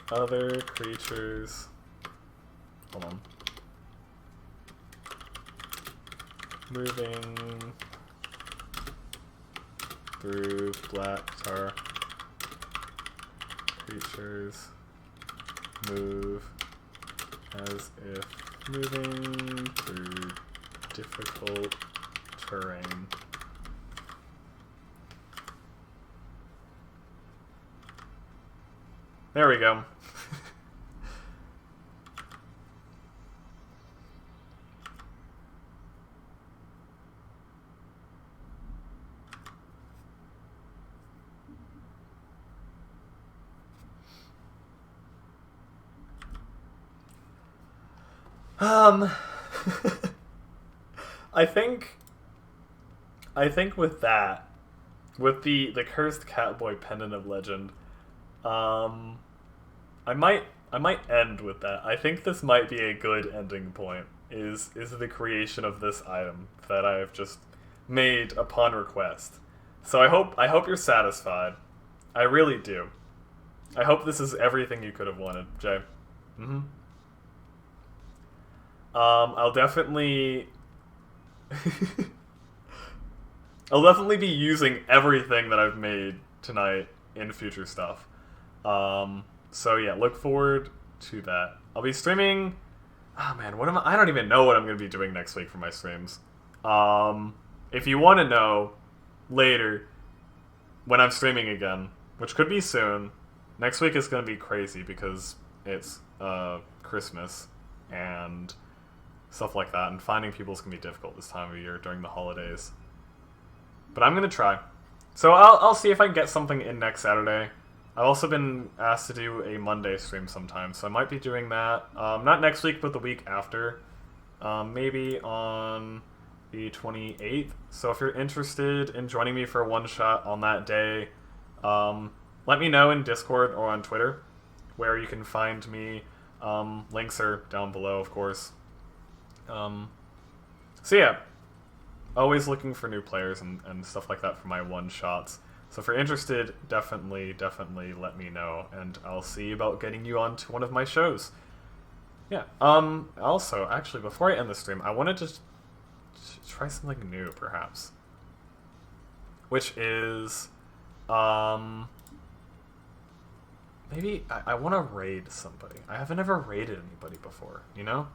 Speaker 1: other creatures. Hold on. Moving through black tar. Creatures move as if moving through difficult terrain. There we go. I think with that, with the Cursed Catboy Pendant of Legend, I might end with that. I think this might be a good ending point, is the creation of this item that I have just made upon request. So I hope you're satisfied. I really do. I hope this is everything you could have wanted, Jay. Mm-hmm. I'll definitely I'll definitely be using everything that I've made tonight in future stuff. So yeah, look forward to that. I'll be streaming. Oh man, I don't even know what I'm going to be doing next week for my streams. If you want to know later when I'm streaming again, which could be soon, next week is going to be crazy because it's Christmas and stuff like that, and finding people is going to be difficult this time of year during the holidays. But I'm going to try. So I'll see if I can get something in next Saturday. I've also been asked to do a Monday stream sometime, so I might be doing that. Not next week, but the week after. Maybe on the 28th. So if you're interested in joining me for a one-shot on that day, let me know in Discord or on Twitter, where you can find me. Links are down below, of course. So yeah, always looking for new players and stuff like that for my one-shots. So if you're interested, definitely let me know, and I'll see about getting you onto one of my shows. Yeah. Also, actually, before I end the stream, I wanted to try something new, perhaps. Which is, maybe I want to raid somebody. I haven't ever raided anybody before, you know?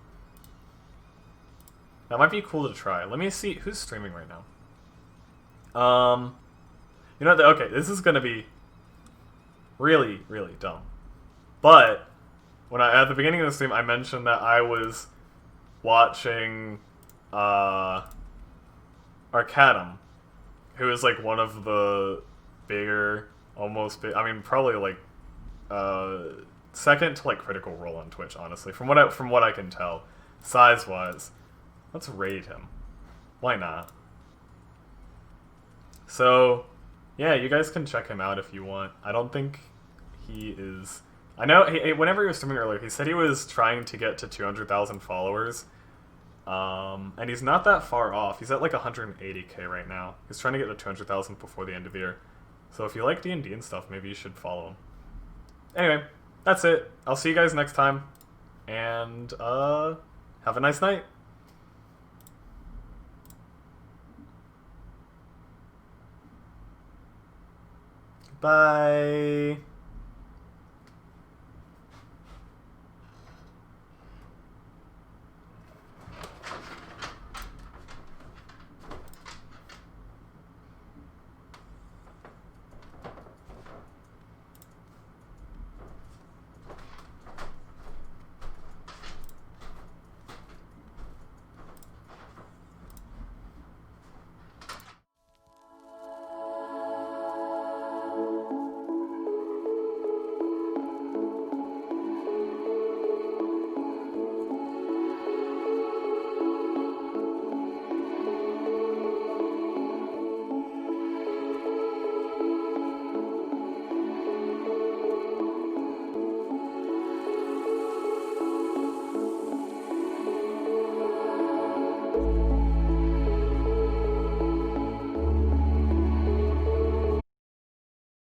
Speaker 1: That might be cool to try. Let me see who's streaming right now. You know, okay, this is gonna be really, really dumb. But when at the beginning of the stream, I mentioned that I was watching Arcadum, who is like one of the bigger, almost big. I mean, probably like second to like Critical Role on Twitch, honestly. From what I can tell, size wise, let's raid him. Why not? So, yeah, you guys can check him out if you want. I don't think he is. I know whenever he was streaming earlier, he said he was trying to get to 200,000 followers. And he's not that far off. He's at like 180k right now. He's trying to get to 200,000 before the end of the year. So if you like D&D and stuff, maybe you should follow him. Anyway, that's it. I'll see you guys next time. And have a nice night. Bye.